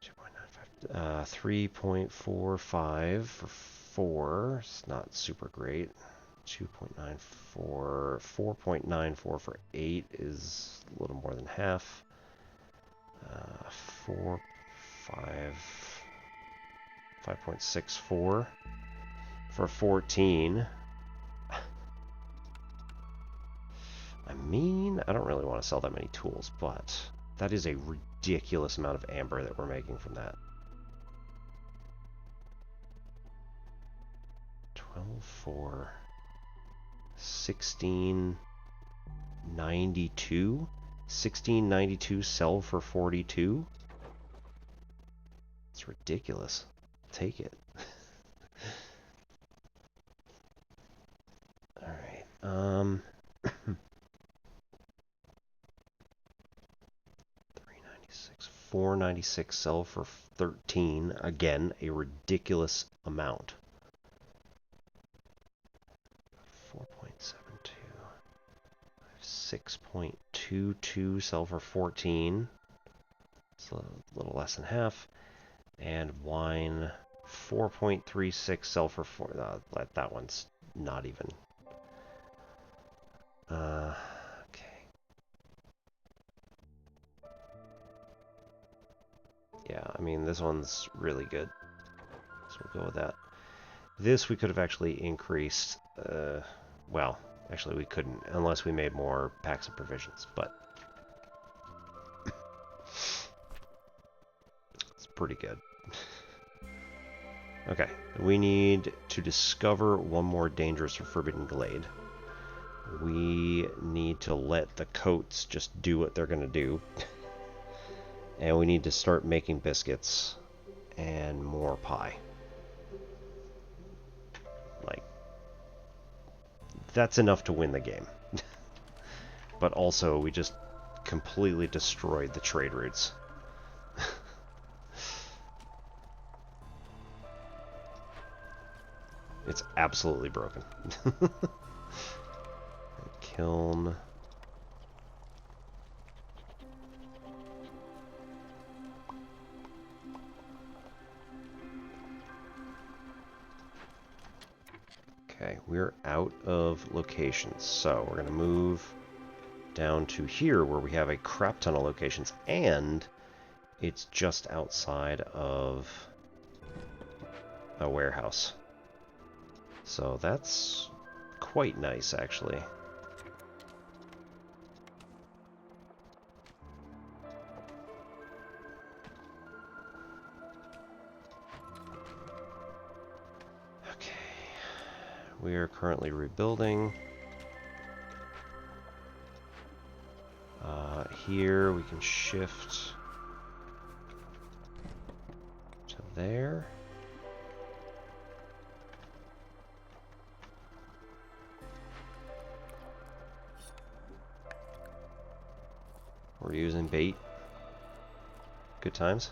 Speaker 1: 2.95. 3.45 for 4. It's not super great. 2.94. 4.94 for 8 is a little more than half. 4, 5. 5.64 for 14. I mean, I don't really want to sell that many tools, but that is a ridiculous amount of amber that we're making from that. 12 for 1692. 1692 sell for 42. It's ridiculous. Take it. Alright, 496 sell for 13. Again, a ridiculous amount. 4.72. 6.22 sell for 14. It's a little less than half. And wine, 4.36 sell for 4. That one's not even. Okay. Yeah, I mean, this one's really good. So we'll go with that. This we could have actually increased. Well, actually we couldn't unless we made more packs of provisions, but it's pretty good. Okay, we need to discover one more dangerous or forbidden glade. We need to let the coats just do what they're going to do. And we need to start making biscuits and more pie. Like, that's enough to win the game. But also, we just completely destroyed the trade routes. It's absolutely broken. Kiln. Okay, we're out of locations, so we're going to move down to here where we have a crap ton of locations, and it's just outside of a warehouse. So that's quite nice, actually. Okay. We are currently rebuilding. Here we can shift to there. We're using bait. Good times.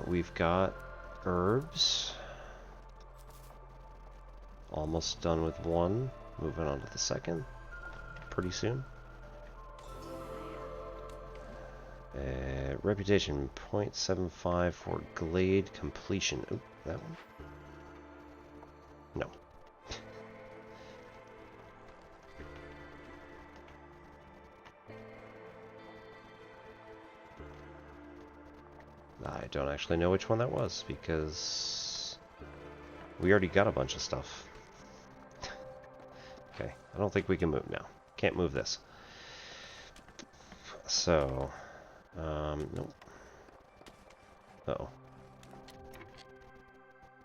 Speaker 1: We've got herbs. Almost done with one. Moving on to the second. Pretty soon. Reputation 0.75 for glade completion. Oop, that one? No. I don't actually know which one that was because we already got a bunch of stuff. Okay, I don't think we can move now. Can't move this. So, nope. Uh-oh.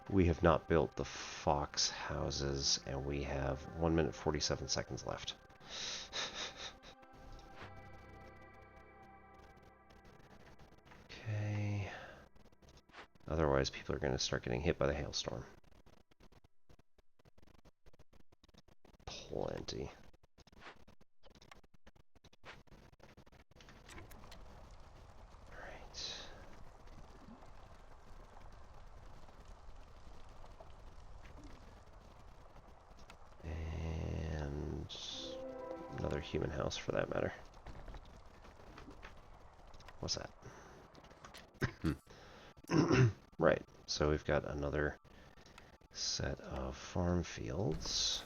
Speaker 1: We have not built the fox houses, and we have 1 minute 47 seconds left. Okay. Otherwise, people are going to start getting hit by the hailstorm. Plenty. Alright. And another human house for that matter. What's that? Right, so we've got another set of farm fields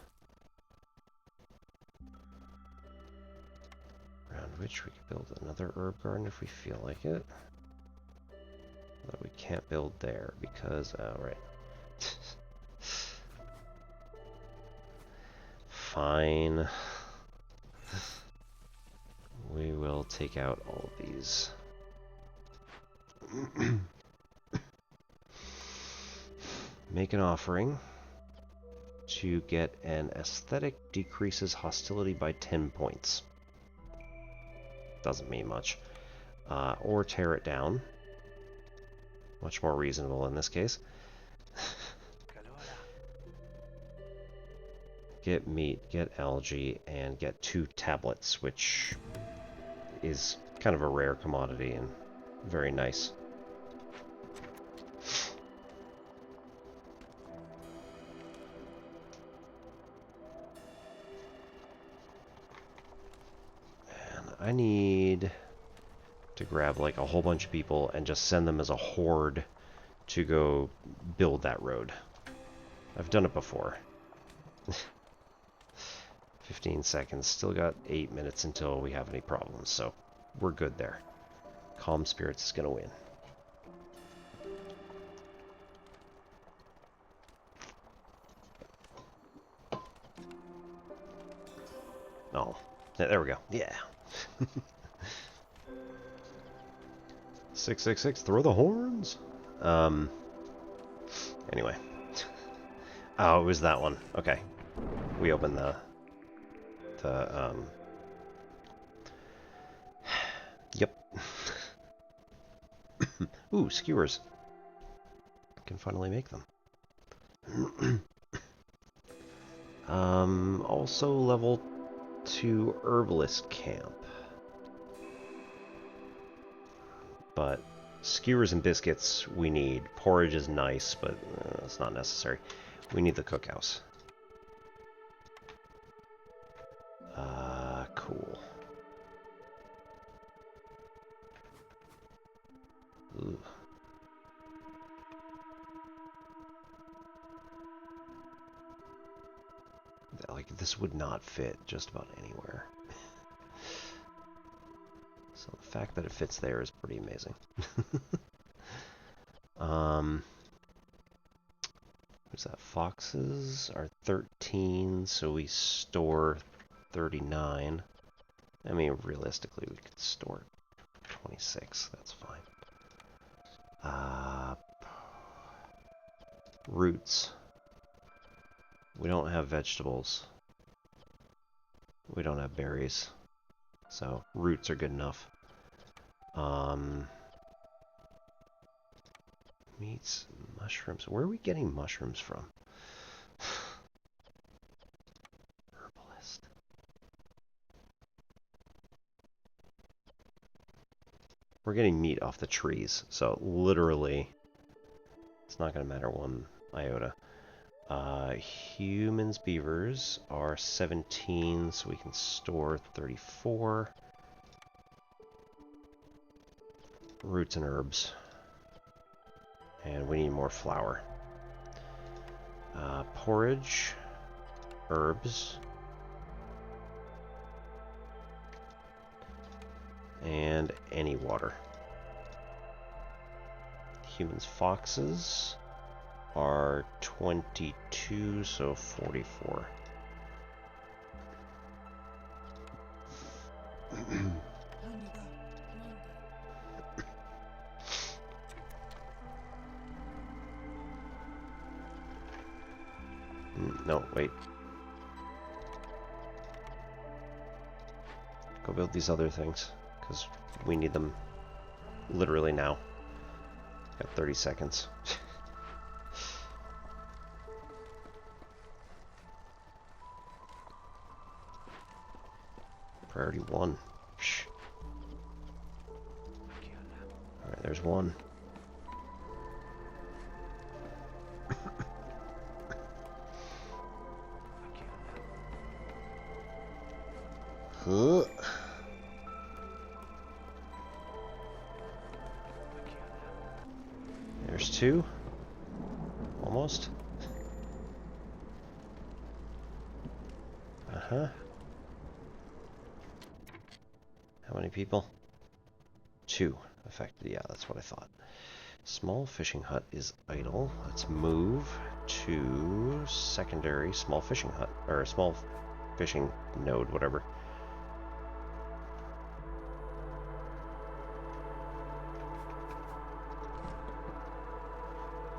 Speaker 1: around which we could build another herb garden if we feel like it. Although we can't build there because, right. Fine. We will take out all of these. Make an offering to get an aesthetic decreases hostility by 10 points. Doesn't mean much. Or tear it down. Much more reasonable in this case. Get meat, get algae, and get 2 tablets, which is kind of a rare commodity and very nice. And I need to grab like a whole bunch of people and just send them as a horde to go build that road. I've done it before. 15 seconds. Still got 8 minutes until we have any problems, so we're good there. Calm Spirits is going to win. Oh, there we go. Yeah. 666, throw the horns. Anyway. Oh, it was that one. Okay. We opened the Yep. Ooh, skewers. I can finally make them. Also level 2 herbalist camp. But skewers and biscuits we need. Porridge is nice, but it's not necessary. We need the cookhouse. Cool. Ooh. Like, this would not fit just about anywhere. So the fact that it fits there is pretty amazing. What's that? Foxes are 13, so we store 39. I mean, realistically, we could store 26. That's fine. Roots. We don't have vegetables. We don't have berries. So, roots are good enough. Meats, mushrooms. Where are we getting mushrooms from? Herbalist. We're getting meat off the trees, so literally, it's not going to matter one iota. Humans, beavers are 17, so we can store 34. Roots and herbs. And we need more flour. Porridge, herbs, and any water. Humans, foxes are 22, so 44. No, wait. Go build these other things, because we need them literally now. Got 30 seconds. Priority 1. Alright, there's one. There's 2. Almost. Uh-huh. How many people? 2 affected. Yeah, that's what I thought. Small fishing hut is idle. Let's move to secondary small fishing hut, or a small fishing node, whatever.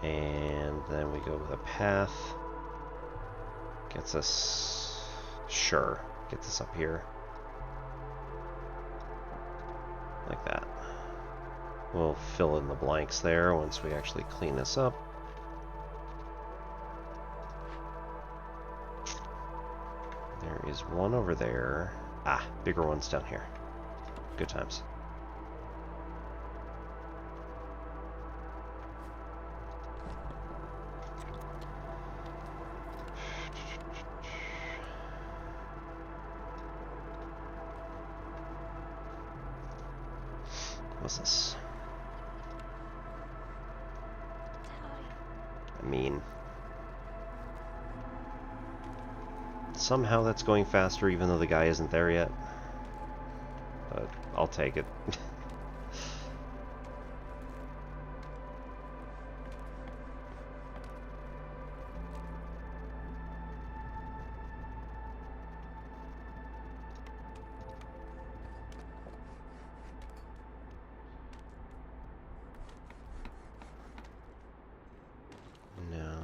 Speaker 1: And then we go with a path. Gets us... Sure. Gets us up here. Like that. We'll fill in the blanks there once we actually clean this up. There is one over there. Ah, bigger one's down here. Good times. What's this? I mean, somehow that's going faster even though the guy isn't there yet. But I'll take it. No.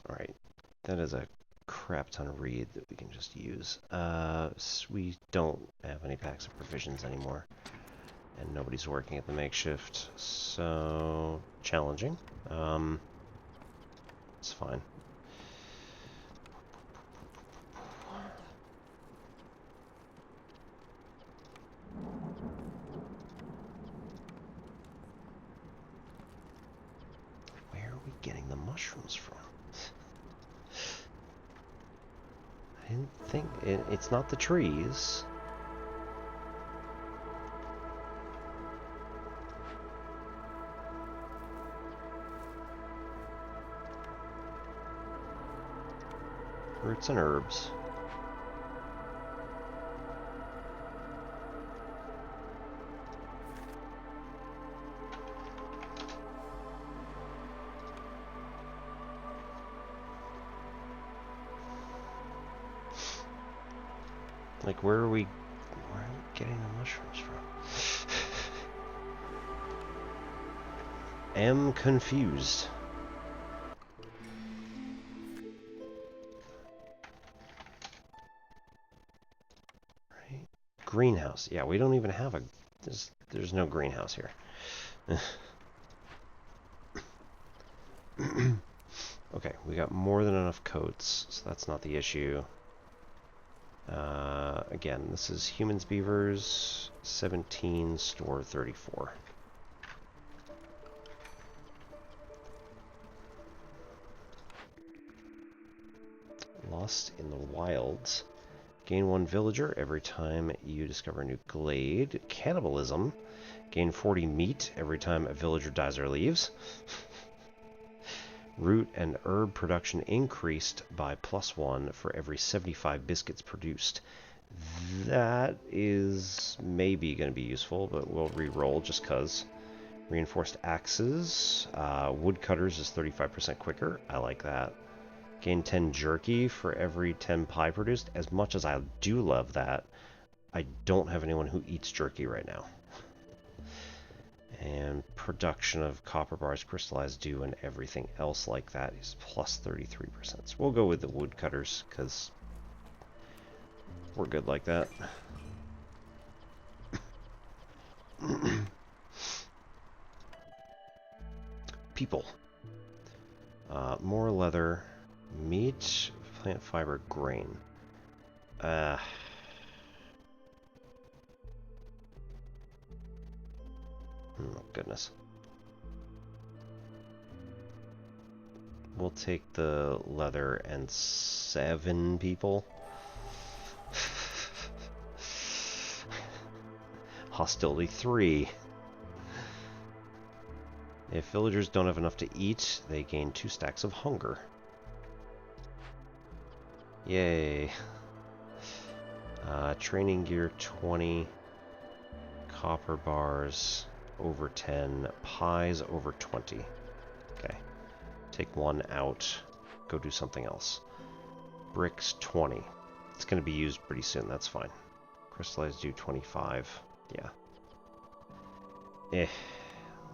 Speaker 1: Alright, that is a crap ton of reed that we can just use. We don't have any packs of provisions anymore. And nobody's working at the makeshift, so challenging. It's fine. Where are we getting the mushrooms from? I didn't think it's not the trees. Roots and herbs. Like, where are we getting the mushrooms from? Am confused. Right? Greenhouse. Yeah, we don't even have a... There's no greenhouse here. Okay, we got more than enough coats, so that's not the issue. Again, this is humans, beavers, 17, store 34. Lost in the Wilds. Gain 1 villager every time you discover a new glade. Cannibalism. Gain 40 meat every time a villager dies or leaves. Root and herb production increased by +1 for every 75 biscuits produced. That is maybe going to be useful, but we'll re-roll just because. Reinforced axes. Woodcutters is 35% quicker. I like that. Gain 10 jerky for every 10 pie produced. As much as I do love that, I don't have anyone who eats jerky right now. And production of copper bars, crystallized dew, and everything else like that is +33%. So we'll go with the woodcutters because we're good like that. People. More leather, meat, plant fiber, grain. Oh, goodness. We'll take the leather and 7 people. Hostility 3. If villagers don't have enough to eat, they gain 2 stacks of hunger. Yay. Training gear 20. Copper bars over 10. Pies over 20. Okay. Take 1 out. Go do something else. Bricks 20. It's going to be used pretty soon. That's fine. Crystallized dew 25. Yeah.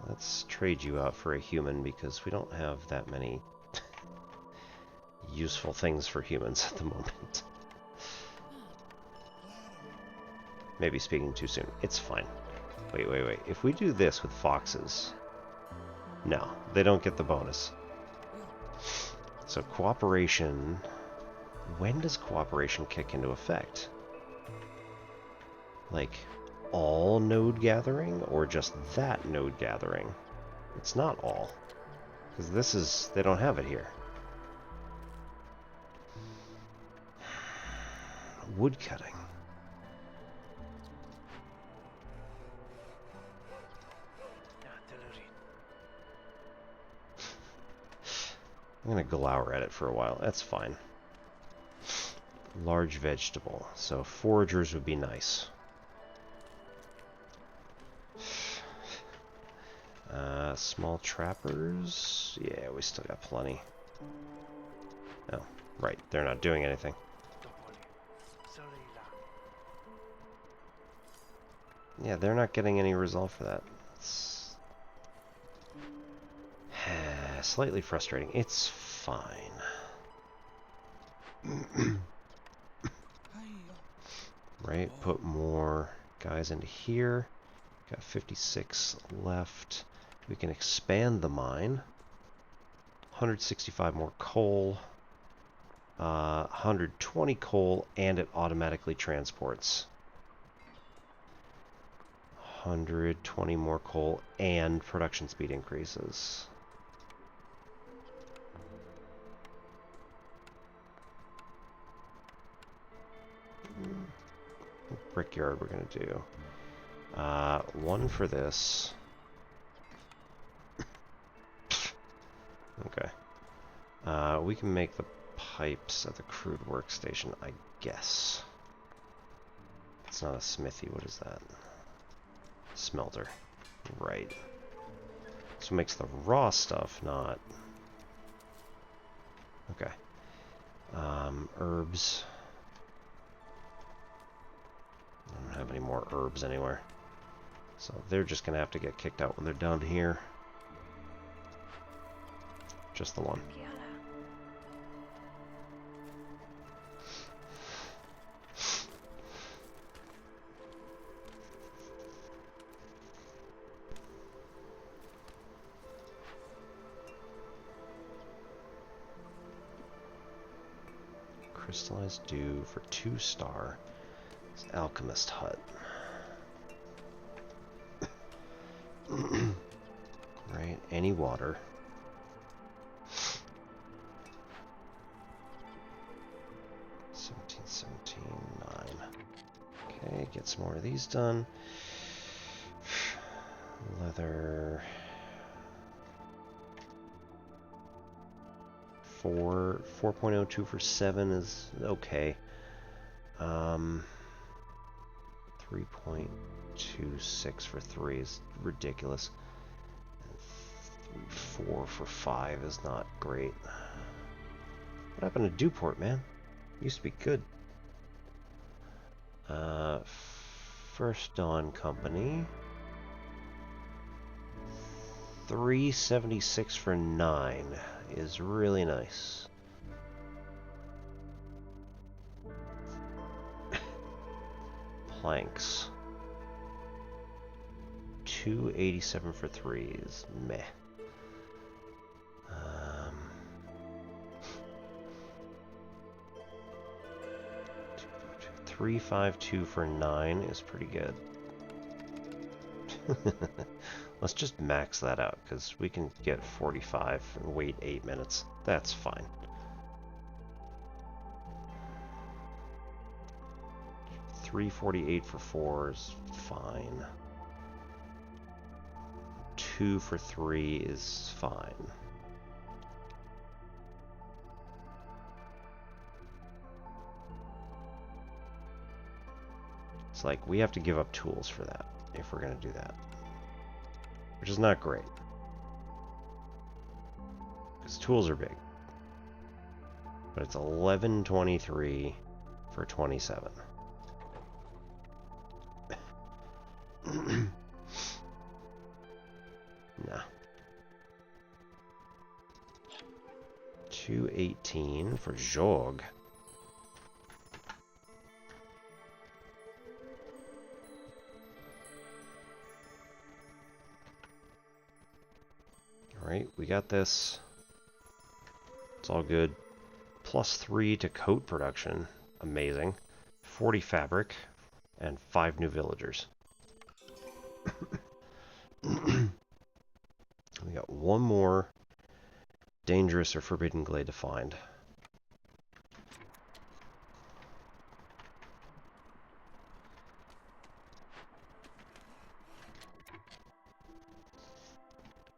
Speaker 1: Let's trade you out for a human because we don't have that many useful things for humans at the moment. Maybe speaking too soon. It's fine. Wait. If we do this with foxes... No, they don't get the bonus. So cooperation... When does cooperation kick into effect? like all node gathering or just that node gathering. It's not all. Because this is, they don't have it here. Wood cutting. I'm gonna glower at it for a while. That's fine. Large vegetable. So foragers would be nice. Small trappers. Yeah, we still got plenty. Oh, right. They're not doing anything. Yeah, they're not getting any result for that. It's slightly frustrating. It's fine. Right, put more guys into here. Got 56 left. We can expand the mine. 165 more coal. 120 coal, and it automatically transports. 120 more coal, and production speed increases. Brickyard we're going to do. One for this. Okay. We can make the pipes at the crude workstation, I guess. It's not a smithy. What is that? Smelter. Right. So it makes the raw stuff, not... Okay. Herbs. I don't have any more herbs anywhere. So they're just going to have to get kicked out when they're done here. Just the one. Crystallized dew for 2-star. It's alchemist hut. Right, any water. Okay, get some more of these done. Leather. 4.02 for 7 is okay. 3.26 for 3 is ridiculous. 4 for 5 is not great. What happened to Dewport, man? Used to be good. First Dawn Company. 376 for 9 is really nice. Planks. 287 for 3 is meh. 352 for 9 is pretty good. Let's just max that out, because we can get 45 and wait 8 minutes. That's fine. $3.48 for 4 is fine. 2 for 3 is fine. It's like we have to give up tools for that if we're going to do that. Which is not great. Because tools are big. But it's 11.23 for 27. Nah. 218 for Jog. Alright, we got this. It's all good. +3 to coat production. Amazing. 40 fabric. and 5 new villagers. We got one more dangerous or forbidden glade to find.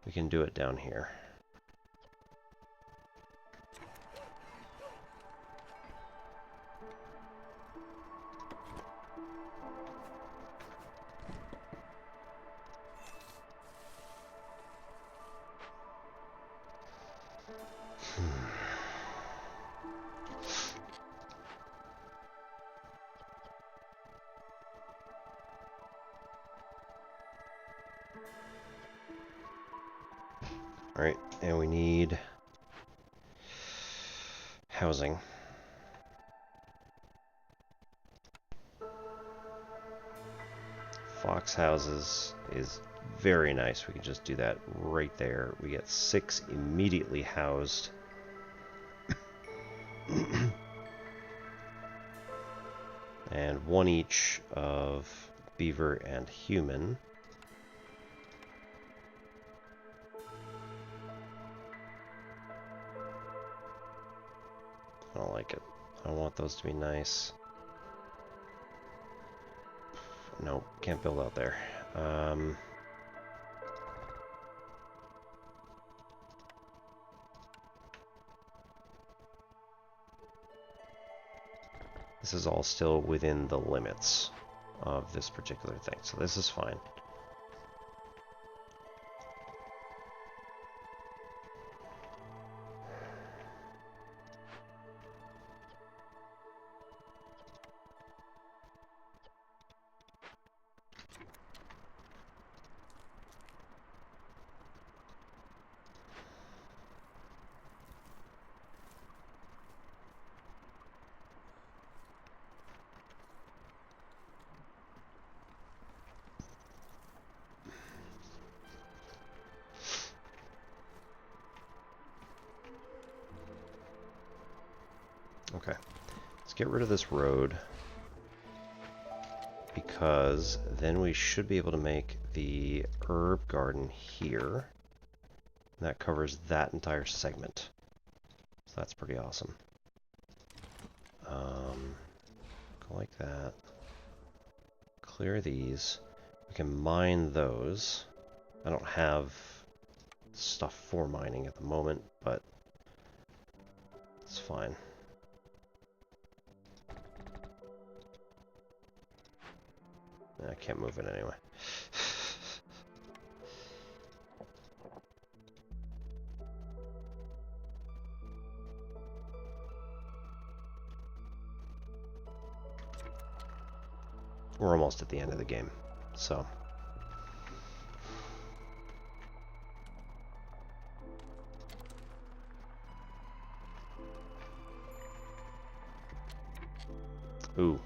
Speaker 1: We can do it down here. Alright, and we need housing. Fox houses is very nice. We can just do that right there. We get 6 immediately housed. And 1 each of beaver and human. I don't like it. I want those to be nice. No, can't build out there. This is all still within the limits of this particular thing, so this is fine. Okay, let's get rid of this road, because then we should be able to make the herb garden here. That covers that entire segment, so that's pretty awesome. Go like that. Clear these. We can mine those. I don't have stuff for mining at the moment, but it's fine. I can't move it anyway. We're almost at the end of the game, so. Ooh.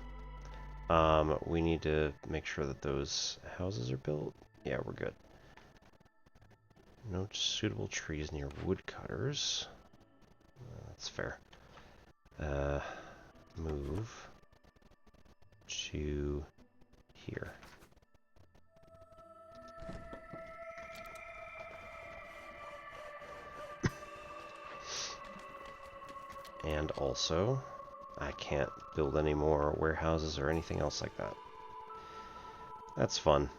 Speaker 1: We need to make sure that those houses are built. Yeah, we're good. No suitable trees near woodcutters. That's fair. Move to here. And also, I can't build any more warehouses or anything else like that. That's fun.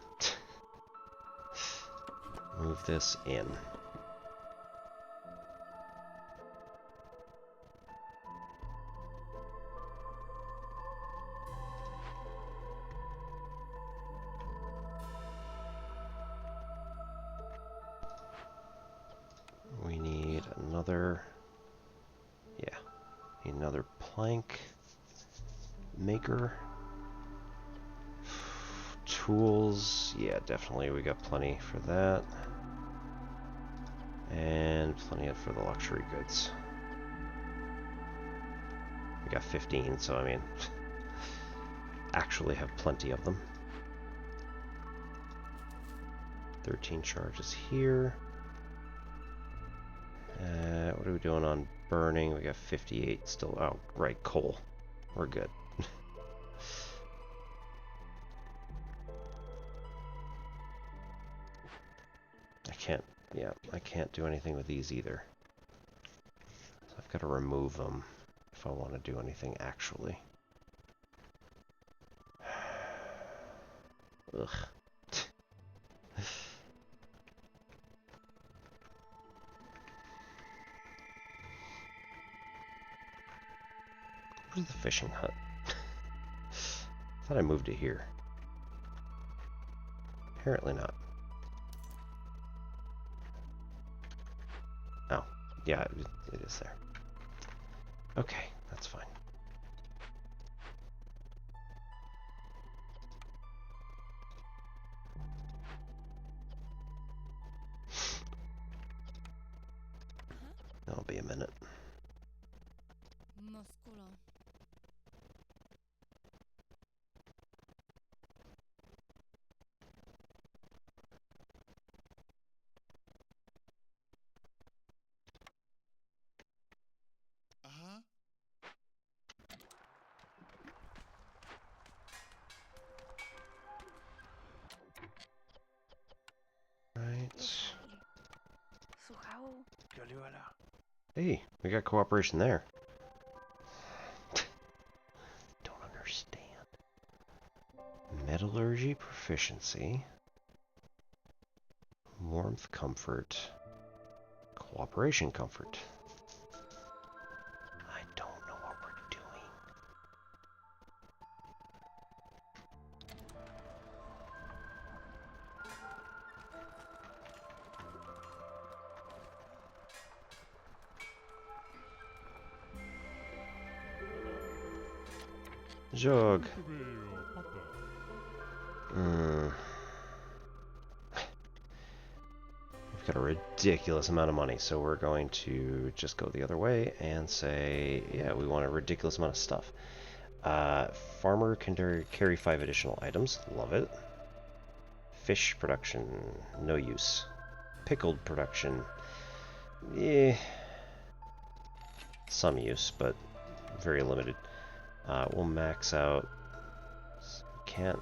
Speaker 1: Move this in. We need another... Yeah. Need another plank maker. Tools, yeah, definitely we got plenty for that. And plenty for the luxury goods. We got 15, so I mean, actually have plenty of them. 13 charges here. What are we doing on burning? We got 58 still. Oh, right, coal. We're good. Yeah, I can't do anything with these either. So I've got to remove them if I want to do anything actually. Ugh. Where's the fishing hut? I thought I moved it here. Apparently not. Oh, yeah, it is there. Okay, that's fine. That'll be a minute. Right. Hey, we got cooperation there. Don't understand. Metallurgy proficiency. Warmth comfort. Cooperation comfort. I don't know what we're doing. Jog. We've got a ridiculous amount of money, so we're going to just go the other way and say, yeah, we want a ridiculous amount of stuff. Farmer can carry 5 additional items. Love it. Fish production, no use. Pickled production, some use, but very limited. We'll max out. Can't.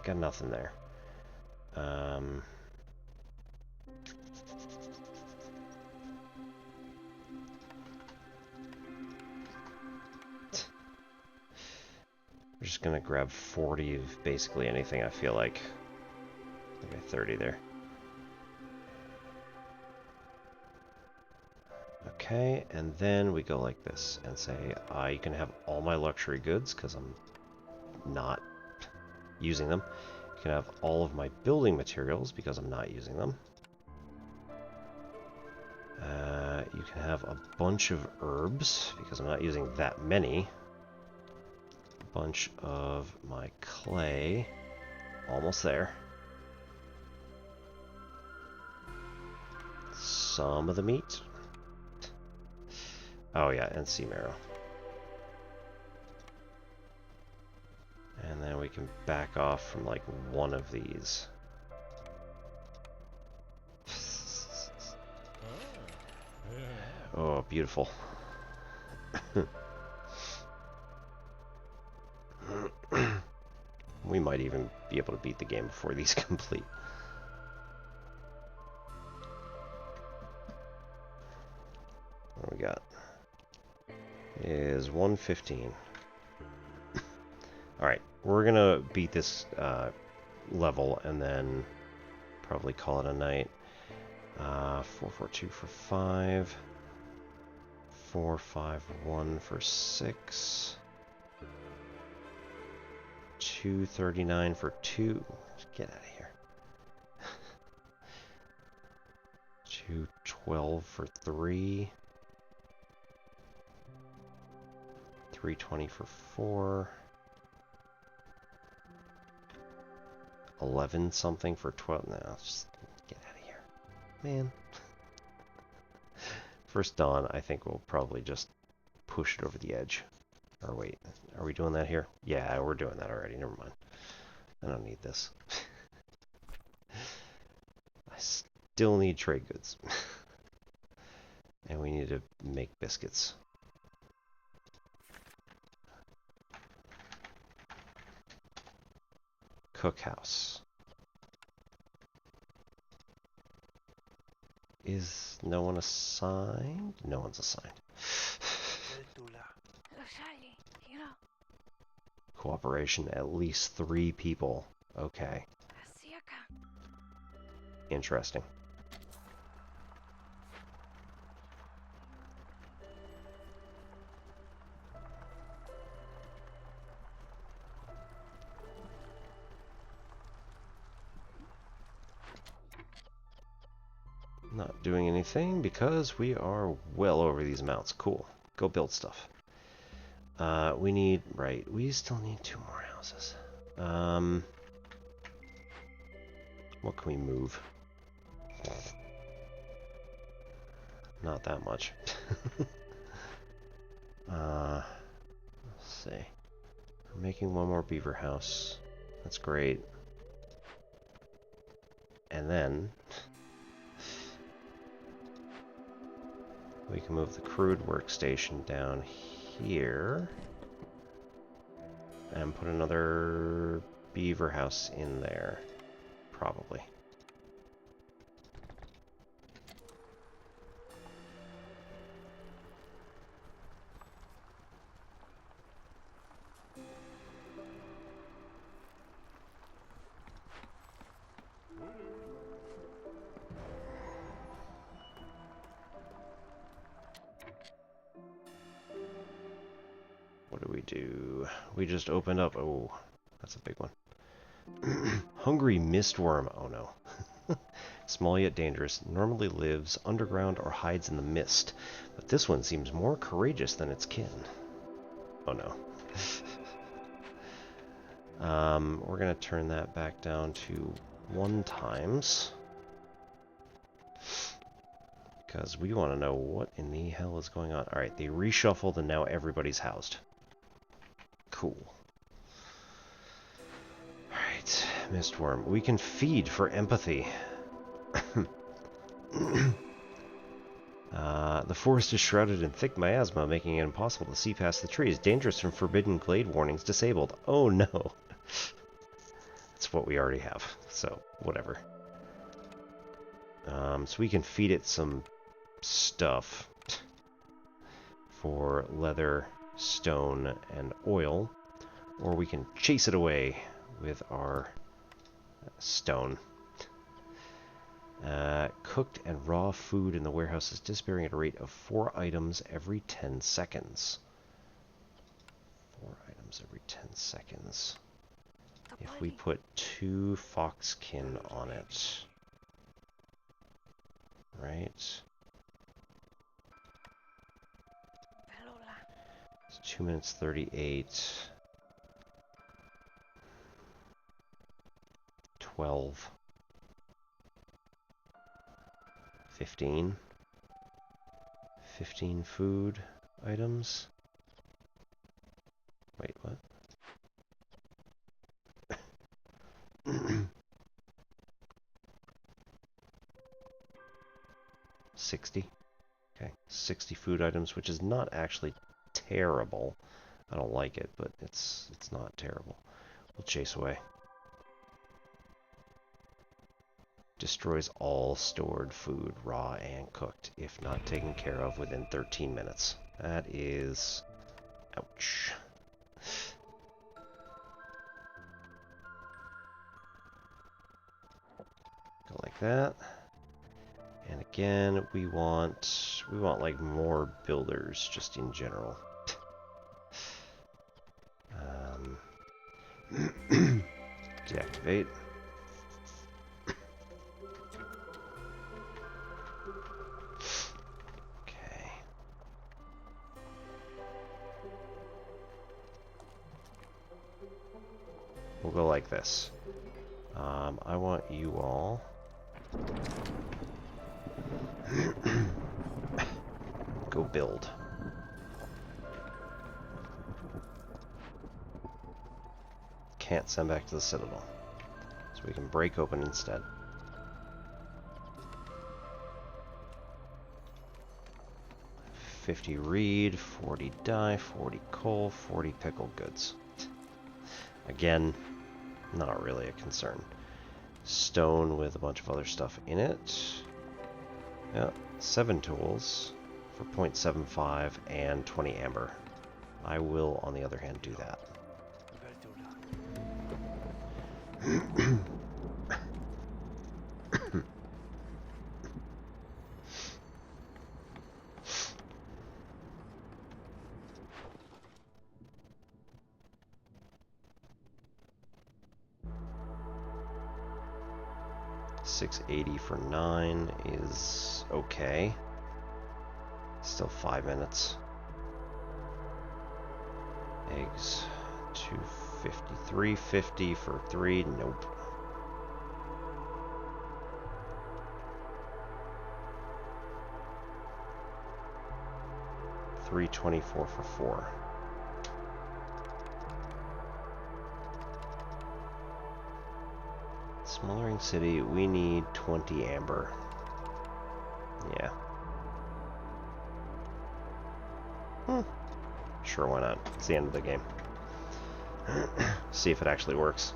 Speaker 1: Got nothing there. We're just gonna grab 40 of basically anything, I feel like. Okay, 30 there. Okay, and then we go like this and say, you can have all my luxury goods, because I'm not using them. You can have all of my building materials, because I'm not using them. You can have a bunch of herbs, because I'm not using that many. A bunch of my clay. Almost there. Some of the meat. Oh yeah, and sea marrow. And then we can back off from like one of these. Oh, beautiful. We might even be able to beat the game before these complete. What do we got? Is 115. Alright, we're gonna beat this level and then probably call it a night. 442 for 5. 451 for 6. 239 for 2. Get out of here. 212 for 3. 320 for 4. 11 something for 12. No, just get out of here. Man. First dawn, I think we'll probably just push it over the edge. Or wait, are we doing that here? Yeah, we're doing that already. Never mind. I don't need this. I still need trade goods. And we need to make biscuits. Cookhouse. Is no one assigned? No one's assigned. Cooperation, at least 3 people. Okay. Interesting. Not doing anything because we are well over these amounts. Cool. Go build stuff. We need... Right. We still need 2 more houses. What can we move? Not that much. Let's see. We're making 1 more beaver house. That's great. And then... we can move the crude workstation down here. And put another beaver house in there. Probably. What do we do? We just opened up. Oh, that's a big one. Hungry mistworm. Oh no. Small yet dangerous. Normally lives underground or hides in the mist. But this one seems more courageous than its kin. Oh no. We're going to turn that back down to 1 times. Because we want to know what in the hell is going on. Alright, they reshuffled and now everybody's housed. Cool. Alright, Mistworm. We can feed for empathy. The forest is shrouded in thick miasma, making it impossible to see past the trees. Dangerous and forbidden glade warnings disabled. Oh no. That's what we already have, so whatever. So we can feed it some stuff for leather, stone, and oil, or we can chase it away with our stone. Cooked and raw food in the warehouse is disappearing at a rate of 4 items every 10 seconds. 4 items every 10 seconds. If we put 2 foxkin on it. Right? It's 2 minutes 38. 12. 15. 15 food items. Wait, what? 60. Okay, 60 food items, which is not actually terrible. I don't like it, but it's not terrible. We'll chase away. Destroys all stored food, raw and cooked, if not taken care of within 13 minutes. That is... ouch. Go like that. And again, we want like more builders just in general. Deactivate. Okay. We'll go like this. I want you all. Go build. Can't send back to the Citadel. So we can break open instead. $50 reed, 40 dye, 40 coal, 40 pickled goods. Again, not really a concern. Stone with a bunch of other stuff in it. Yeah, 7 tools for 0.75 and 20 amber. I will, on the other hand, do that. 680 for 9 is okay. Still 5 minutes. Eggs, 250, 350 for 3, nope. $324 for 4. Smoldering City, we need 20 amber. Yeah. Sure, why not? It's the end of the game. See if it actually works.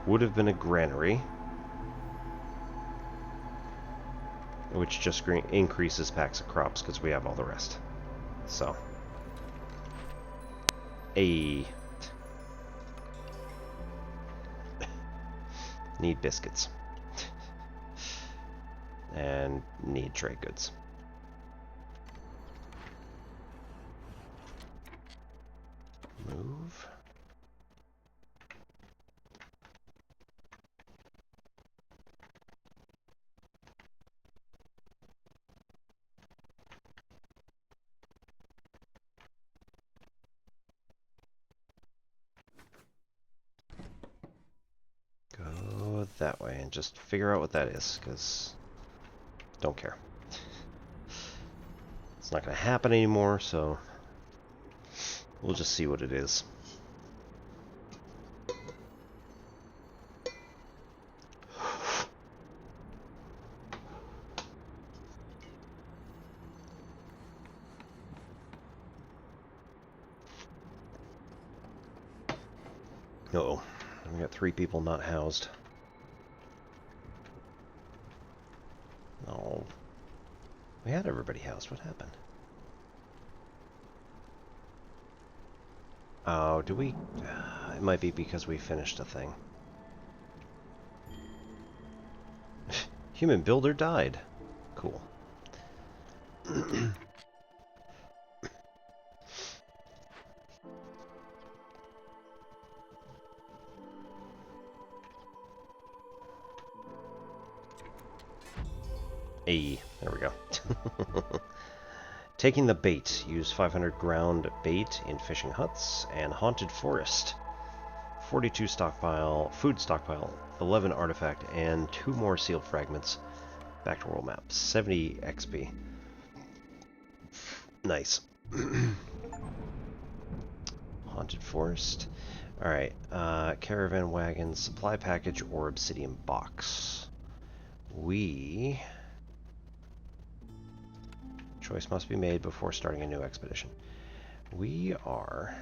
Speaker 1: Would have been a granary, which just increases packs of crops because we have all the rest. So, need biscuits and need trade goods. Move. Go that way and just figure out what that is, because don't care. It's not going to happen anymore, so we'll just see what it is. Uh-oh. We got 3 people not housed. Oh. We had everybody housed. What happened? Oh, do we? It might be because we finished a thing. Human builder died. Cool. Hey, there we go. Taking the bait. Use 500 ground bait in fishing huts and haunted forest. 42 stockpile, food stockpile, 11 artifact, and 2 more sealed fragments. Back to world map. 70 XP. Nice. Haunted forest. Alright, caravan wagon, supply package, or obsidian box. Choice must be made before starting a new expedition. We are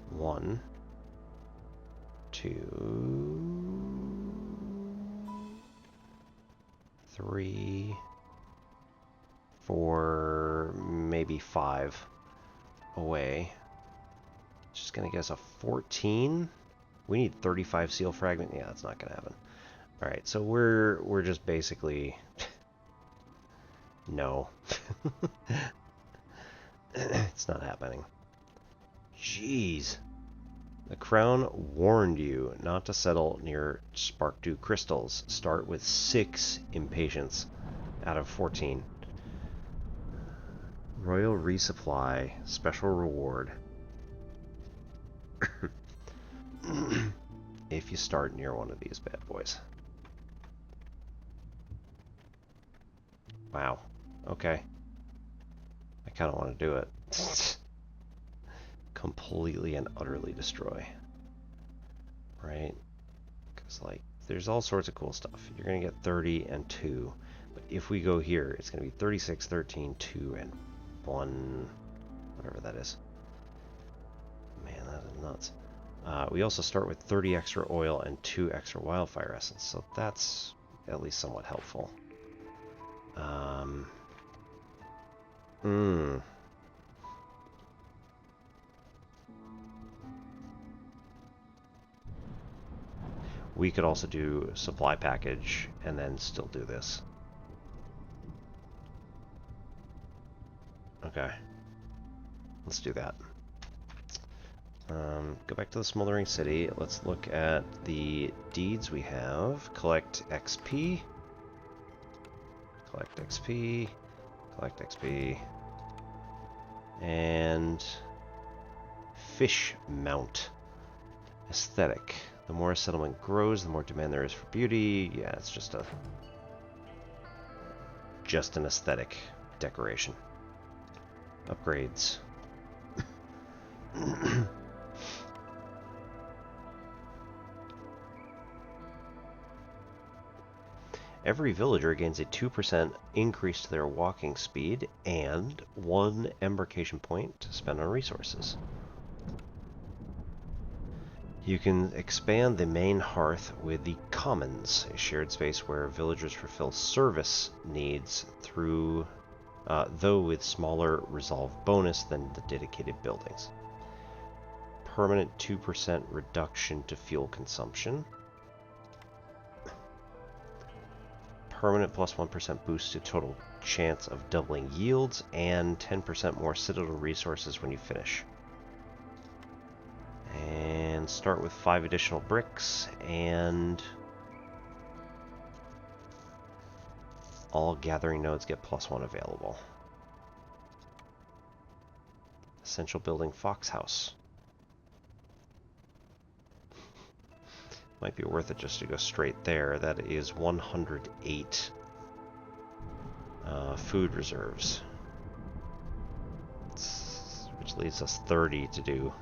Speaker 1: 1, 2, 3, 4, maybe 5 away. Just gonna guess a 14. We need 35 seal fragment. Yeah, that's not gonna happen. All right, so we're just basically no. It's not happening. Jeez. The crown warned you not to settle near spark dew crystals. Start with 6 impatience out of 14. Royal resupply. Special reward. If you start near one of these bad boys. Wow. Okay. I kind of want to do it. Completely and utterly destroy. Right? Because, like, there's all sorts of cool stuff. You're going to get 30 and 2. But if we go here, it's going to be 36, 13, 2, and 1. Whatever that is. Man, that is nuts. We also start with 30 extra oil and 2 extra wildfire essence. So that's at least somewhat helpful. We could also do supply package and then still do this. Okay. Let's do that. Go back to the Smoldering City. Let's look at the deeds we have. Collect XP. Collect XP. Collect XP. And fish mount. Aesthetic. The more a settlement grows, the more demand there is for beauty. Yeah, it's just an aesthetic decoration. Upgrades. Every villager gains a 2% increase to their walking speed and 1 embarkation point to spend on resources. You can expand the main hearth with the commons, a shared space where villagers fulfill service needs through, though with smaller resolve bonus than the dedicated buildings. Permanent 2% reduction to fuel consumption. Permanent plus 1% boost to total chance of doubling yields, and 10% more citadel resources when you finish. And start with 5 additional bricks, and all gathering nodes get +1 available. Essential building Fox House. Might be worth it just to go straight there. That is 108 food reserves, which leaves us 30 to do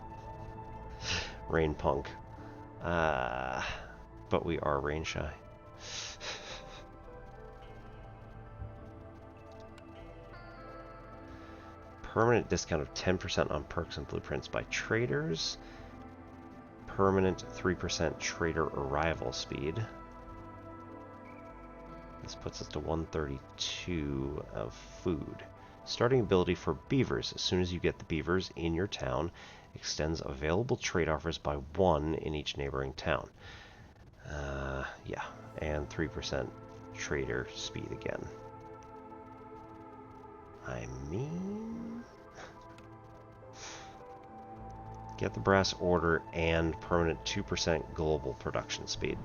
Speaker 1: Rain Punk. But we are rain shy. Permanent discount of 10% on perks and blueprints by traders. Permanent 3% trader arrival speed. This puts us to 132 of food. Starting ability for beavers. As soon as you get the beavers in your town, extends available trade offers by 1 in each neighboring town. Yeah, and 3% trader speed again. I mean, get the brass order and permanent 2% global production speed.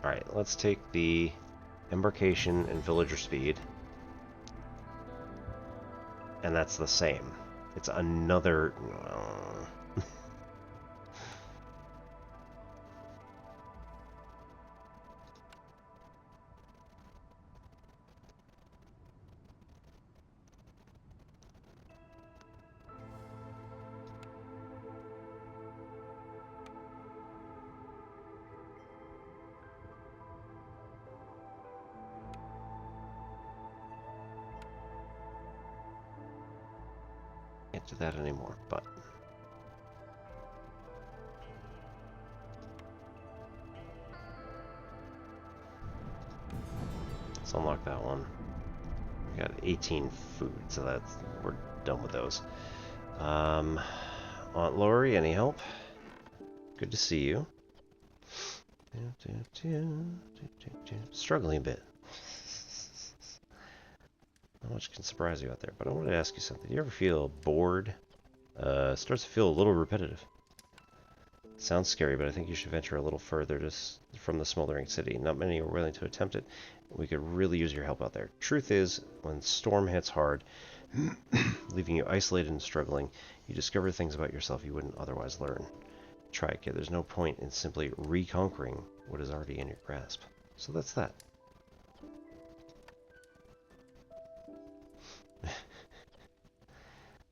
Speaker 1: Alright, let's take the embarkation and villager speed. And that's the same. It's another... Can't do that anymore, but... Let's unlock that one. We got 18 food, so we're done with those. Aunt Lori, any help? Good to see you. Struggling a bit. Not much can surprise you out there, but I wanted to ask you something. Do you ever feel bored? Starts to feel a little repetitive. Sounds scary, but I think you should venture a little further from the Smoldering City. Not many are willing to attempt it. We could really use your help out there. Truth is, when storm hits hard, leaving you isolated and struggling, you discover things about yourself you wouldn't otherwise learn. Try it, kid. There's no point in simply reconquering what is already in your grasp. So that's that.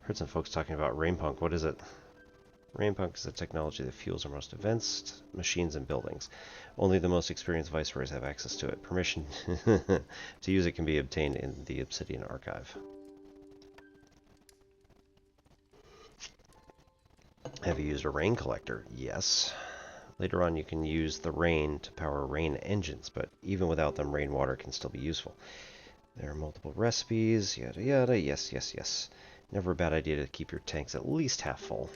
Speaker 1: Heard some folks talking about Rainpunk. What is it? Rainpunk is a technology that fuels our most advanced machines and buildings. Only the most experienced viceroys have access to it. Permission to use it can be obtained in the Obsidian Archive. Have you used a rain collector? Yes. Later on you can use the rain to power rain engines, but even without them, rainwater can still be useful. There are multiple recipes, yada yada, yes, yes, yes. Never a bad idea to keep your tanks at least half full.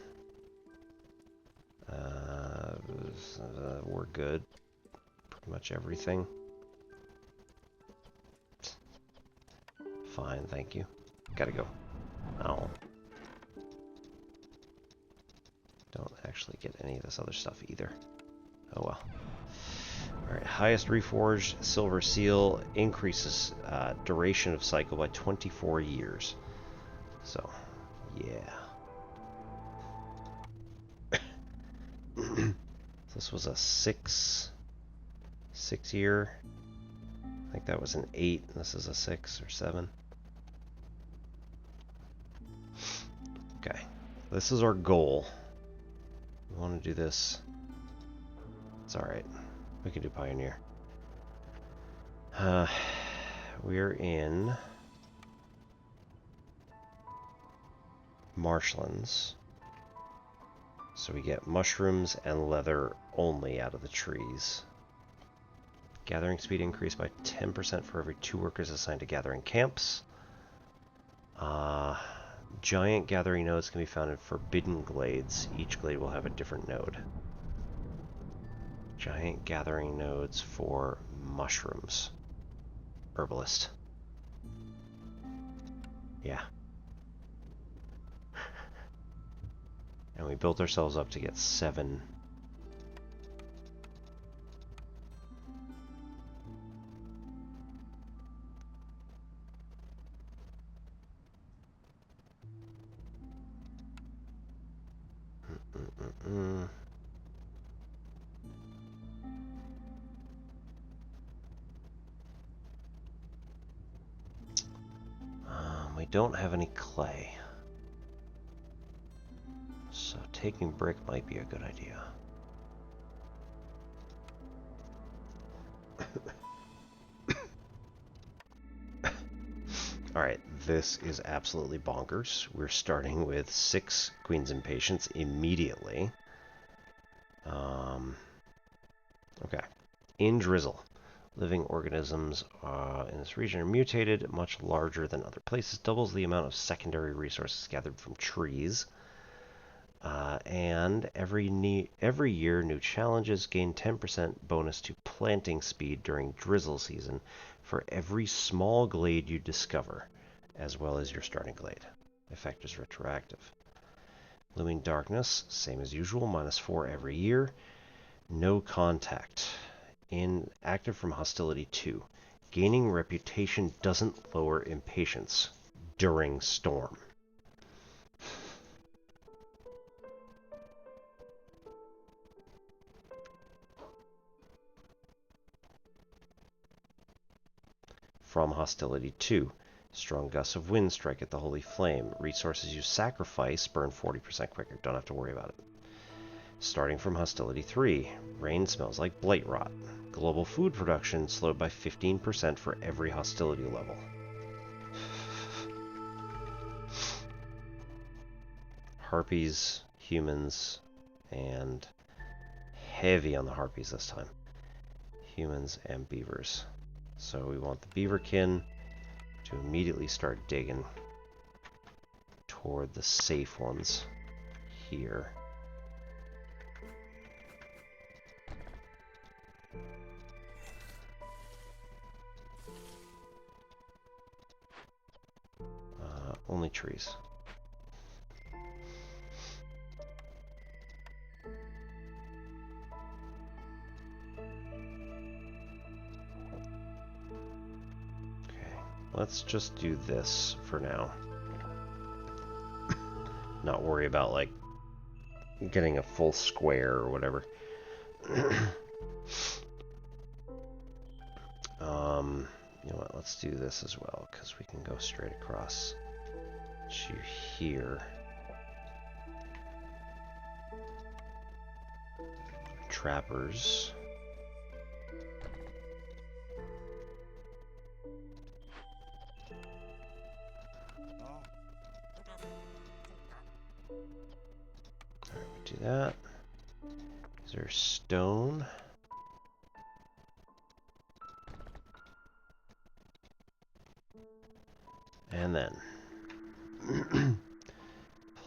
Speaker 1: We're good. Pretty much everything. Fine, thank you. Gotta go. Oh. Don't actually get any of this other stuff either. Oh well. Alright, highest reforged silver seal increases duration of cycle by 24 years. So, yeah. This was a 6 year. I think that was an 8. And this is a 6 or 7. Okay. This is our goal. We want to do this. It's alright. We can do Pioneer. We're in marshlands. So we get mushrooms and leather only out of the trees. Gathering speed increased by 10% for every 2 workers assigned to gathering camps. Giant gathering nodes can be found in forbidden glades. Each glade will have a different node. Giant gathering nodes for mushrooms. Herbalist. Yeah. And we built ourselves up to get 7. We don't have any clay. So taking brick might be a good idea. Alright, this is absolutely bonkers. We're starting with 6 Queens and Patience immediately. Okay. In Drizzle, living organisms in this region are mutated, much larger than other places, doubles the amount of secondary resources gathered from trees. And every year, new challenges gain 10% bonus to planting speed during drizzle season for every small glade you discover, as well as your starting glade. Effect is retroactive. Looming darkness, same as usual, -4 every year. No contact. Active from hostility 2. Gaining reputation doesn't lower impatience during storm. From hostility 2. Strong gusts of wind strike at the holy flame. Resources you sacrifice burn 40% quicker. Don't have to worry about it. Starting from hostility 3. Rain smells like blight rot. Global food production slowed by 15% for every hostility level. Harpies, humans, and heavy on the harpies this time. Humans and beavers. So we want the beaverkin to immediately start digging toward the safe ones here. Only trees. Let's just do this for now. Not worry about, like, getting a full square or whatever. You know what, let's do this as well, because we can go straight across you here. Trappers. Alright, we do that. Is there stone? And then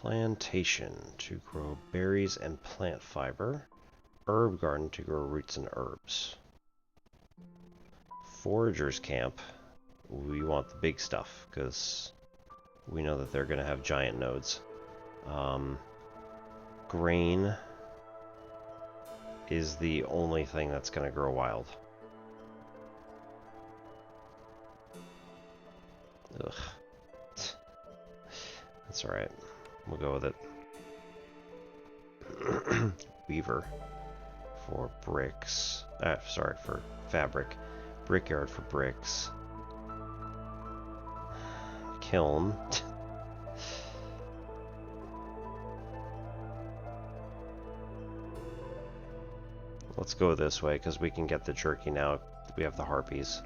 Speaker 1: plantation to grow berries and plant fiber. Herb garden to grow roots and herbs. Foragers camp. We want the big stuff because we know that they're going to have giant nodes. Grain is the only thing that's going to grow wild. Ugh. That's alright. We'll go with it. Weaver for bricks. Sorry, for fabric. Brickyard for bricks. Kiln. Let's go this way because we can get the jerky now. We have the harpies.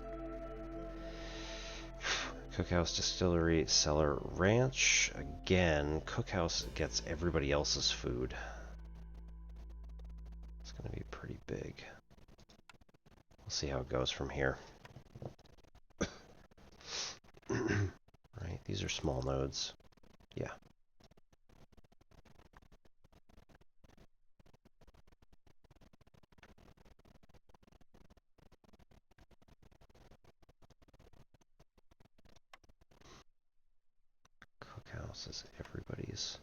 Speaker 1: Cookhouse, distillery, cellar, ranch. Again, cookhouse gets everybody else's food. It's going to be pretty big. We'll see how it goes from here. Right, these are small nodes. Yeah. Cookhouse is everybody's.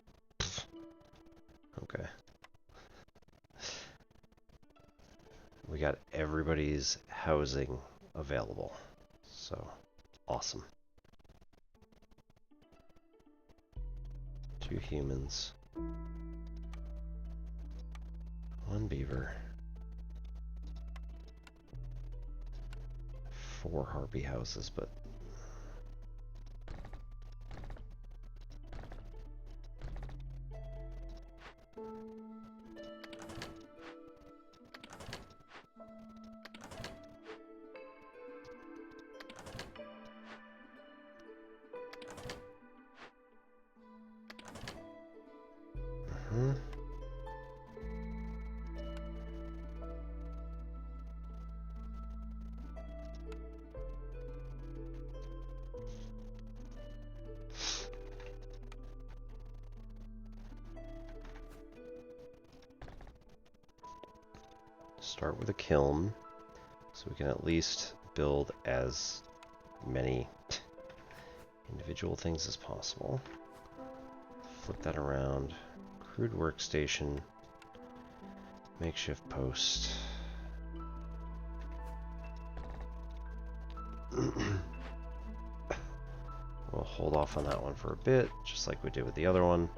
Speaker 1: Okay. We got everybody's housing available. So, awesome. 2 humans. 1 beaver. 4 harpy houses, but start with a kiln, so we can at least build as many individual things as possible. Flip that around. Crude workstation. Makeshift post. We'll hold off on that one for a bit, just like we did with the other one.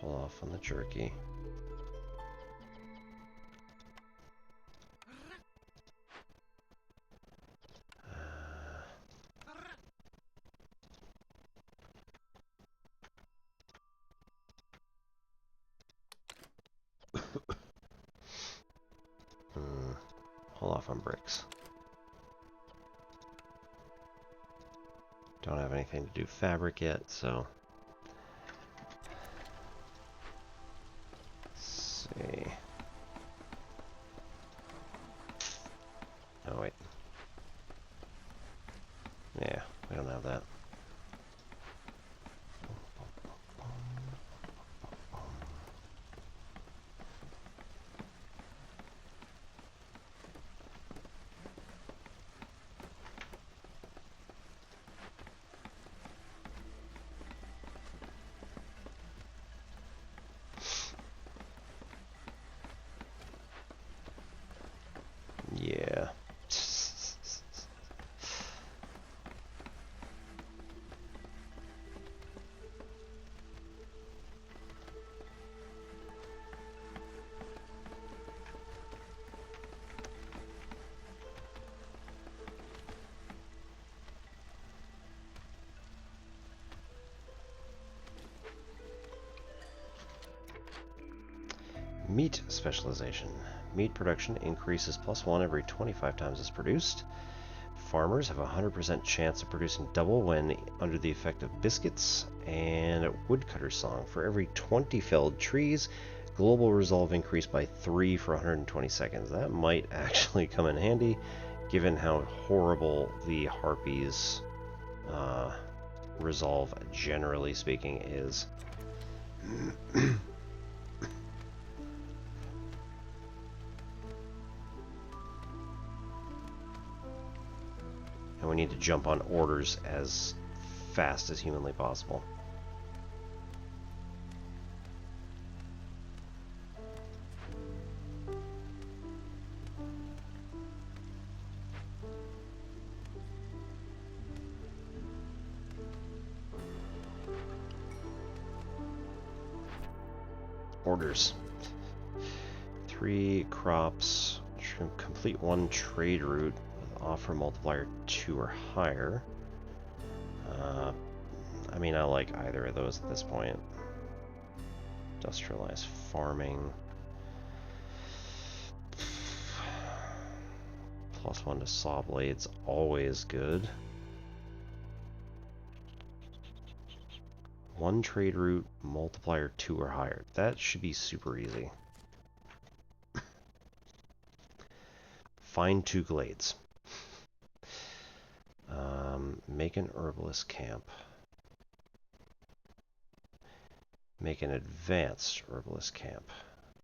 Speaker 1: Hold off on the jerky. Hold off on bricks. Don't have anything to do fabric yet, so let's see. Oh wait. Yeah, we don't have that. Meat specialization. Meat production increases +1 every 25 times it's produced. Farmers have a 100% chance of producing double when under the effect of biscuits. And woodcutter song. For every 20 felled trees, global resolve increased by 3 for 120 seconds. That might actually come in handy, given how horrible the Harpies resolve, generally speaking, is. And we need to jump on orders as fast as humanly possible. Orders. 3 crops. Complete 1 trade route with offer multiplier 2 or higher. I mean, I like either of those at this point. Industrialized farming. +1 to saw blades, always good. 1 trade route, multiplier 2 or higher. That should be super easy. Find 2 glades. Make an herbalist camp. Make an advanced herbalist camp.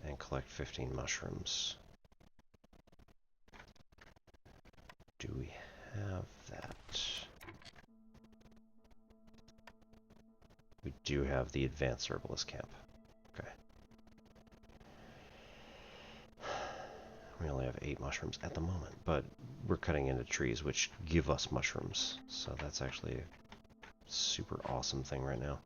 Speaker 1: And collect 15 mushrooms. Do we have that? We do have the advanced herbalist camp. Okay. We only have 8 mushrooms at the moment, but we're cutting into trees which give us mushrooms. So that's actually a super awesome thing right now.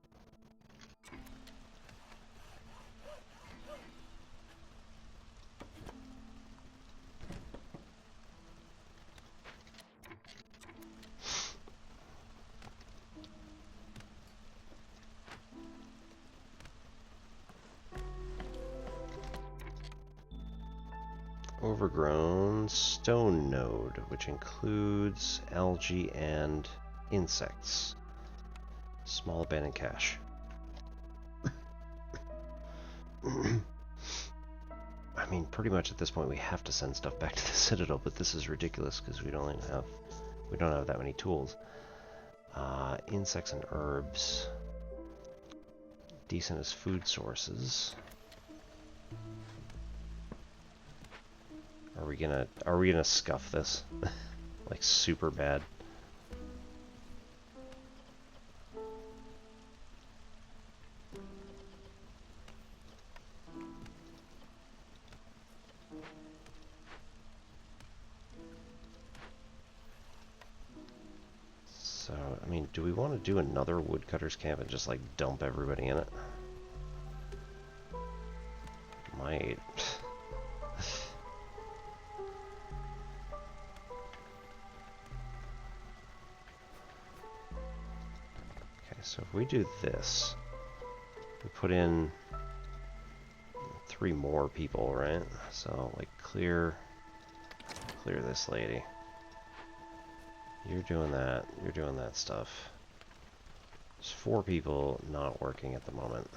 Speaker 1: Overgrown stone node, which includes algae and insects. Small abandoned cache. I mean, pretty much at this point we have to send stuff back to the Citadel, but this is ridiculous because we don't have that many tools. Insects and herbs. Decent as food sources. Are we gonna scuff this? Like super bad? So, I mean, do we want to do another woodcutter's camp and just like dump everybody in it? Might. So if we do this, we put in 3 more people, right? So like clear this lady. You're doing that stuff. There's 4 people not working at the moment.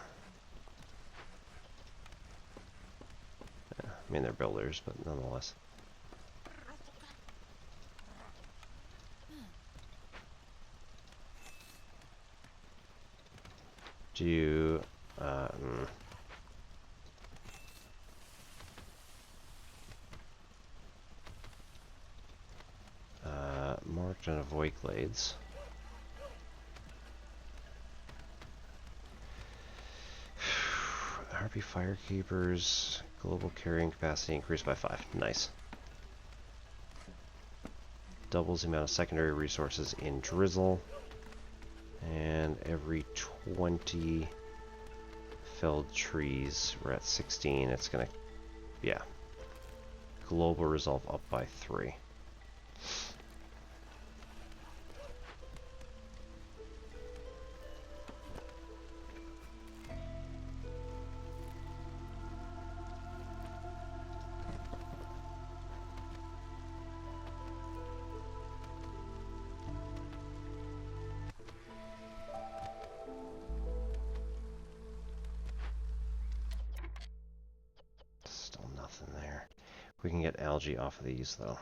Speaker 1: Yeah, I mean, they're builders, but nonetheless. Do marked and avoid glades. RP Firekeepers, global carrying capacity increased by 5. Nice. Doubles the amount of secondary resources in Drizzle. And every 20 felled trees, we're at 16. It's gonna, yeah. Global resolve up by 3. We can get algae off of these, though.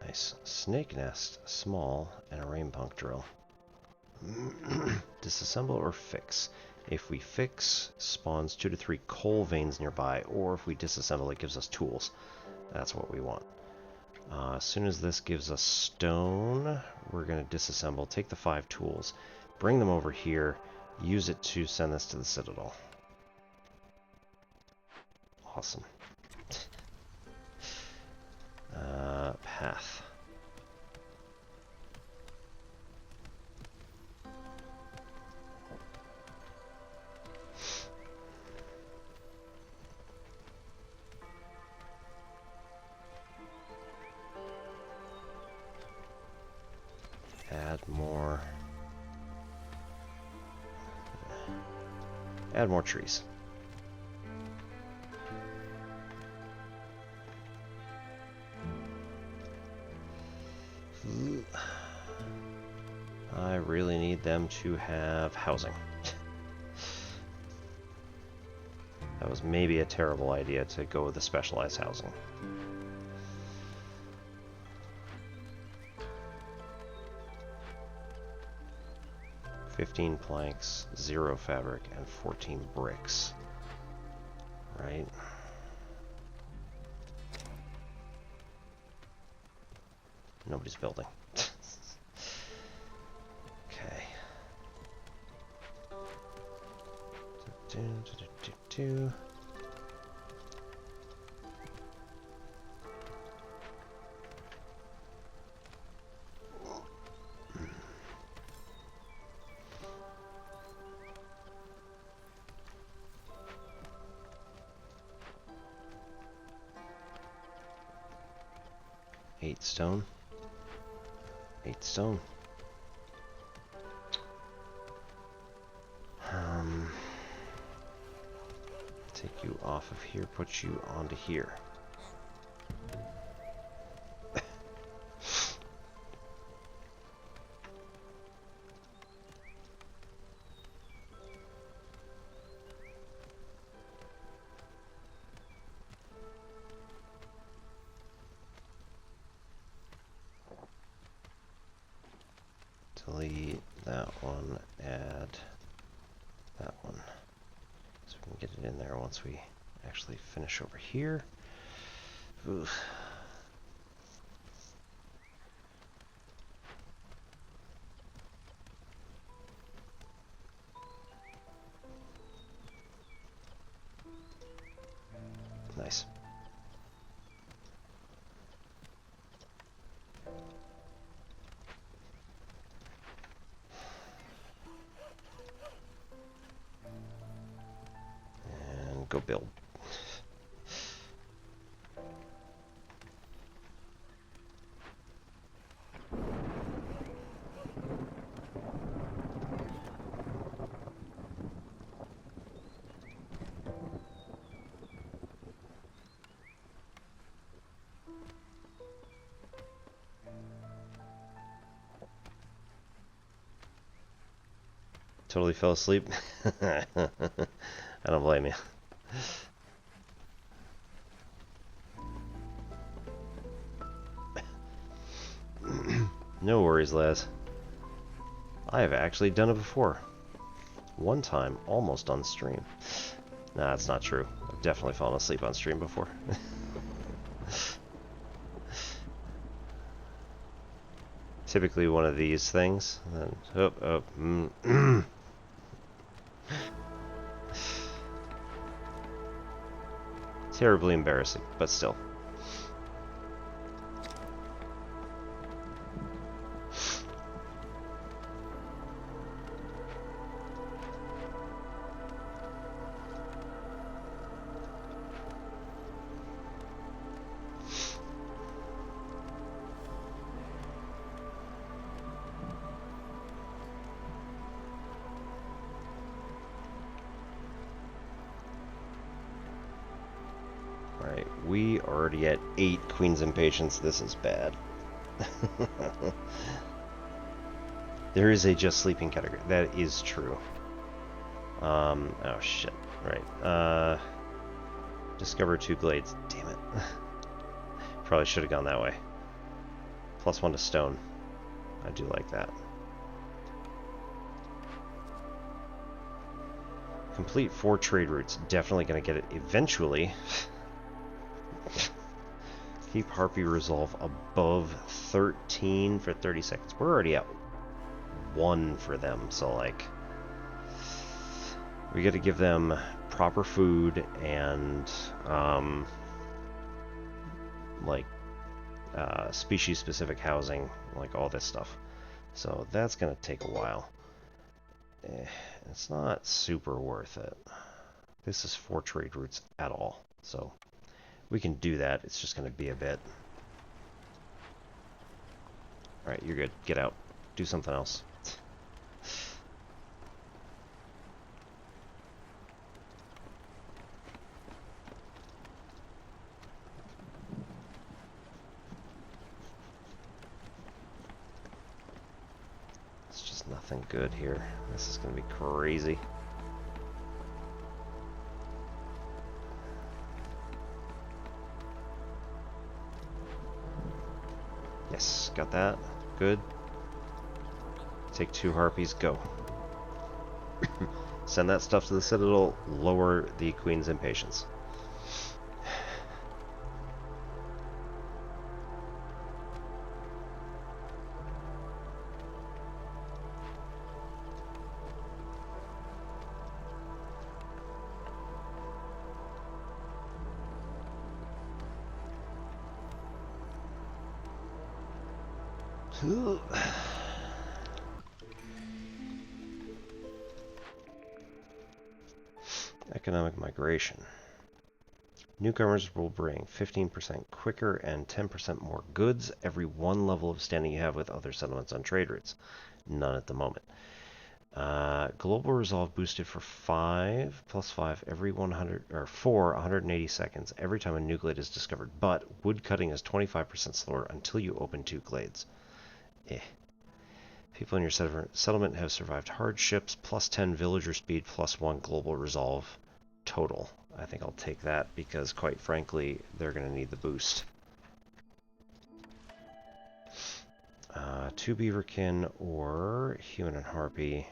Speaker 1: Nice. Snake nest, small, and a rain punk drill. Disassemble or fix. If we fix, spawns 2 to 3 coal veins nearby, or if we disassemble, it gives us tools. That's what we want. As soon as this gives us stone, we're going to disassemble, take the 5 tools, bring them over here, use it to send this to the Citadel. Awesome. Path. Add more trees. I really need them to have housing. That was maybe a terrible idea to go with the specialized housing. "15 planks, 0 fabric, and 14 bricks." Right? Nobody's building. Okay. 8 stone. 8 stone. Take you off of here, put you onto here. Delete that one, add that one. So we can get it in there once we actually finish over here. Oof. Nice. Go build. Totally fell asleep. I don't blame you. No worries, Les. I have actually done it before. One time, almost on stream. Nah, that's not true. I've definitely fallen asleep on stream before. Typically one of these things. Then, terribly embarrassing, but still. 3, already at 8 Queen's Impatience. This is bad. There is a just sleeping category. That is true. Oh shit. Right. Discover 2 glades. Damn it. Probably should have gone that way. +1 to stone. I do like that. Complete 4 trade routes. Definitely going to get it eventually. Keep Harpy Resolve above 13 for 30 seconds. We're already at 1 for them, so like... we got to give them proper food and, like, species-specific housing, like all this stuff. So that's going to take a while. It's not super worth it. This is 4 trade routes at all, so we can do that. It's just going to be a bit. Alright, you're good. Get out. Do something else. It's just nothing good here. This is going to be crazy. Yes, got that. Good. Take 2 harpies, go. Send that stuff to the Citadel, lower the Queen's Impatience. Economic migration. Newcomers will bring 15% quicker and 10% more goods every 1 level of standing you have with other settlements on trade routes. None at the moment. Global Resolve boosted for 5 + 5 every 100 or for 180 seconds every time a new glade is discovered, but wood cutting is 25% slower until you open 2 glades. People in your settlement have survived hardships, +10 villager speed, +1 global resolve total. I think I'll take that because, quite frankly, they're going to need the boost. 2 beaverkin or human and harpy.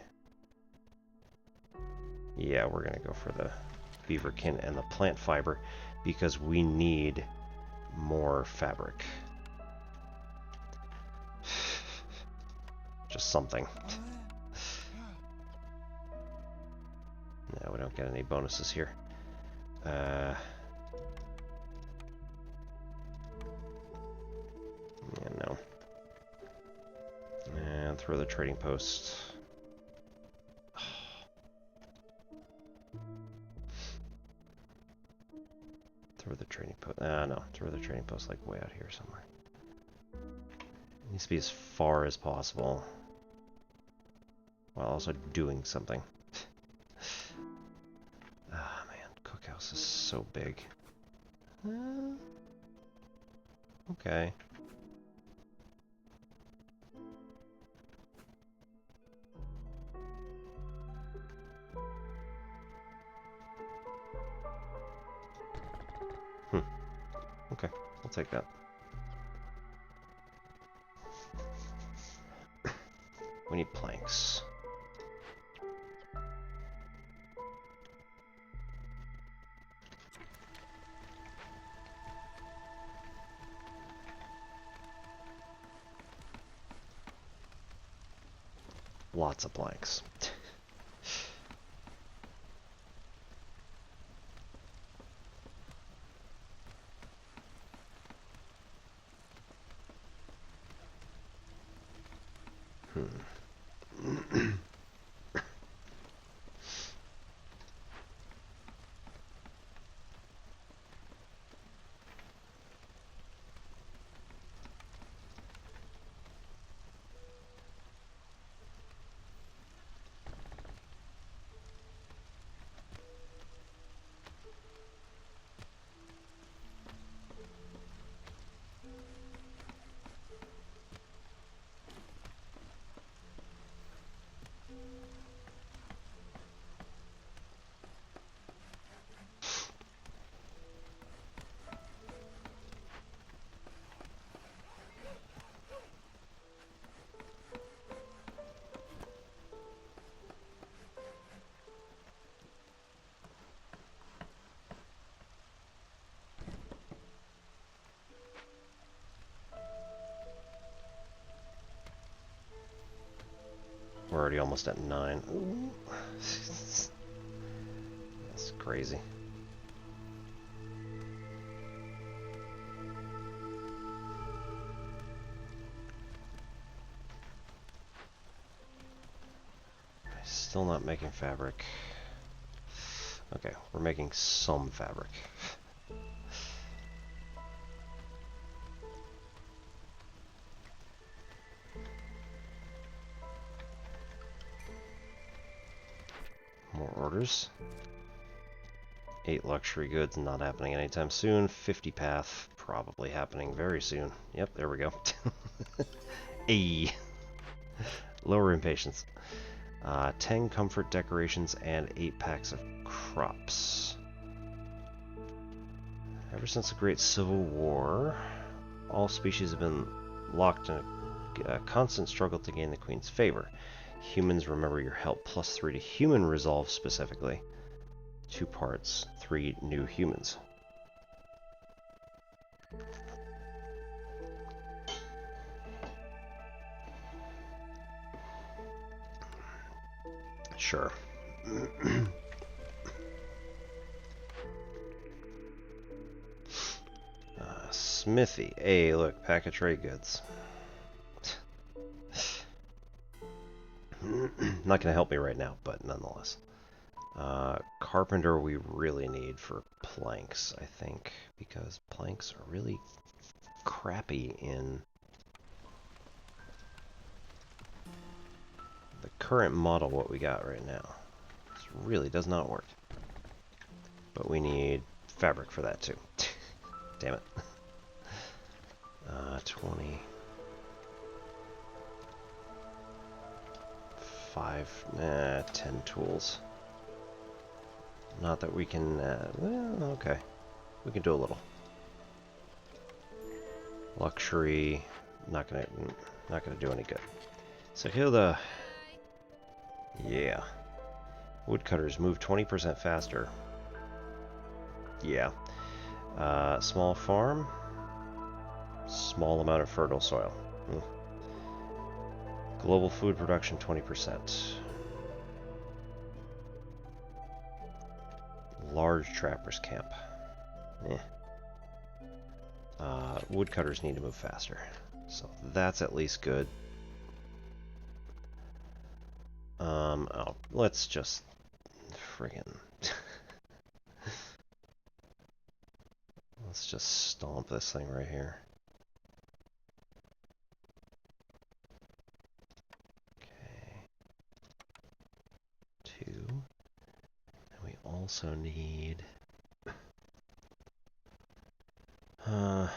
Speaker 1: Yeah, we're going to go for the beaverkin and the plant fiber because we need more fabric. Just something. No, we don't get any bonuses here. Yeah, no. And throw the trading post. Throw the trading post. No. Throw the trading post like way out here somewhere. It needs to be as far as possible, while also doing something. Ah, man, cookhouse is so big. Okay. Okay, I'll take that. We need planks. Lots of planks. already almost at 9. Ooh. That's crazy. Still not making fabric. Okay, we're making some fabric. More orders. 8 luxury goods, not happening anytime soon. 50 path, probably happening very soon. Yep, there we go. A. Lower impatience. 10 comfort decorations and 8 packs of crops. Ever since the Great Civil War, all species have been locked in a constant struggle to gain the Queen's favor. Humans remember your help, +3 to human resolve specifically. 2 parts, 3 new humans. Sure. Smithy. Hey, look, pack of trade goods. Not gonna help me right now, but nonetheless. Carpenter we really need for planks, I think, because planks are really crappy in the current model. What we got right now, this really does not work. But we need fabric for that too. Damn it. 20. 10 tools. Not that we can, well, okay. We can do a little. Luxury, not gonna do any good. So Hilda, yeah. Woodcutters move 20% faster. Yeah. Small farm, small amount of fertile soil. Global food production 20%. Large trappers camp. Woodcutters need to move faster. So that's at least good. Oh, let's just friggin' let's just stomp this thing right here. Okay. 2. And we also need yeah.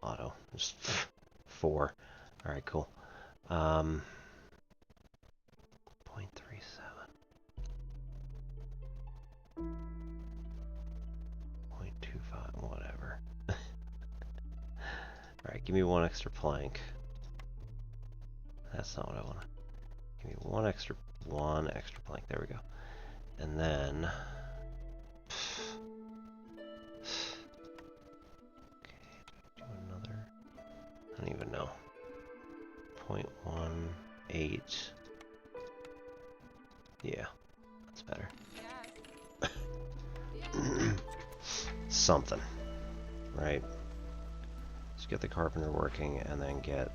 Speaker 1: Auto. Just 4. Alright, cool. 0.37. 0.25, whatever. Alright, give me 1 extra plank. That's not what I want. Give me 1 extra plank. There we go. And then do another. I don't even know. 0.18. Yeah, that's better. Something, right? Let's get the carpenter working and then get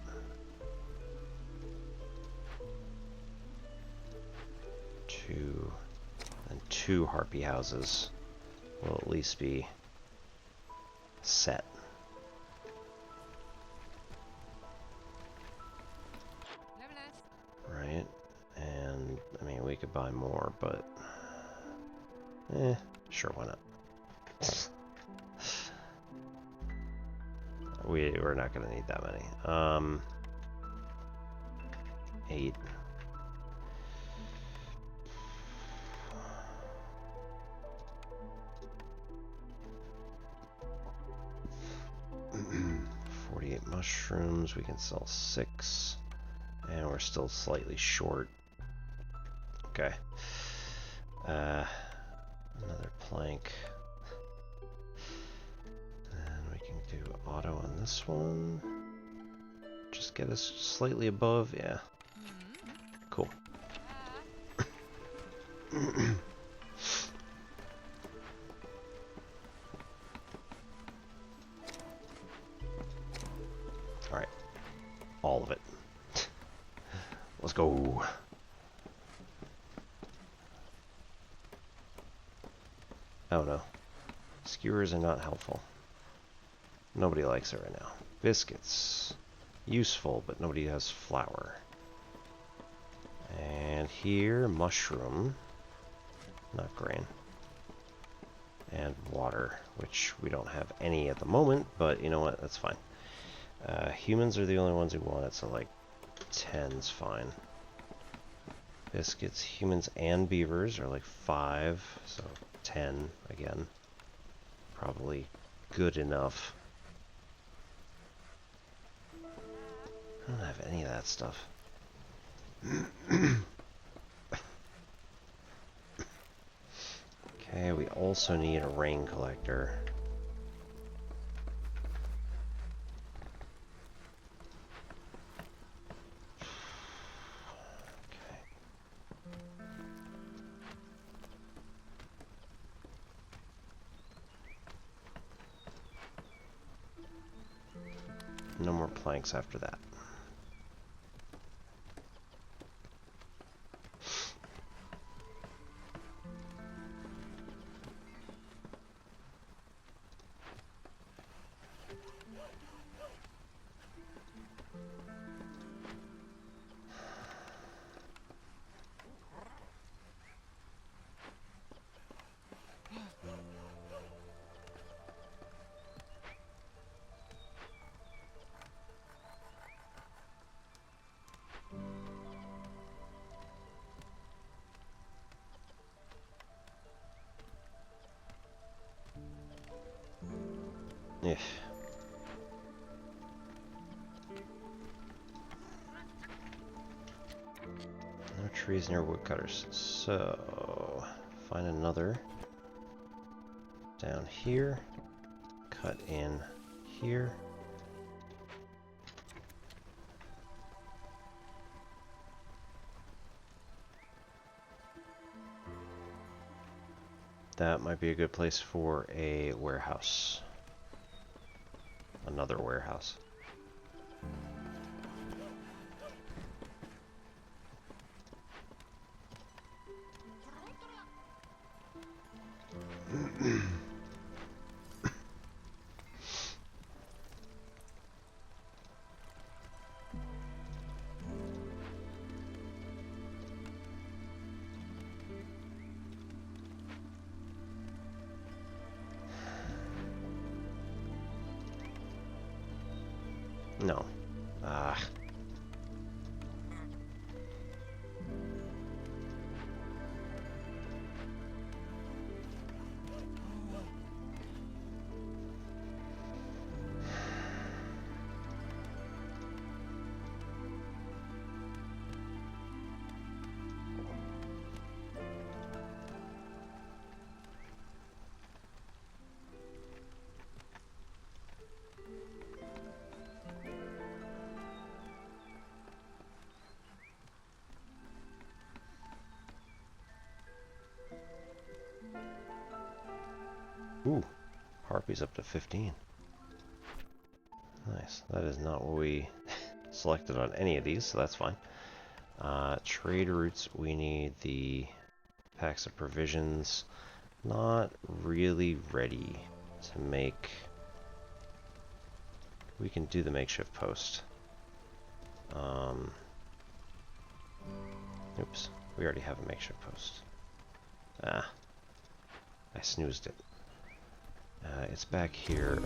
Speaker 1: two harpy houses. Will at least be set. Right? And I mean, we could buy more, but sure, why not? We're not gonna need that many. 8. Mushrooms, we can sell 6, and we're still slightly short. Okay. Another plank. auto on this one. Just get us slightly above, yeah. Cool. Alright. All of it. Let's go. Oh no. Skewers are not helpful. Nobody likes it right now. Biscuits. Useful, but nobody has flour. And here, mushroom. Not grain. And water, which we don't have any at the moment, but you know what? That's fine. Humans are the only ones who want it, so like 10's fine. Biscuits, humans and beavers are like 5, so 10 again. Probably good enough. I don't have any of that stuff. Okay, we also need a rain collector. No more planks after that. Yeah. No trees near woodcutters. So, find another down here. Cut in here. That might be a good place for a warehouse. Another warehouse. No. Ah. Ooh, Harpy's up to 15. Nice. That is not what we selected on any of these, so that's fine. Trade routes, we need the packs of provisions. Not really ready to make... We can do the makeshift post. Oops, we already have a makeshift post. Ah, I snoozed it. It's back here.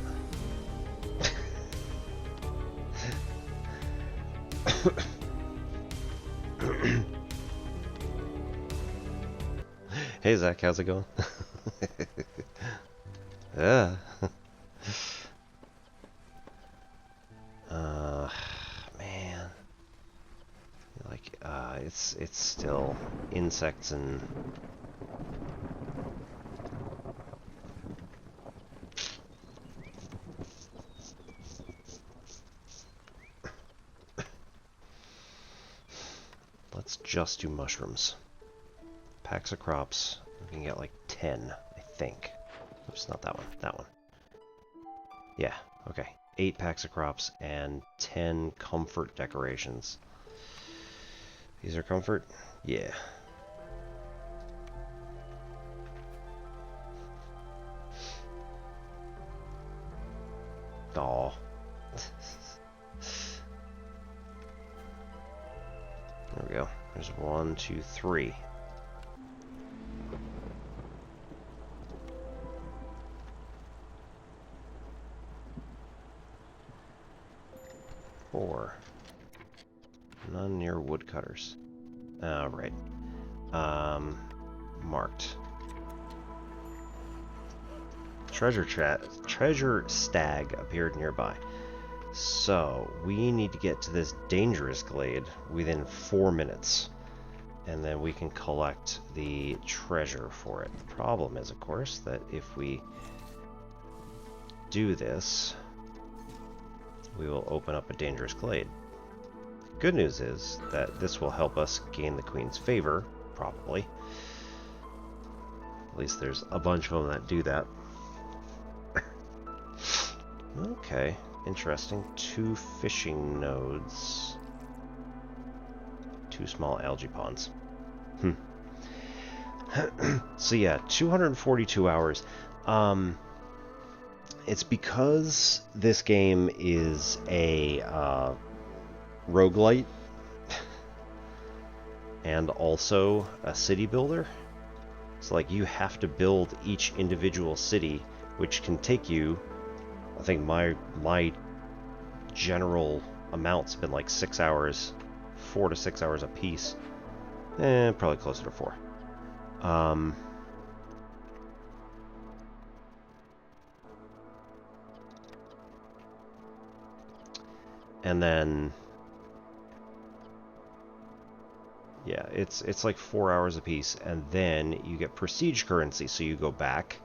Speaker 1: Hey Zach, how's it going? Yeah. Man. Like, it's still insects and... let's just do mushrooms. Packs of crops. We can get like 10, I think. Oops, not that one. That one. Yeah, okay. 8 packs of crops and 10 comfort decorations. These are comfort? Yeah. Aw. There we go. There's 1, 2, 3. Four. None near woodcutters. Oh, right. Marked. Treasure stag appeared nearby. So, we need to get to this dangerous glade within 4 minutes. And then we can collect the treasure for it. The problem is, of course, that if we do this, we will open up a dangerous glade. Good news is that this will help us gain the Queen's favor, probably. At least there's a bunch of them that do that. Okay, interesting. 2 fishing nodes. 2 small algae ponds. So yeah, 242 hours. It's because this game is a roguelite and also a city builder. So like you have to build each individual city, which can take you, I think my general amounts have been like 6 hours, 4 to 6 hours a piece. Probably closer to 4. And then, yeah, it's like 4 hours a piece, and then you get prestige currency, so you go back,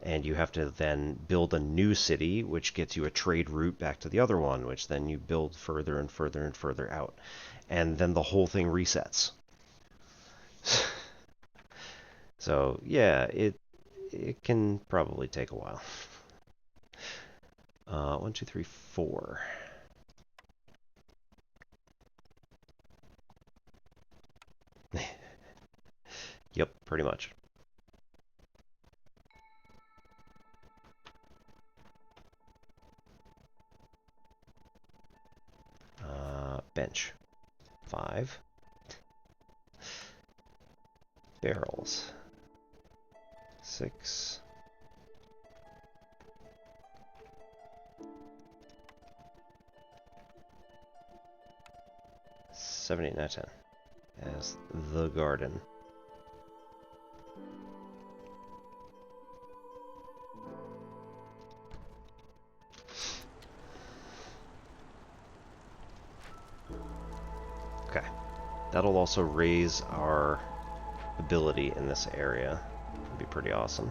Speaker 1: and you have to then build a new city, which gets you a trade route back to the other one, which then you build further and further and further out, and then the whole thing resets. So yeah, it can probably take a while. 1, 2, 3, 4. Yep, pretty much. Bench. 5. Barrels. 6. Seven, 8, 9, 10. As the garden. Okay. That'll also raise our ability in this area. It'll be pretty awesome.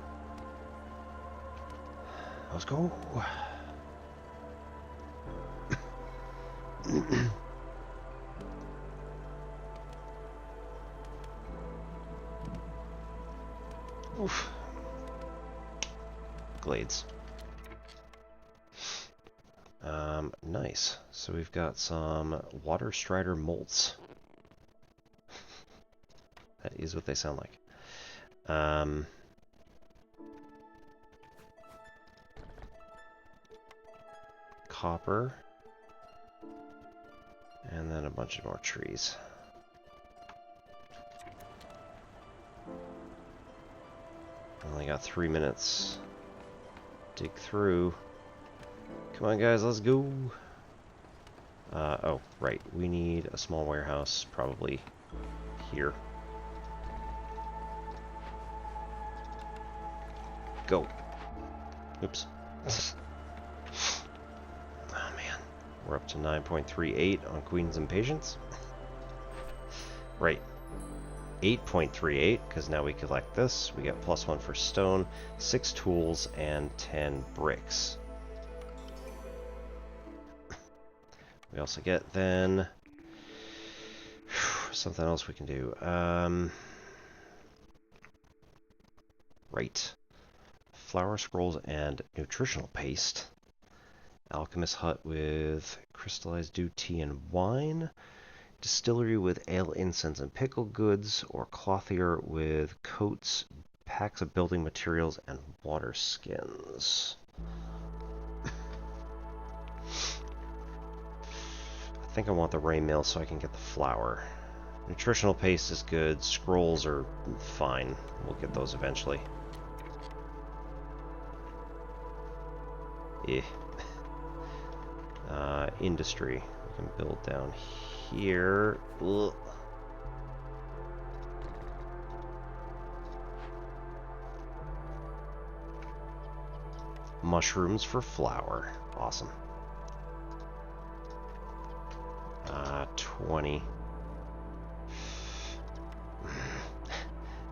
Speaker 1: Let's go. Oof. Glades. Nice. So we've got some water strider molts. That is what they sound like. Copper. And then a bunch of more trees. Only got 3 minutes. Dig through. Come on, guys, let's go. Oh, right. We need a small warehouse, probably here. Go. Oops. Oh, man. We're up to 9.38 on Queen's Impatience. Right. 8.38, because now we collect this. We get +1 for stone, 6 tools, and 10 bricks. We also get then something else we can do. Right. Flower scrolls and nutritional paste. Alchemist hut with crystallized dew, tea, and wine. Distillery with ale, incense, and pickle goods. Or clothier with coats, packs of building materials, and water skins. I think I want the ray mill so I can get the flour. Nutritional paste is good. Scrolls are fine. We'll get those eventually. Eh. Industry. We can build down here. Ugh. Mushrooms for flour. Awesome. 20.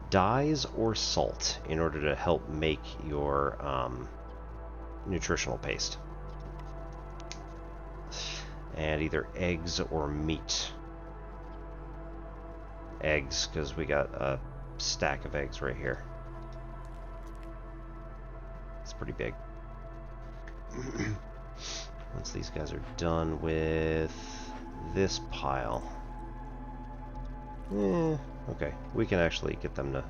Speaker 1: Dyes or salt in order to help make your nutritional paste. And either eggs or meat. Eggs, because we got a stack of eggs right here. It's pretty big. Once these guys are done with this pile. Okay. We can actually get them to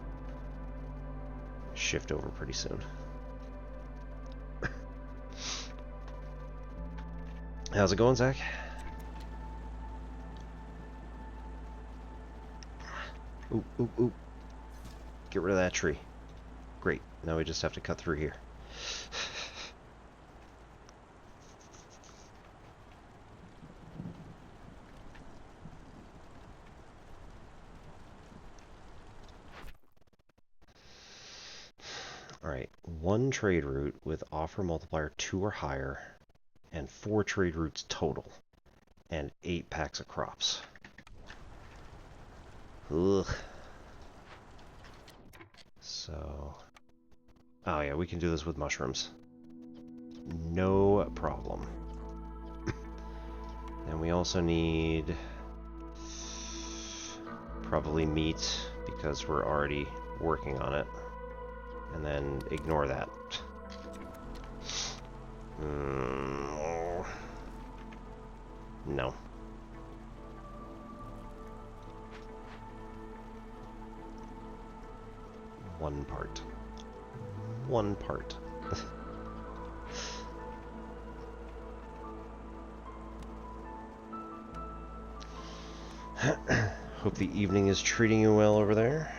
Speaker 1: shift over pretty soon. How's it going, Zach? Ooh, ooh, ooh. Get rid of that tree. Great. Now we just have to cut through here. Alright, 1 trade route with offer multiplier 2 or higher, and 4 trade routes total, and 8 packs of crops. Ugh. So... oh yeah, we can do this with mushrooms. No problem. And we also need... probably meat, because we're already working on it. And then ignore that. No. One part. One part. Hope the evening is treating you well over there.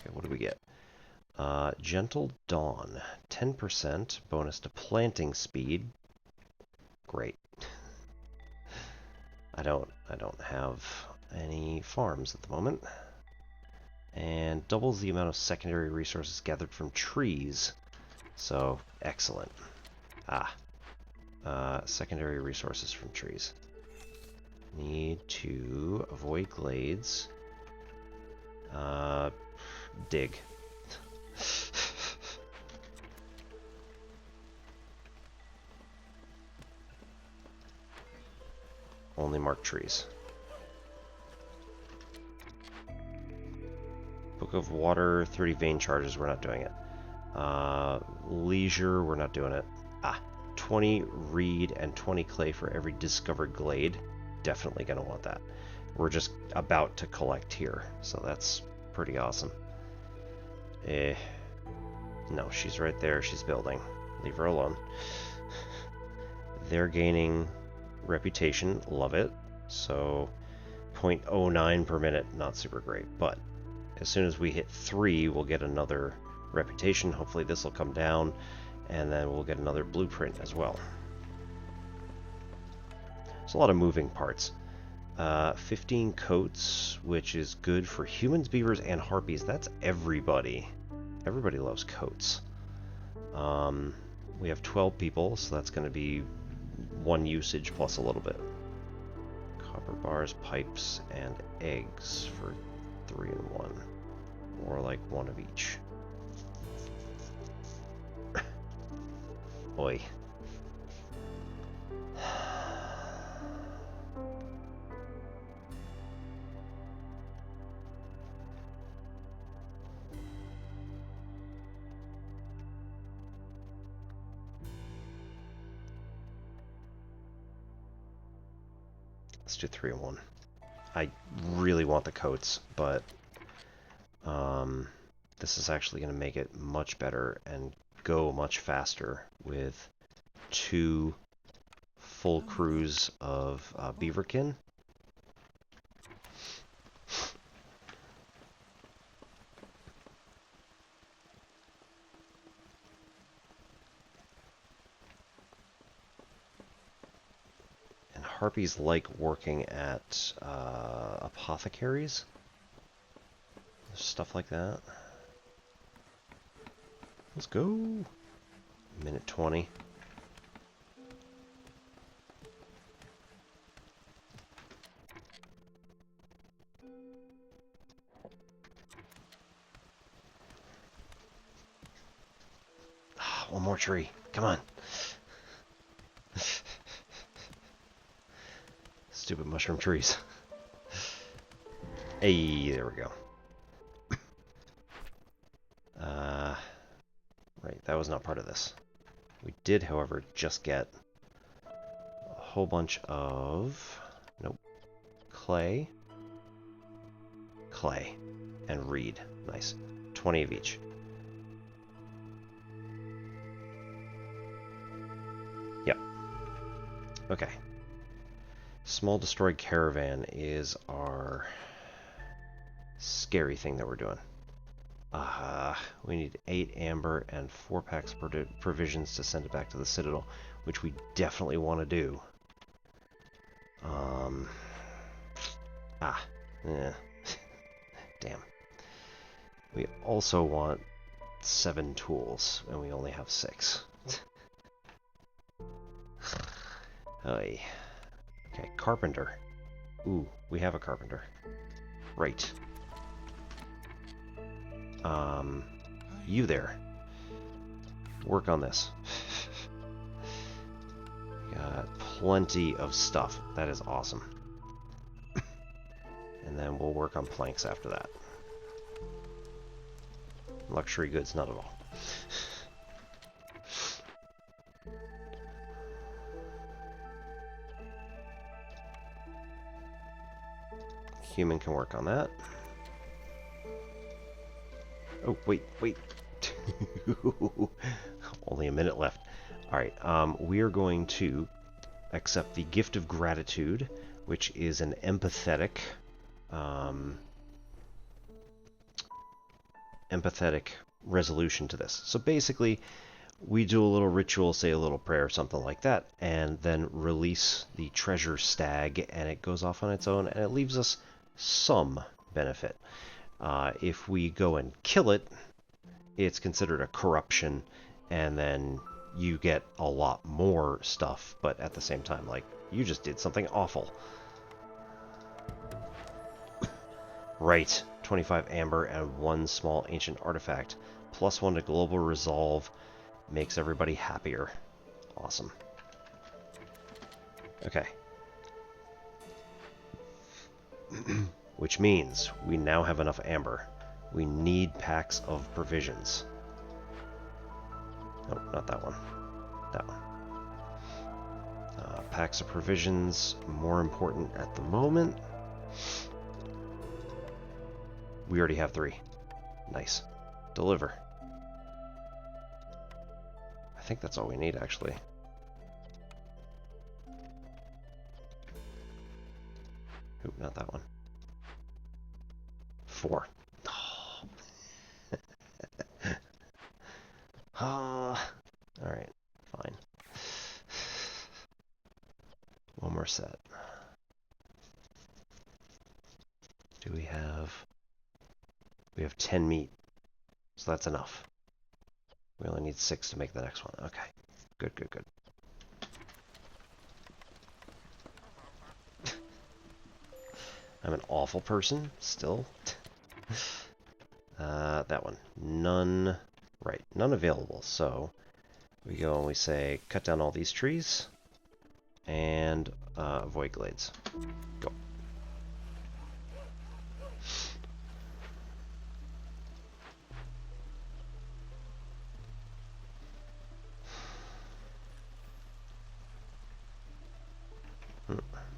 Speaker 1: Okay, what do we get? Gentle Dawn, 10% bonus to planting speed. Great. I don't have any farms at the moment. And doubles the amount of secondary resources gathered from trees. So, excellent. Secondary resources from trees. Need to avoid glades. Dig. Only mark trees. Book of Water, 30 vein charges, we're not doing it. Leisure, we're not doing it. 20 reed and 20 clay for every discovered glade. Definitely gonna want that. We're just about to collect here, so that's pretty awesome. No, she's right there, she's building. Leave her alone. They're gaining reputation, love it. So 0.09 per minute, not super great, but as soon as we hit 3, we'll get another reputation. Hopefully this will come down, and then we'll get another blueprint as well. There's a lot of moving parts. 15 coats, which is good for humans, beavers, and harpies. That's everybody. Everybody loves coats. We have 12 people, so that's going to be 1 usage plus a little bit. Copper bars, pipes, and eggs for 3 and 1. Or like 1 of each. Oi. Let's do 3 in 1. I really want the coats, but this is actually going to make it much better and go much faster with 2 full crews of beaverkin. And harpies like working at apothecaries. Stuff like that. Let's go. Minute 20. One more tree. Come on. Stupid mushroom trees. Hey, there we go. Right, that was not part of this. We did, however, just get a whole bunch of... Nope. Clay, and reed. Nice. 20 of each. Yep. Okay. Small destroyed caravan is our scary thing that we're doing. We need 8 amber and 4 packs of provisions to send it back to the Citadel, which we definitely want to do. Damn. We also want 7 tools, and we only have 6. Hey. Okay, carpenter. Ooh, we have a carpenter. Right. You there. Work on this. Got plenty of stuff. That is awesome. And then we'll work on planks after that. Luxury goods, not at all. Human can work on that. Oh, wait. Only a minute left. Alright, we are going to accept the gift of gratitude, which is an empathetic resolution to this. So basically, we do a little ritual, say a little prayer, something like that, and then release the treasure stag, and it goes off on its own, and it leaves us some benefit. If we go and kill it, it's considered a corruption, and then you get a lot more stuff, but at the same time, like, you just did something awful. Right, 25 amber and 1 small ancient artifact. +1 to global resolve makes everybody happier. Awesome. Okay. Which means we now have enough amber. We need packs of provisions. Oh, not that one. That one. Packs of provisions, more important at the moment. We already have 3. Nice. Deliver. I think that's all we need, actually. Oop, not that one. 4. Alright, fine. One more set. Do we have... We have 10 meat, so that's enough. We only need 6 to make the next one. Okay, good. I'm an awful person, still. That one. None. Right, none available. So we go and we say, cut down all these trees and avoid glades. Go.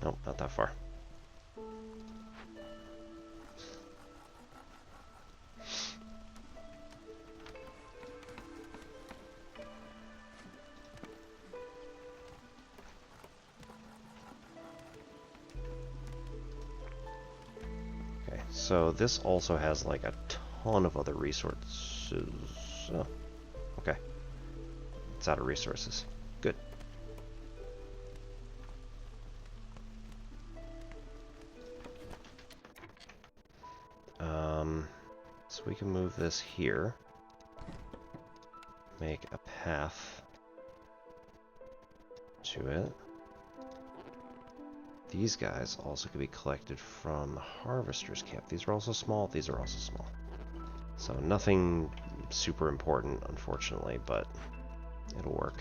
Speaker 1: Nope, not that far. Okay, so this also has like a ton of other resources. Oh, okay. It's out of resources. Good. So we can move this here. Make a path to it. These guys also could be collected from the harvester's camp. These are also small. These are also small. So nothing super important, unfortunately, but it'll work.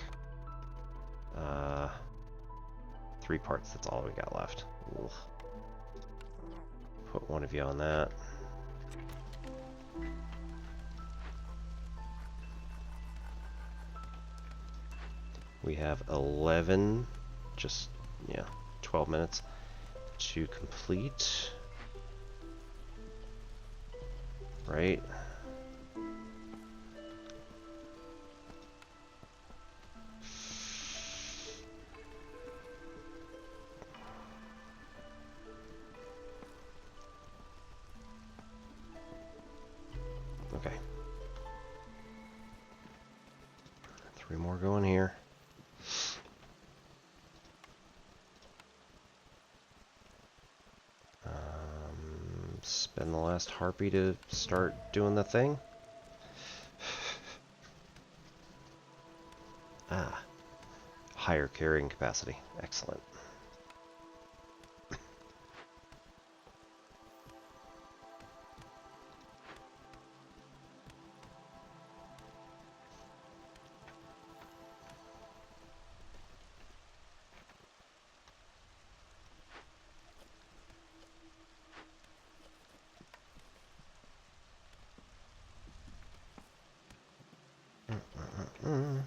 Speaker 1: 3 parts, that's all we got left. Ugh. Put one of you on that. We have 11, just, yeah, 12 minutes to complete. Right? Okay. 3 more going here. Spend the last harpy to start doing the thing. Ah. Higher carrying capacity. Excellent. Mm.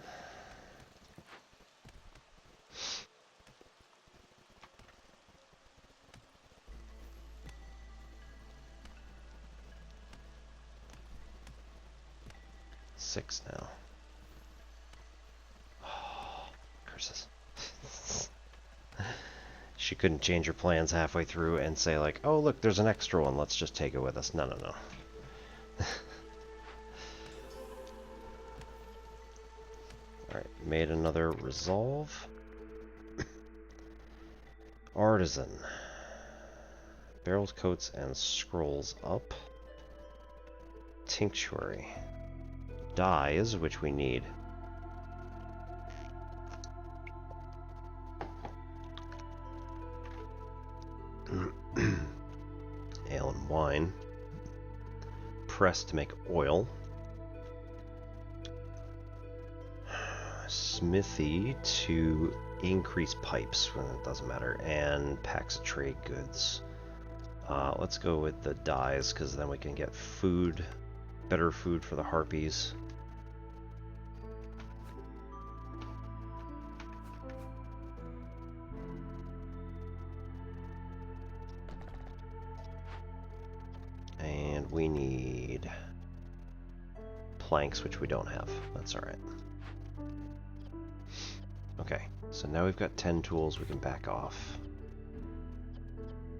Speaker 1: 6 now. Oh, curses. She couldn't change her plans halfway through and say like, oh look, there's an extra one, let's just take it with us. No, no, no. Alright, made another resolve. Artisan. Barrels, coats, and scrolls up. Tinctuary. Dyes, which we need. Ale and wine. Press to make oil. Smithy to increase pipes, it doesn't matter, and packs of trade goods. Let's go with the dyes, because then we can get food, better food for the harpies. And we need planks, which we don't have. That's alright. Okay, so now we've got 10 tools, we can back off.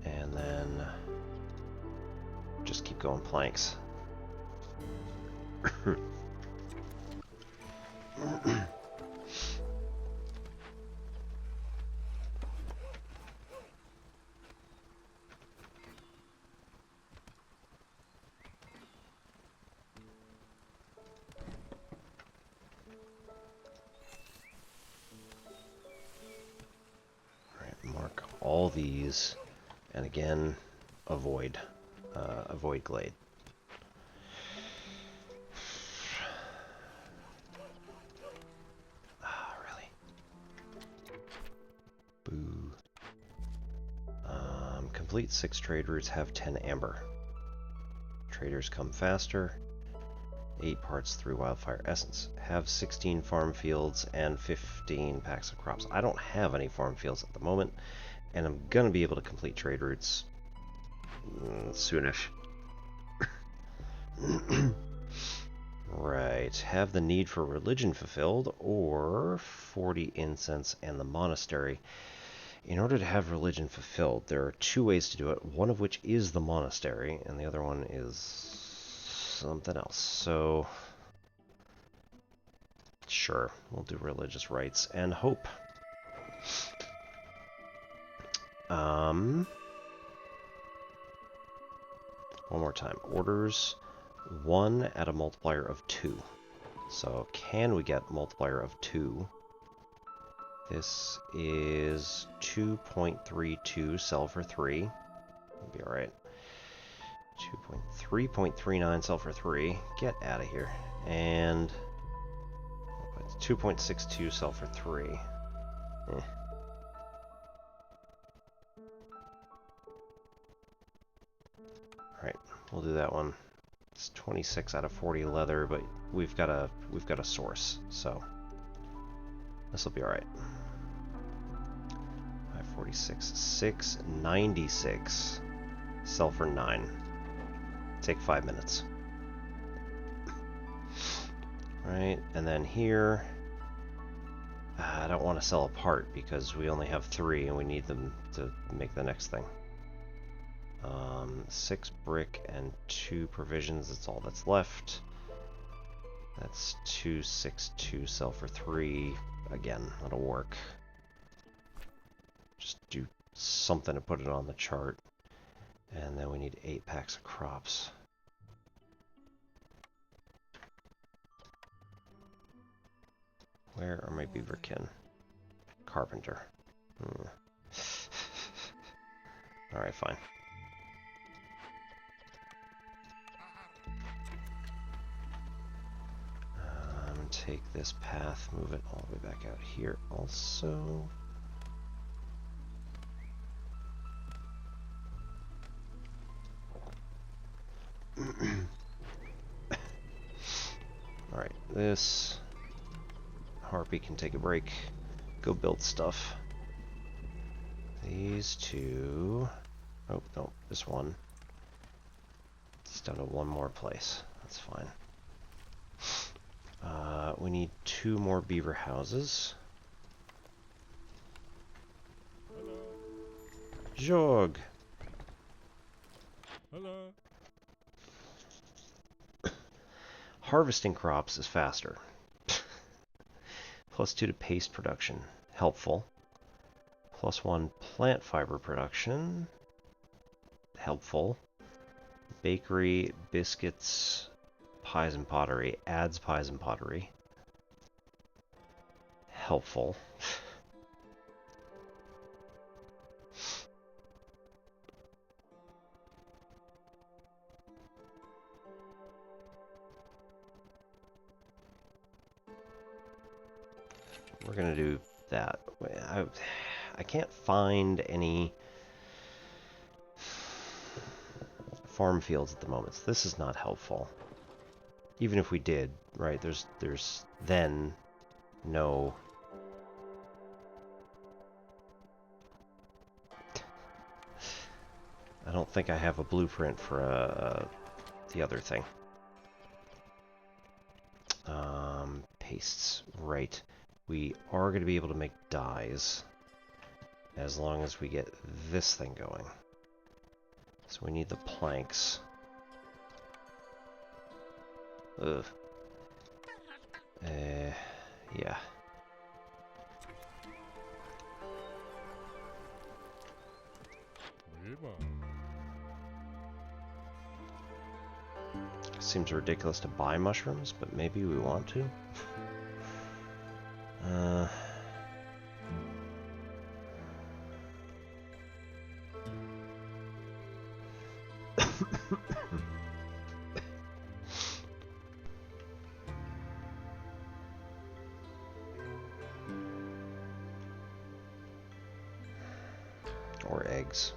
Speaker 1: And then just keep going planks. Mark all these, and again, avoid glade. Ah, really? Boo. Complete 6 trade routes, have 10 amber. Traders come faster. 8 parts through wildfire essence. Have 16 farm fields and 15 packs of crops. I don't have any farm fields at the moment, And I'm gonna be able to complete trade routes soonish. Right, have the need for religion fulfilled, or 40 incense and the monastery. In order to have religion fulfilled, there are two ways to do it, one of which is the monastery, and the other one is something else. So, sure, we'll do religious rites and hope. One more time. Orders 1 at a multiplier of 2. So can we get a multiplier of 2? This is 2.32, sell for 3. That'll be alright. 3.39, sell for 3. Get out of here. And 2.62, sell for 3. Alright, we'll do that one. It's 26 out of 40 leather, but we've got a source, so this will be alright. 546, 696. Sell for 9. Take 5 minutes. Right, and then here, I don't want to sell a part because we only have 3 and we need them to make the next thing. 6 brick and 2 provisions, that's all that's left. That's 262, sell for 3. Again, that'll work. Just do something to put it on the chart. And then we need 8 packs of crops. Where are my beaverkin? Carpenter. Alright, fine. Take this path, move it all the way back out here also. Alright, this harpy can take a break, go build stuff. These two, oh no, this one. It's down to one more place, that's fine. We need 2 more beaver houses.
Speaker 2: Hello.
Speaker 1: Jog.
Speaker 2: Hello.
Speaker 1: Harvesting crops is faster. +2 to paste production. Helpful. +1 plant fiber production. Helpful. Bakery, biscuits, pies and pottery. Adds pies and pottery. Helpful. We're gonna do that. I can't find any farm fields at the moment, so this is not helpful. Even if we did, right, there's then no... I don't think I have a blueprint for the other thing. Pastes, right. We are going to be able to make dyes as long as we get this thing going. So we need the planks. Ugh. Yeah. Seems ridiculous to buy mushrooms, but maybe we want to. Or eggs.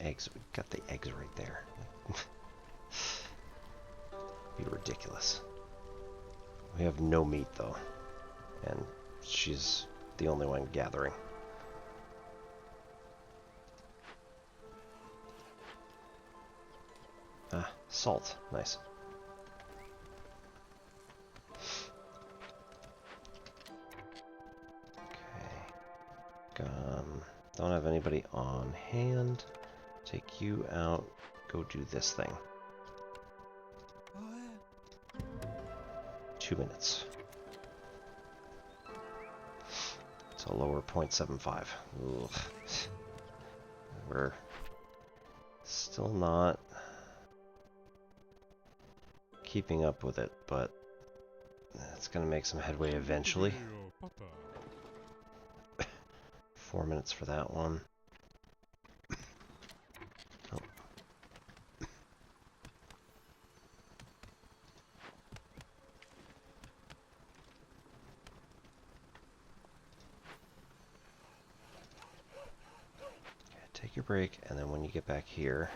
Speaker 1: eggs. We got the eggs right there. Be ridiculous. We have no meat though, and she's the only one gathering. Ah, salt. Nice. Okay. Don't have anybody on hand. Take you out. Go do this thing. 2 minutes. It's a lower 0.75. Ugh. We're still not keeping up with it, but it's going to make some headway eventually. 4 minutes for that one. Oh. Okay, take your break, and then when you get back here,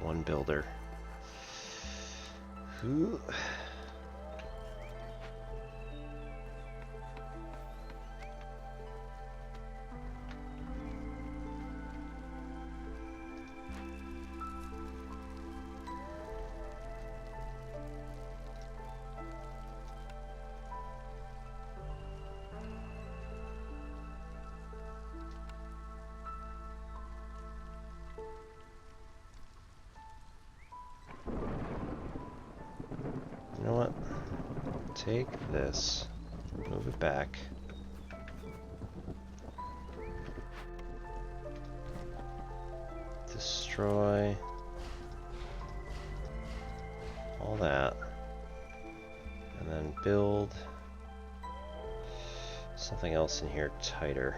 Speaker 1: one builder. Who? You know what? Take this, move it back. Destroy all that. And then build something else in here tighter.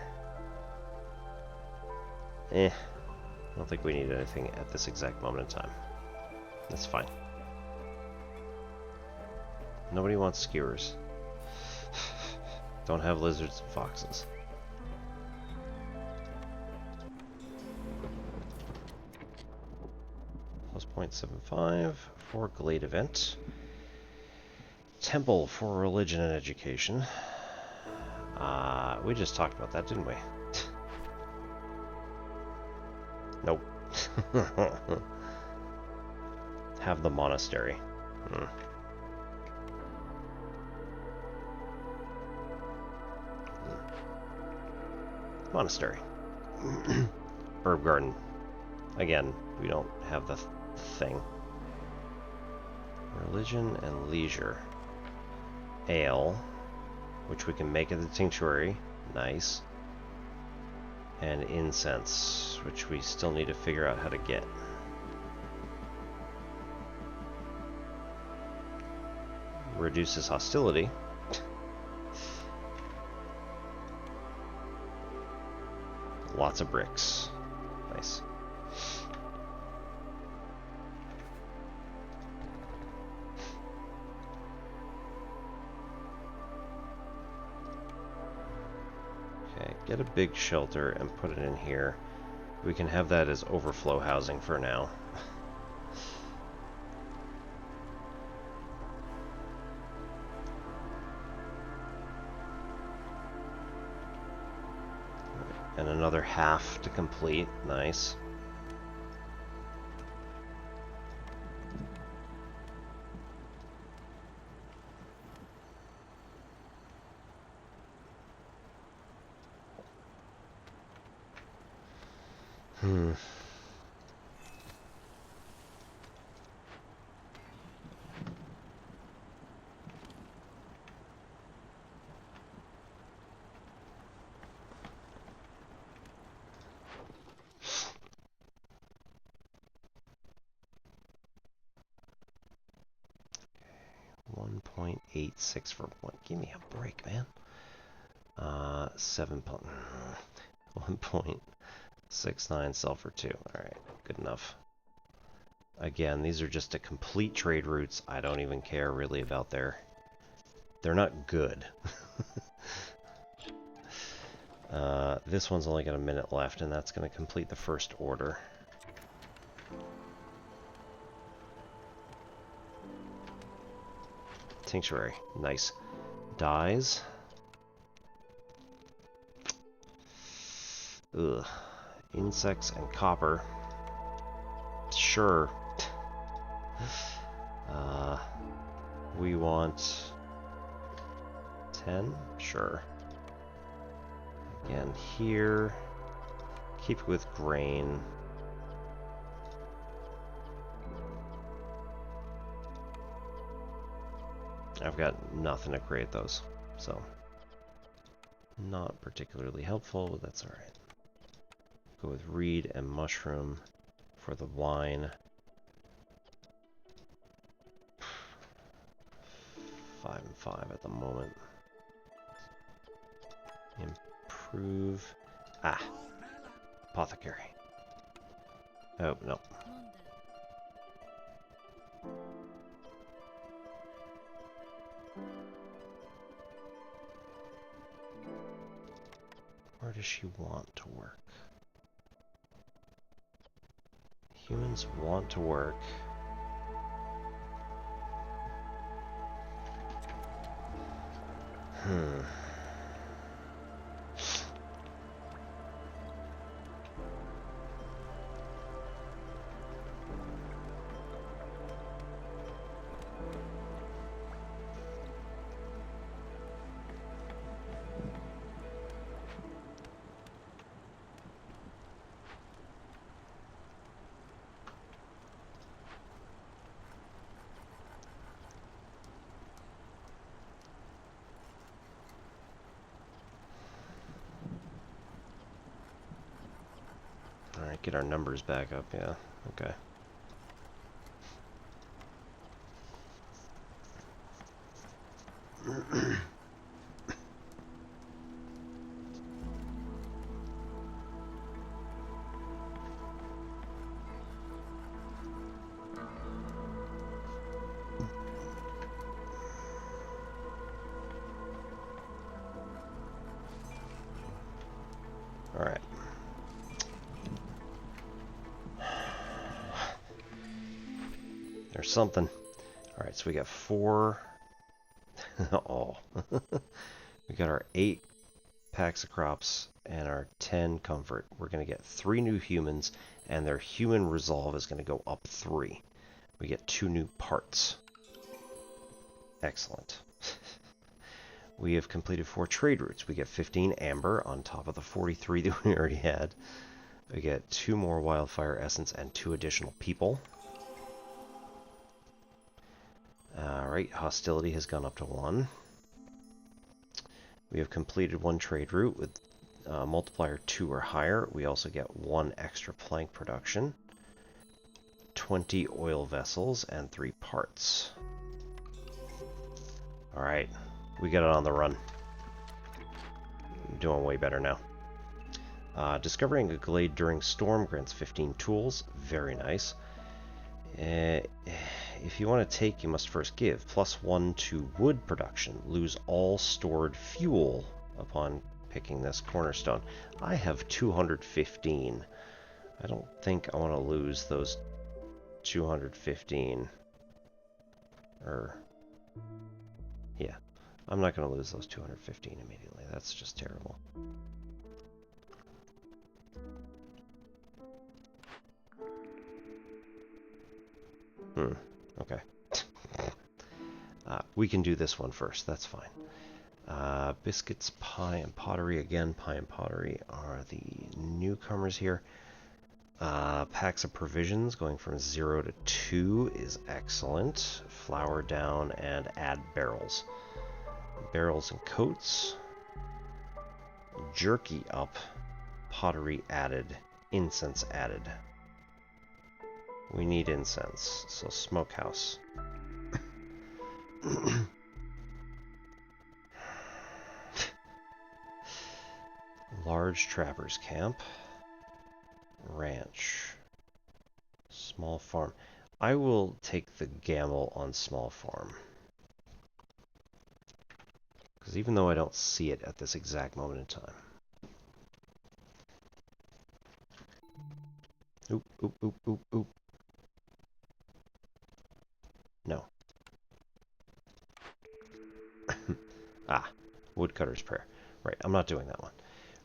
Speaker 1: I don't think we need anything at this exact moment in time. That's fine. Nobody wants skewers. Don't have lizards and foxes. Plus 0.75 for Glade event. Temple for religion and education. We just talked about that, didn't we? Nope. Have the monastery. Monastery. Herb garden. Again, we don't have the thing. Religion and leisure. Ale, which we can make at the tinctuary. Nice. And incense, which we still need to figure out how to get. Reduces hostility. Lots of bricks. Nice. Okay, get a big shelter and put it in here. We can have that as overflow housing for now. And another half to complete. Nice. 1.86 for one. Give me a break, man. 1.69 sell for 2. Alright, good enough. Again, these are just a complete trade routes. I don't even care really about their... They're not good. This one's only got a minute left, and that's going to complete the first order. Tinctuary. Nice. Dyes. Ugh. Insects and copper. Sure. We want 10? Sure. Again, here. Keep it with grain. I've got nothing to create those, so not particularly helpful, but that's alright. Go with reed and mushroom for the wine. 5 and 5 at the moment. Improve. Ah! Apothecary. Oh, no. Where does she want to work? Humans want to work. Alright, get our numbers back up, yeah. Okay. Alright. There's something. Alright, so we got 4. Oh. We got our 8 packs of crops and our 10 comfort. We're going to get 3 new humans, and their human resolve is going to go up 3. We get 2 new parts. Excellent. We have completed 4 trade routes. We get 15 amber on top of the 43 that we already had. We get 2 more wildfire essence and 2 additional people. Alright, hostility has gone up to 1. We have completed 1 trade route with multiplier 2 or higher. We also get 1 extra plank production, 20 oil vessels, and 3 parts. Alright, we got it on the run. Doing way better now. Discovering a glade during storm grants 15 tools. Very nice. If you want to take, you must first give. +1 to wood production. Lose all stored fuel upon picking this cornerstone. I have 215. I don't think I want to lose those 215. Yeah. I'm not going to lose those 215 immediately. That's just terrible. Okay. We can do this one first. That's fine. Biscuits, pie, and pottery. Again, pie and pottery are the newcomers here. Packs of provisions going from 0 to 2 is excellent. Flour down and add barrels. Barrels and coats. Jerky up. Pottery added. Incense added. We need incense, so smokehouse. Large trappers camp. Ranch. Small farm. I will take the gamble on small farm. Because even though I don't see it at this exact moment in time. Oop, oop, oop, oop, oop. No. Ah, Woodcutter's Prayer. Right, I'm not doing that one.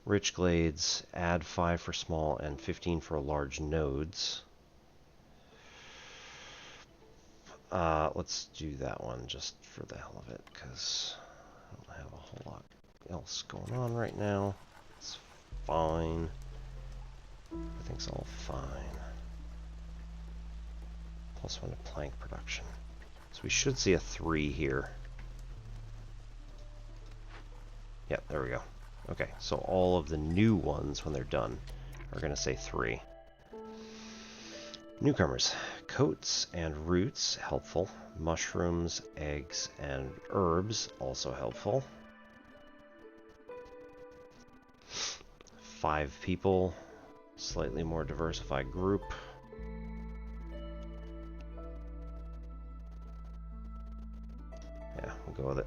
Speaker 1: Rich Glades, add 5 for small and 15 for large nodes. Let's do that one just for the hell of it, because I don't have a whole lot else going on right now. It's fine. Everything's all fine. +1 to plank production. So we should see a 3 here. Yep, there we go. Okay, so all of the new ones, when they're done, are going to say 3. Newcomers. Coats and roots, helpful. Mushrooms, eggs, and herbs, also helpful. 5 people, slightly more diversified group. Yeah, we'll go with it.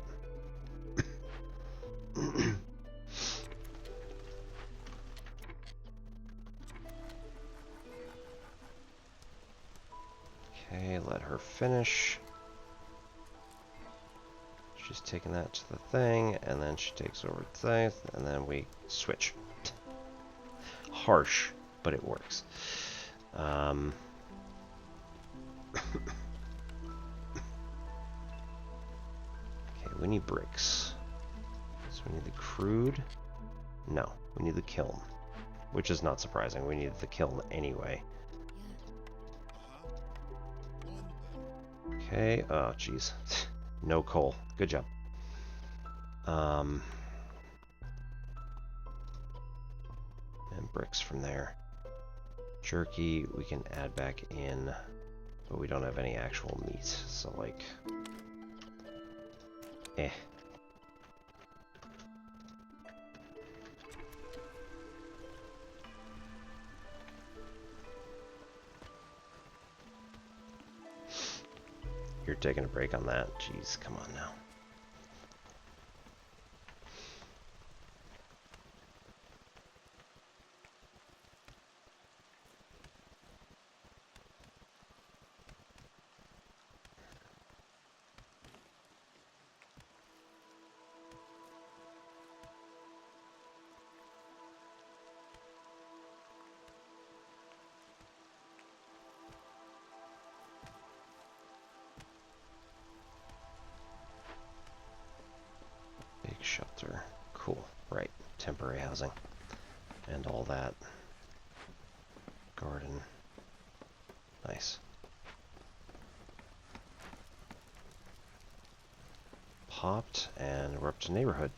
Speaker 1: Okay, let her finish. She's taking that to the thing, and then she takes over the thing, and then we switch. Harsh, but it works. Okay, we need bricks. So we need the crude. No, we need the kiln. Which is not surprising. We need the kiln anyway. Okay, oh jeez. No coal. Good job. And bricks from there. Jerky we can add back in, but we don't have any actual meat, so like... eh. You're taking a break on that? Jeez, come on now. Shelter. Cool. Right. Temporary housing. And all that. Garden. Nice. Popped, and we're up to neighborhood.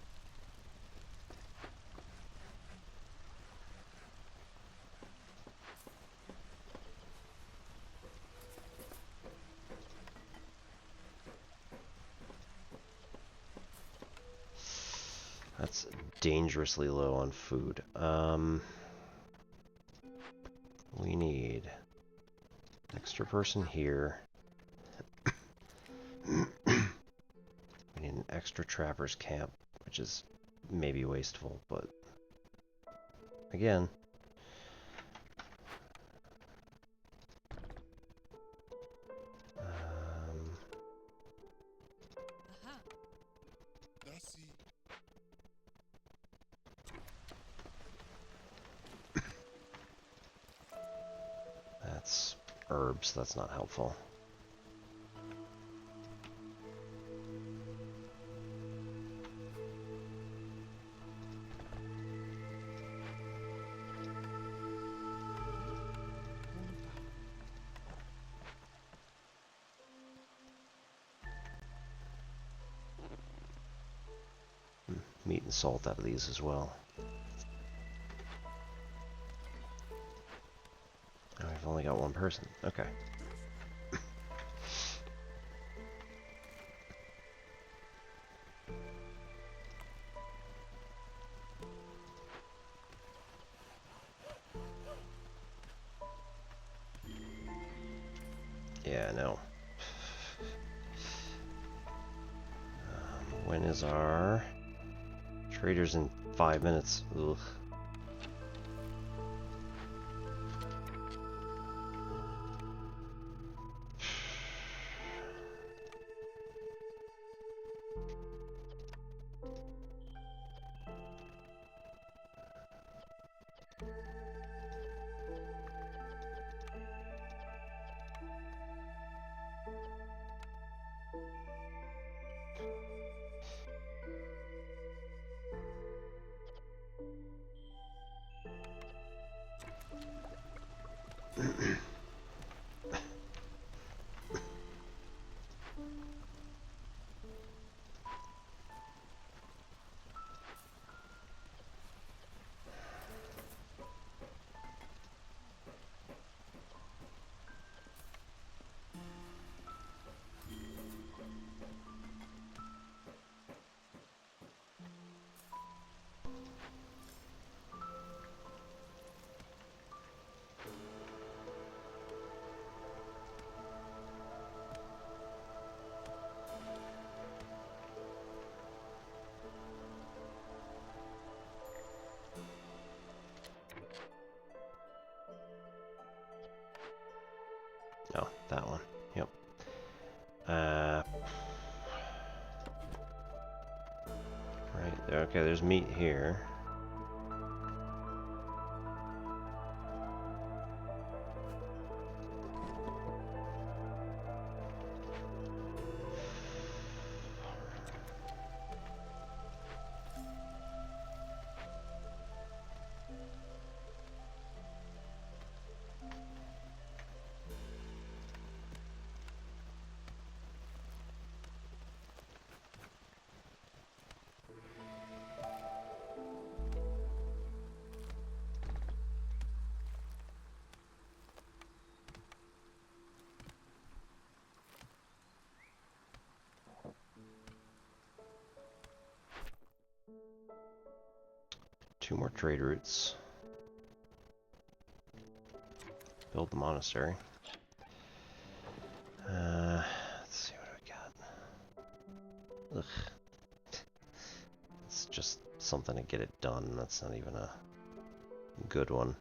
Speaker 1: That's dangerously low on food. We need extra person here. We need an extra trapper's camp, which is maybe wasteful, but again. That's herbs, that's not helpful. Meat and salt out of these as well. Oh, we've only got one person. Okay. Yeah, no. When is our traders in 5 minutes? Ugh. Oh, that one. Yep. Right there. Okay, there's meat here. Two more trade routes. Build the monastery. Let's see what we got. Ugh. It's just something to get it done. That's not even a good one.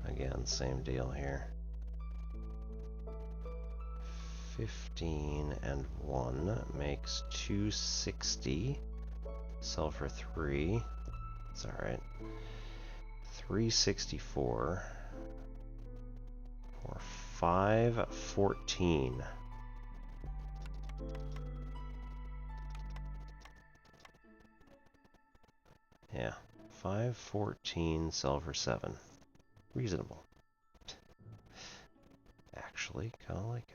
Speaker 1: Again, same deal here. 15 and 1 makes 260. Sell for 3. It's alright. 364. Or 514. Yeah. 514, sell for 7. Reasonable. Actually, kind of like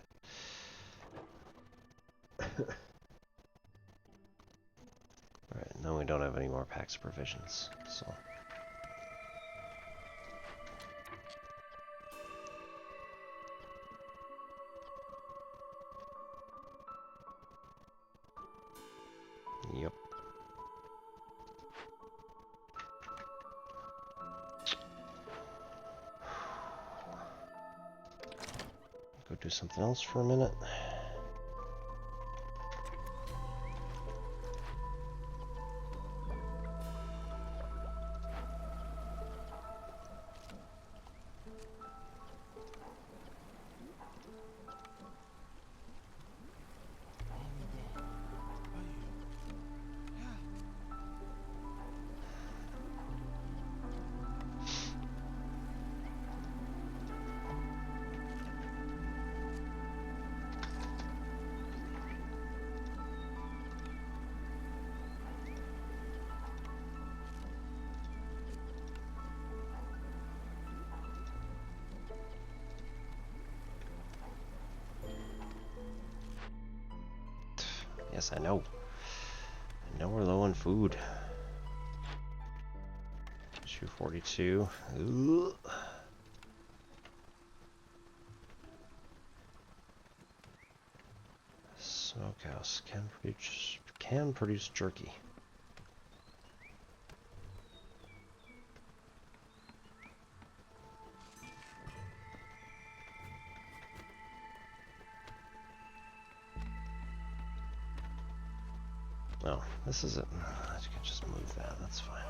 Speaker 1: it. Alright, now we don't have any more packs of provisions, so... Yep. Go do something else for a minute. Yes, I know. I know we're low on food. 242. Ugh. Smokehouse can produce jerky. Oh, this is it. I can just move that. That's fine.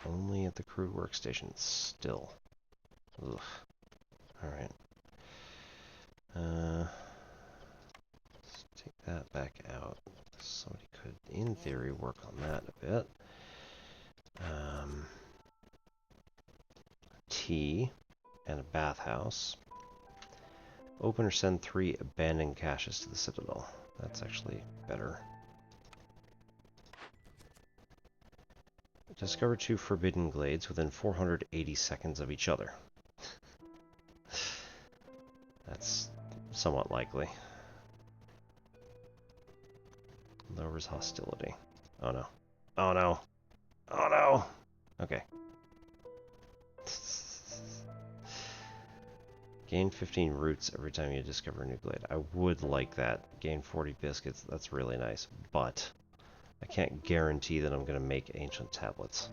Speaker 1: Only at the crew workstation still. Ugh. Alright. Let's take that back out. Somebody could, in theory, work on that a bit. Tea and a bathhouse. Open or send 3 abandoned caches to the Citadel. That's actually better. Discover 2 forbidden glades within 480 seconds of each other. That's somewhat likely. Lowers hostility. Oh no. Oh no. Oh no! Okay. Gain 15 roots every time you discover a new glade. I would like that. Gain 40 biscuits. That's really nice. But I can't guarantee that I'm going to make ancient tablets.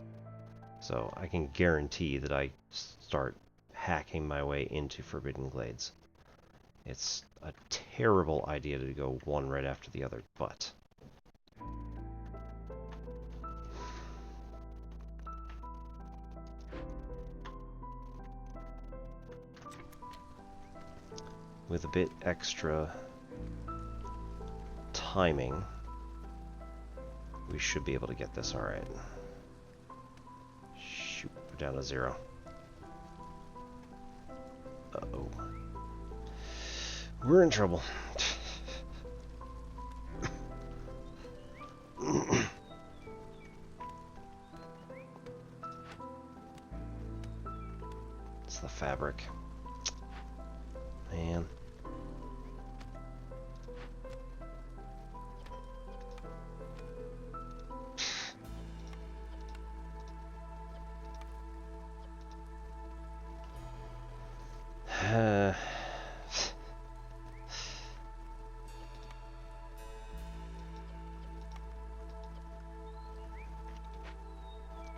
Speaker 1: So I can guarantee that I start hacking my way into forbidden glades. It's a terrible idea to go one right after the other, but... with a bit extra timing, we should be able to get this alright. Shoot, we're down to 0. Uh-oh. We're in trouble. It's the fabric. Man.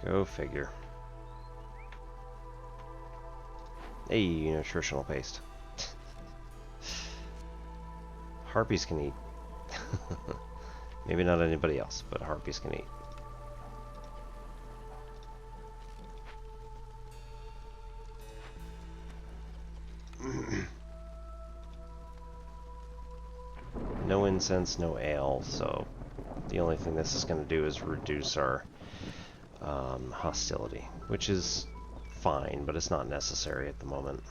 Speaker 1: Go figure. Hey, nutritional paste. Harpies can eat. Maybe not anybody else, but harpies can eat. No incense, no ale, so the only thing this is going to do is reduce our hostility, which is fine, but it's not necessary at the moment.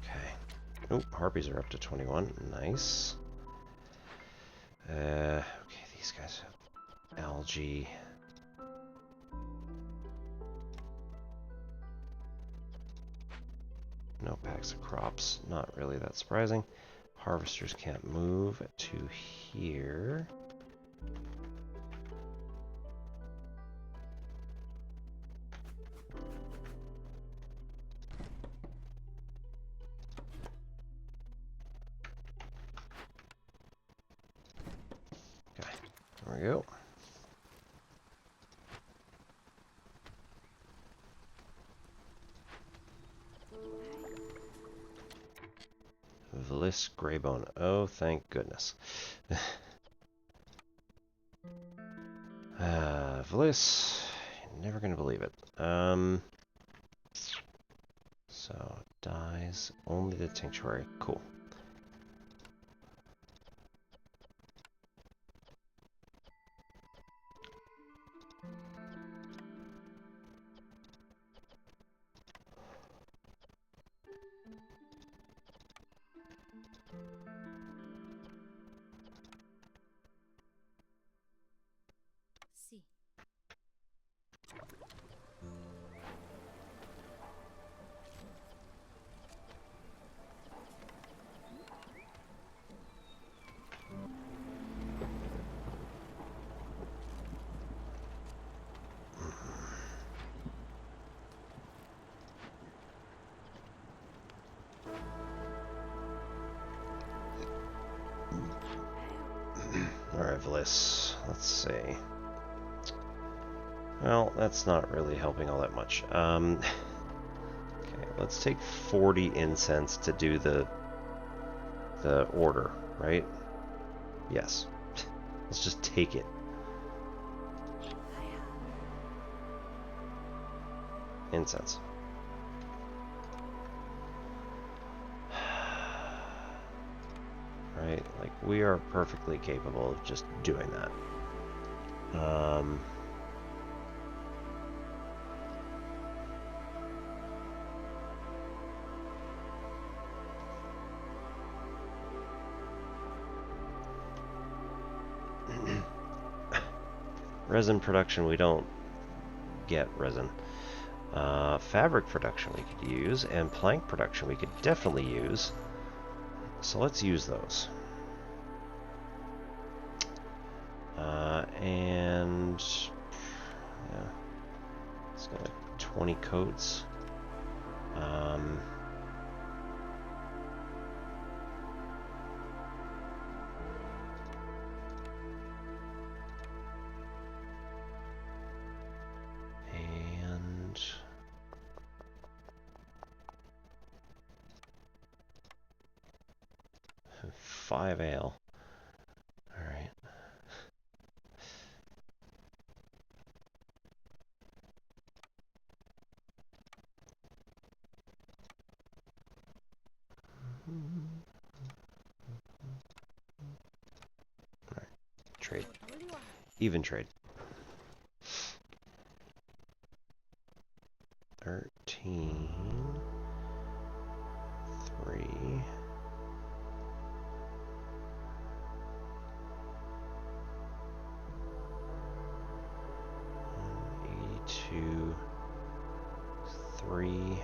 Speaker 1: Okay. Oh, harpies are up to 21. Nice. Okay, these guys have algae. No packs of crops. Not really that surprising. Harvesters can't move to here. Okay, there we go. Vliss Greybone. Oh, thank goodness. Vliss. You're never gonna believe it. So, dies only the tinctuary. Cool.
Speaker 2: Sí.
Speaker 1: regardless, let's see. Well, that's not really helping all that much. Okay, let's take 40 incense to do the order, right? Yes. Let's just take it. Incense. Right? Like, we are perfectly capable of just doing that. Resin production, we don't get resin. Fabric production we could use, and plank production we could definitely use. So let's use those. And yeah, it's got like 20 coats. And 5 ale. All right. All right. Trade. Even trade. 13. 3. 82. 3.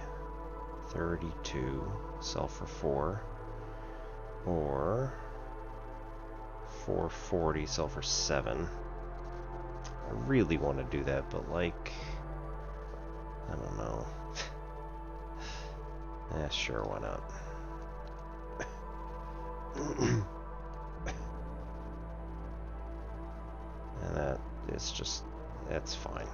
Speaker 1: 32. Sell for 4. Or 440. Sell for 7. I really want to do that, but like, I don't know. Yeah, sure, why not? And that is just, that's fine.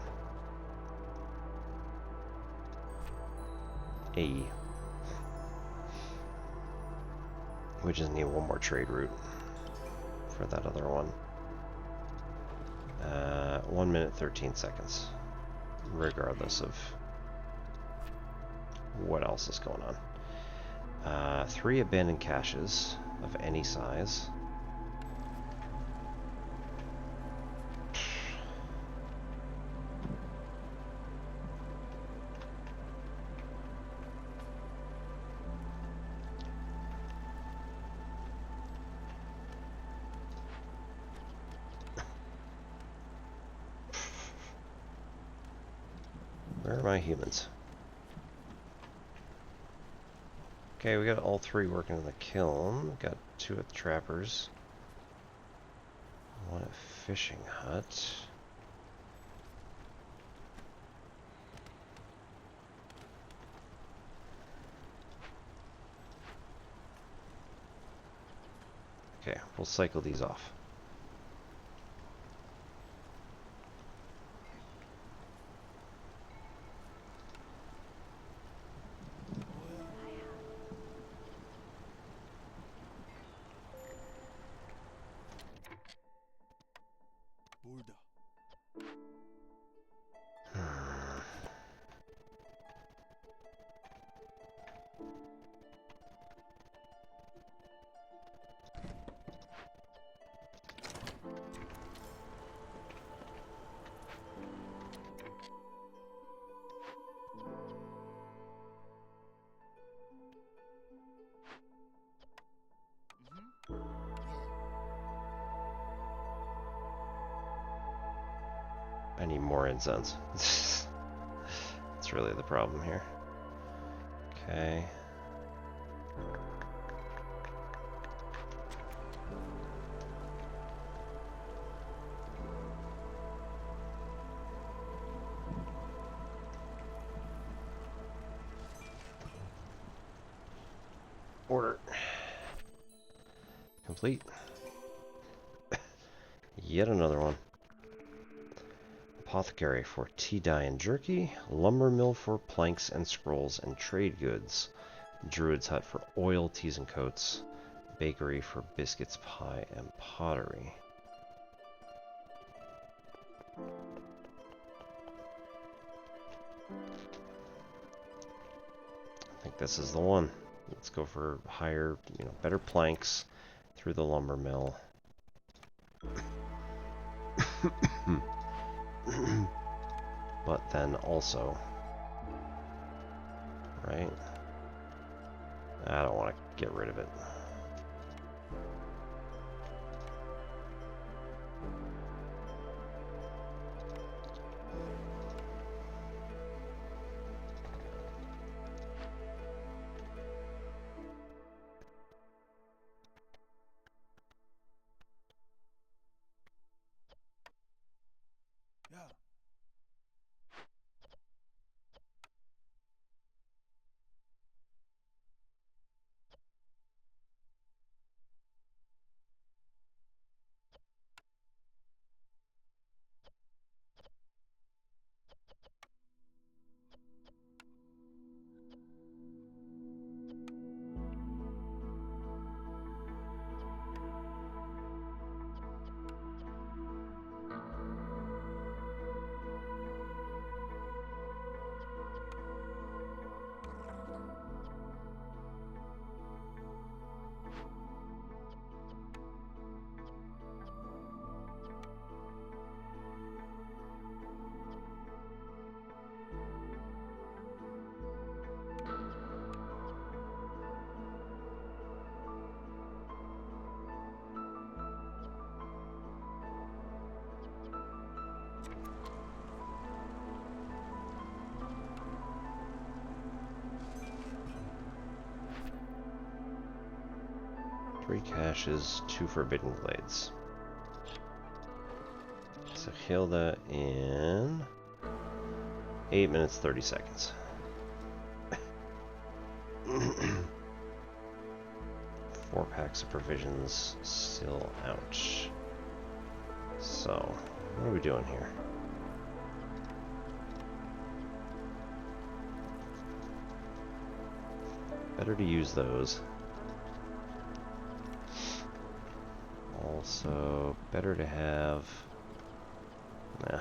Speaker 1: A. We just need one more trade route for that other one. 1 minute, 13 seconds. Regardless of what else is going on. 3 abandoned caches of any size. Where are my humans? Okay, we got all 3 working in the kiln. Got 2 at the trappers. 1 at fishing hut. Okay, we'll cycle these off. I need more incense. That's really the problem here. Okay. Order. Complete. Yet another one. Apothecary for tea dye and jerky. Lumber mill for planks and scrolls and trade goods. Druid's hut for oil, teas and coats. Bakery for biscuits, pie, and pottery. I think this is the one. Let's go for higher, better planks through the lumber mill. But then also, right? I don't want to get rid of it. Three caches, 2 forbidden glades. So heal that in 8 minutes 30 seconds. 4 packs of provisions still out. So, what are we doing here? Better to use those. Also, better to have... Nah.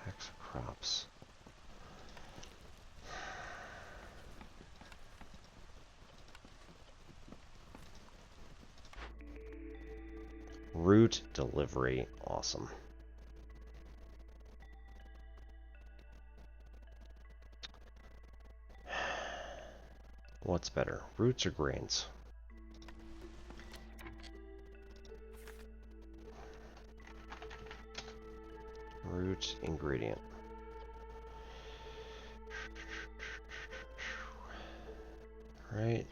Speaker 1: Packs of crops. Route delivery, awesome. What's better, roots or grains? Root ingredient. Right.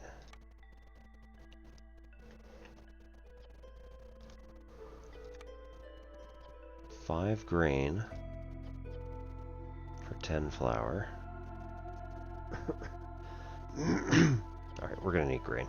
Speaker 1: Five grain for 10 flour. Alright, we're gonna need grain.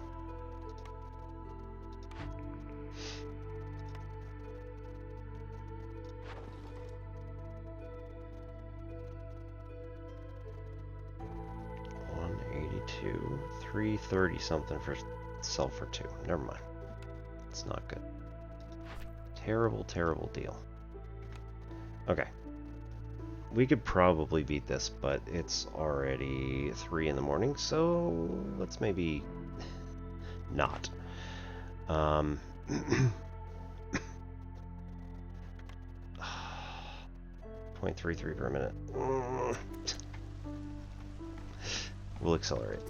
Speaker 1: $182, $330 something for sell for 2. Never mind. It's not good. Terrible, terrible deal. Okay. We could probably beat this, but it's already 3 in the morning, so let's maybe not. 0.33 per minute. We'll accelerate.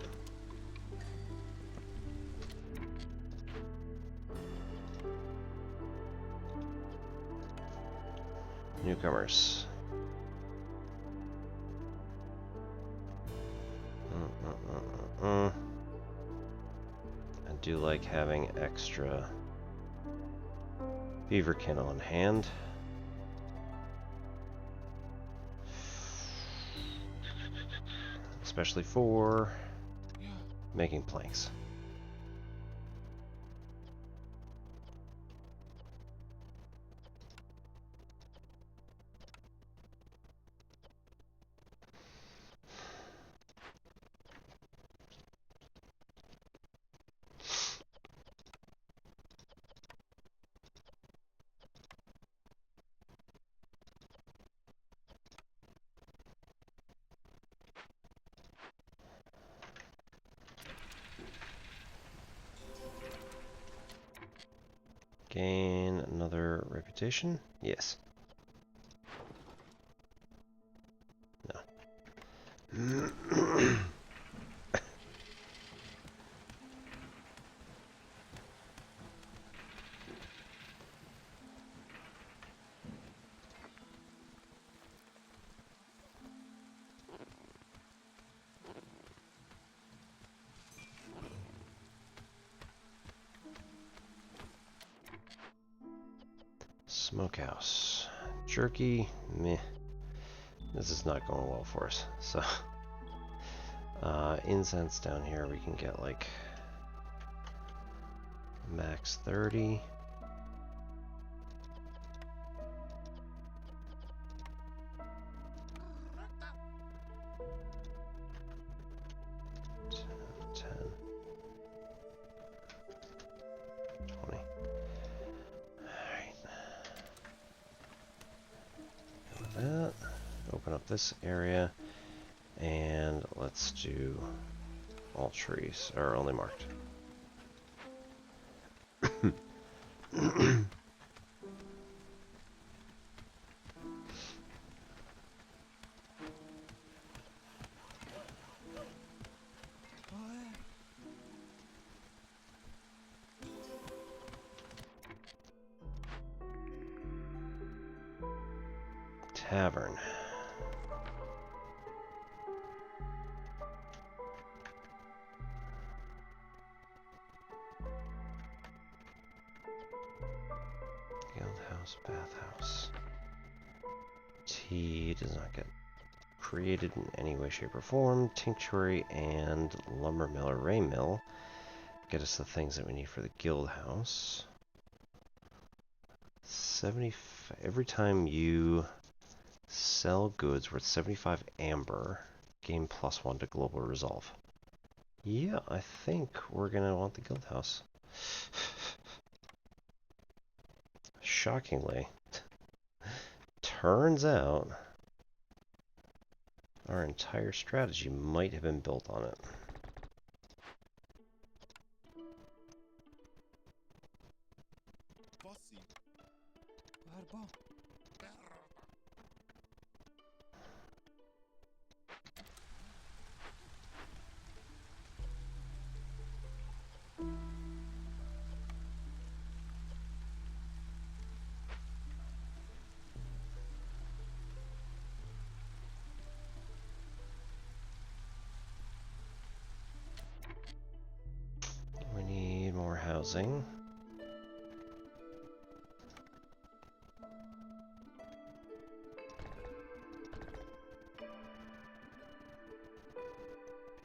Speaker 1: Newcomers. I do like having extra beaverkin on hand. Especially for making planks. Gain another reputation? Yes. No. Smokehouse. Jerky, meh. This is not going well for us. So, incense down here, we can get like max 30. Open up this area, and let's do all trees, or only marked. Tavern. Guildhouse, bathhouse. Tea does not get created in any way, shape, or form. Tinctuary and lumber mill or ray mill get us the things that we need for the guild house. 75. Every time you sell goods worth 75 amber, gain +1 to global resolve. Yeah, I think we're gonna want the guild house. Shockingly, turns out our entire strategy might have been built on it. We need more housing.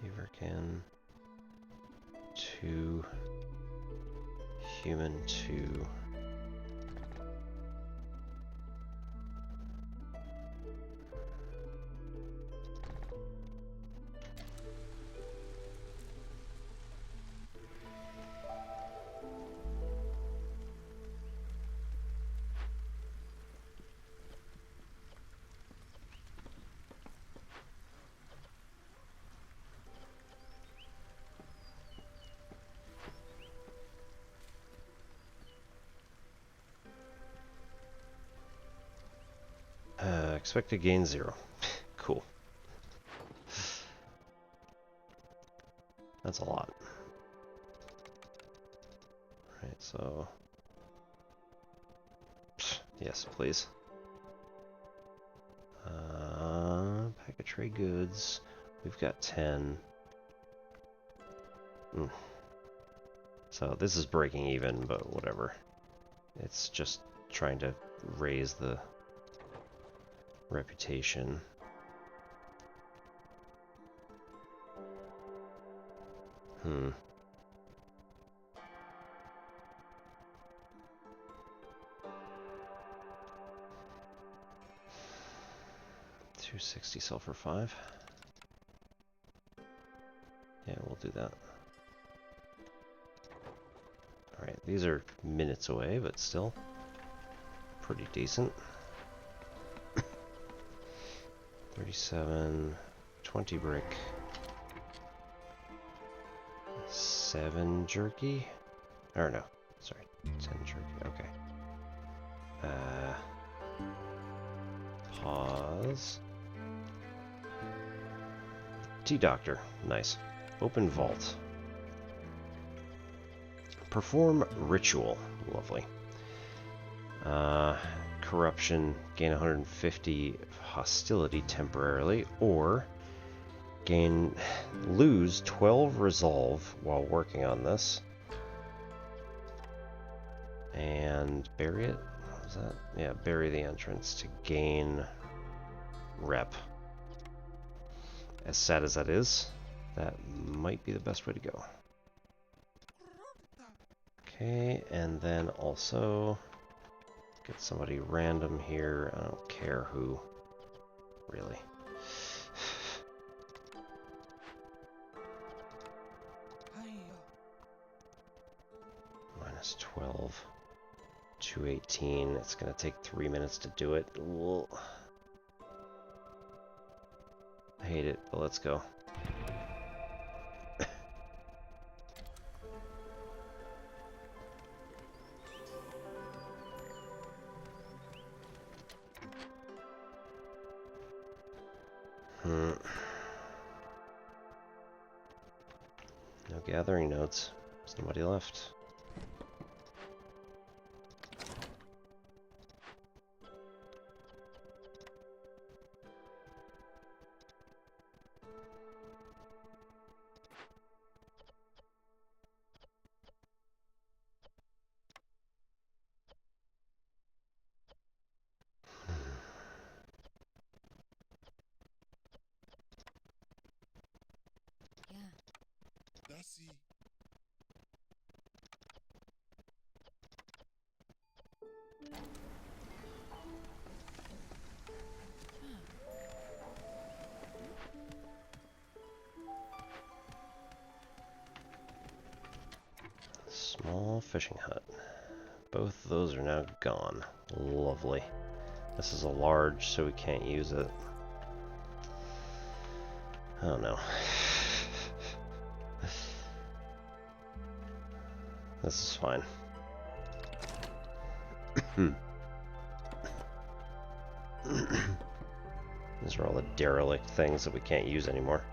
Speaker 1: Beaverkin, 2 human, 2 expect to gain 0. Cool. That's a lot. Alright, so... yes, please. Pack of trade goods. We've got 10. So this is breaking even, but whatever. It's just trying to raise the reputation. 260 sulfur 5. Yeah, we'll do that. Alright, these are minutes away, but still pretty decent. 37, 20 brick, 7 jerky, or no, sorry, 10 jerky, okay. was... Tea Doctor. Nice. Open Vault. Perform Ritual. Lovely. Corruption. Gain 150 hostility temporarily. Or lose 12 resolve while working on this. And bury it? What was that? Yeah, bury the entrance to gain rep. As sad as that is, that might be the best way to go. Okay, and then also get somebody random here. I don't care who, really. Minus 12. 218. It's going to take 3 minutes to do it. Ugh. I hate it, but let's go. No gathering nodes. There's nobody left. Small fishing hut. Both of those are now gone. Lovely. This is a large, so we can't use it. Oh no. This is fine. These are all the derelict things that we can't use anymore.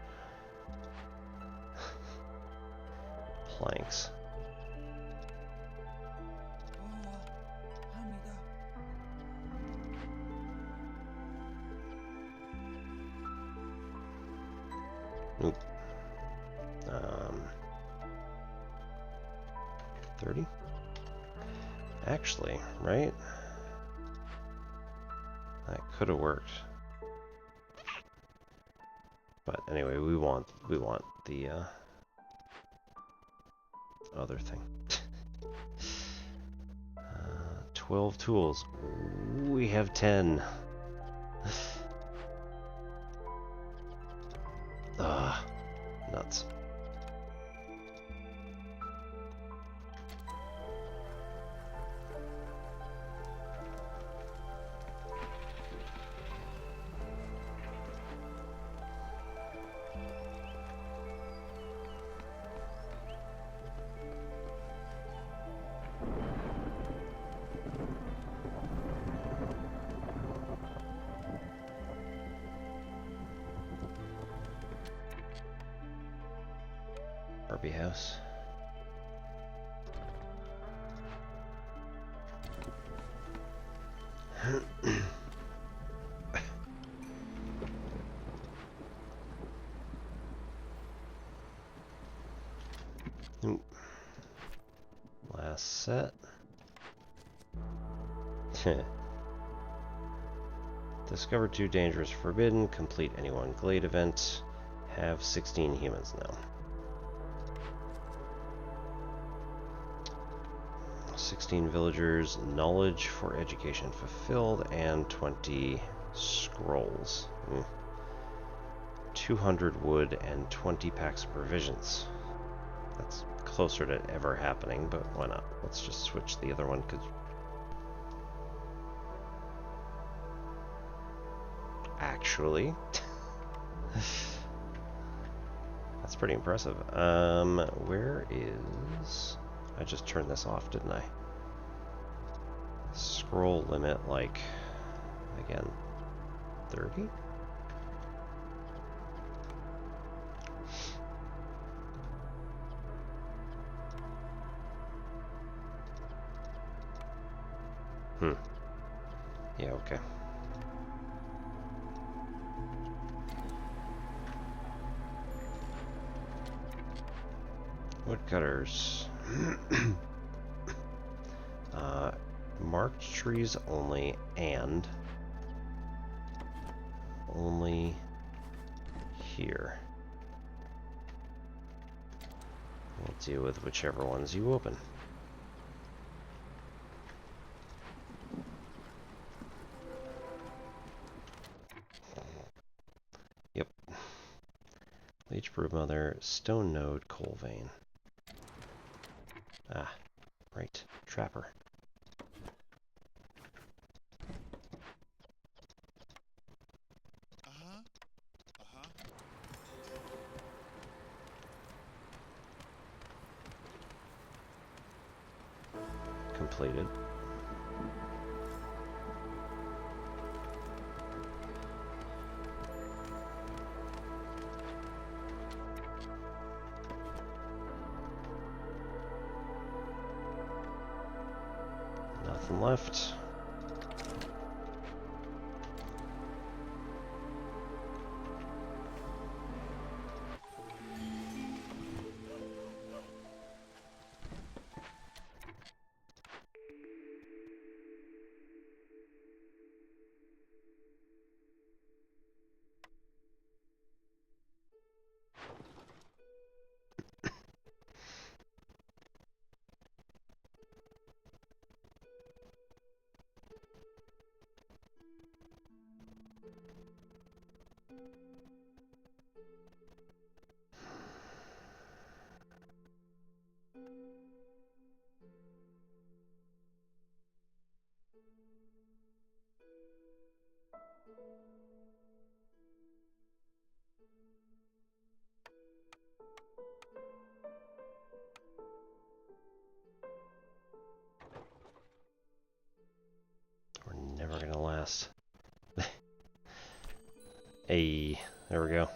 Speaker 1: Planks. Oop. 30? Actually, right? That could have worked. But anyway, we want the other thing. 12 tools. We have 10. Nuts. Barbie house. Ooh. Last set. Discover 2 dangerous forbidden. Complete any one glade event. Have 16 humans now. 16 villagers, knowledge for education fulfilled, and 20 scrolls. 200 wood and 20 packs of provisions. That's closer to ever happening, but why not? Let's just switch the other one, because... Actually... That's pretty impressive. Where is... I just turned this off, didn't I? Scroll limit, like... Again. 30? Yeah, okay. Woodcutters. Marked trees only, and only here. We'll deal with whichever ones you open. Yep. Leech Broodmother, Stone Node, Coal Vein. Ah, right. Trapper. Completed. Nothing left. We're never gonna last. Hey, there we go.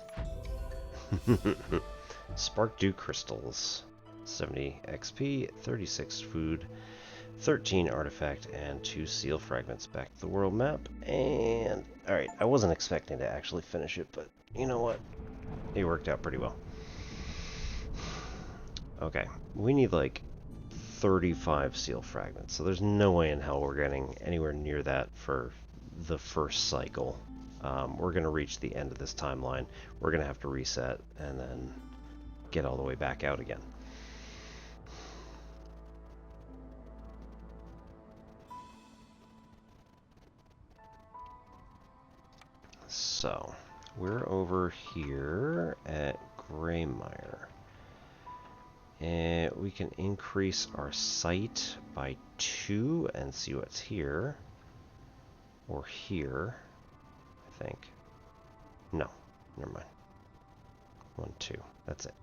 Speaker 1: Spark Dew Crystals. 70 XP, 36 food, 13 artifact, and 2 seal fragments. Back to the world map. And, alright, I wasn't expecting to actually finish it, but you know what? It worked out pretty well. Okay, we need like 35 seal fragments, so there's no way in hell we're getting anywhere near that for the first cycle. We're going to reach the end of this timeline. We're going to have to reset and then get all the way back out again. So, we're over here at Greymire. And we can increase our sight by 2 and see what's here. Or here, I think. No, never mind. 1, 2, that's it.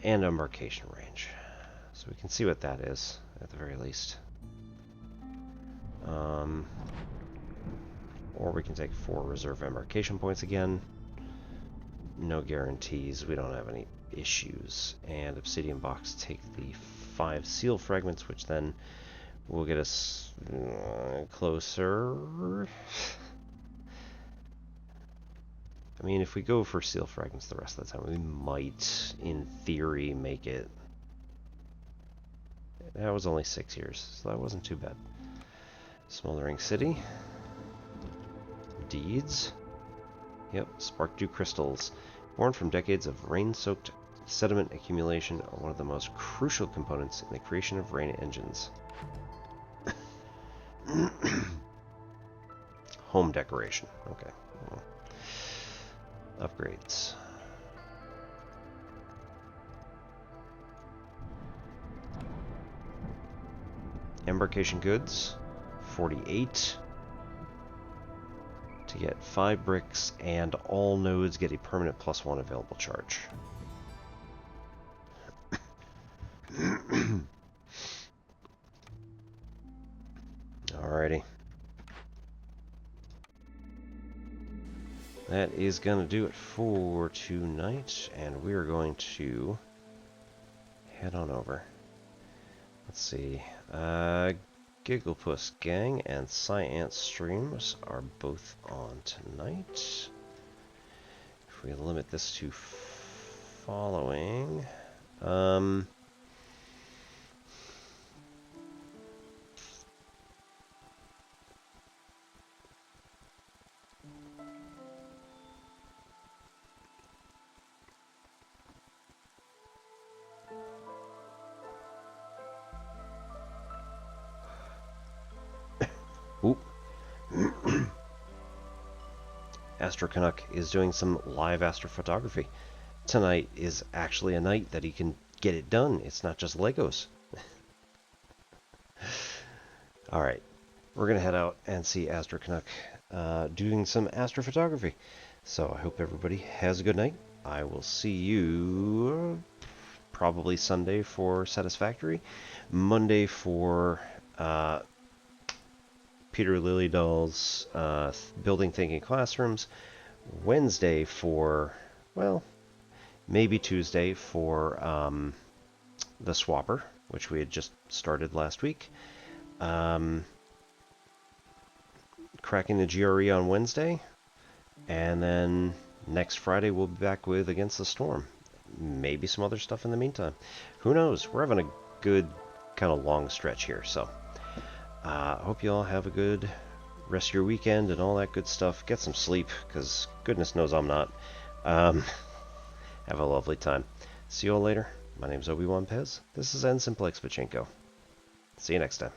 Speaker 1: And embarkation range. So we can see what that is, at the very least. Or we can take 4 reserve embarkation points again. No guarantees, we don't have any issues. And Obsidian Box, take the 5 seal fragments, which then will get us closer. I mean, if we go for seal fragments the rest of the time, we might, in theory, make it. That was only 6 years, so that wasn't too bad. Smoldering City. Deeds. Yep, Spark Dew Crystals. Born from decades of rain-soaked sediment accumulation, are one of the most crucial components in the creation of rain engines. Home decoration. Okay. Well, upgrades. Embarkation goods. 48. To get 5 bricks, and all nodes get a permanent +1 available charge. Alrighty. that is going to do it for tonight, and we're going to head on over. Let's see. Gigglepuss Gang and Cyant streams are both on tonight. If we limit this to following, oop. Astro Canuck is doing some live astrophotography. Tonight is actually a night that he can get it done. It's not just Legos. Alright, we're going to head out and see Astro Canuck doing some astrophotography. So I hope everybody has a good night. I will see you probably Sunday for Satisfactory, Monday for Peter Lilydall's Building Thinking Classrooms, Wednesday for, well, maybe Tuesday for the Swapper, which we had just started last week. Cracking the GRE on Wednesday, and then next Friday we'll be back with Against the Storm. Maybe some other stuff in the meantime. Who knows? We're having a good kind of long stretch here, so I hope you all have a good rest of your weekend and all that good stuff. Get some sleep, because goodness knows I'm not. Have a lovely time. See you all later. My name's Obi-Wan Pez. This is Ensign Plexpachenko. See you next time.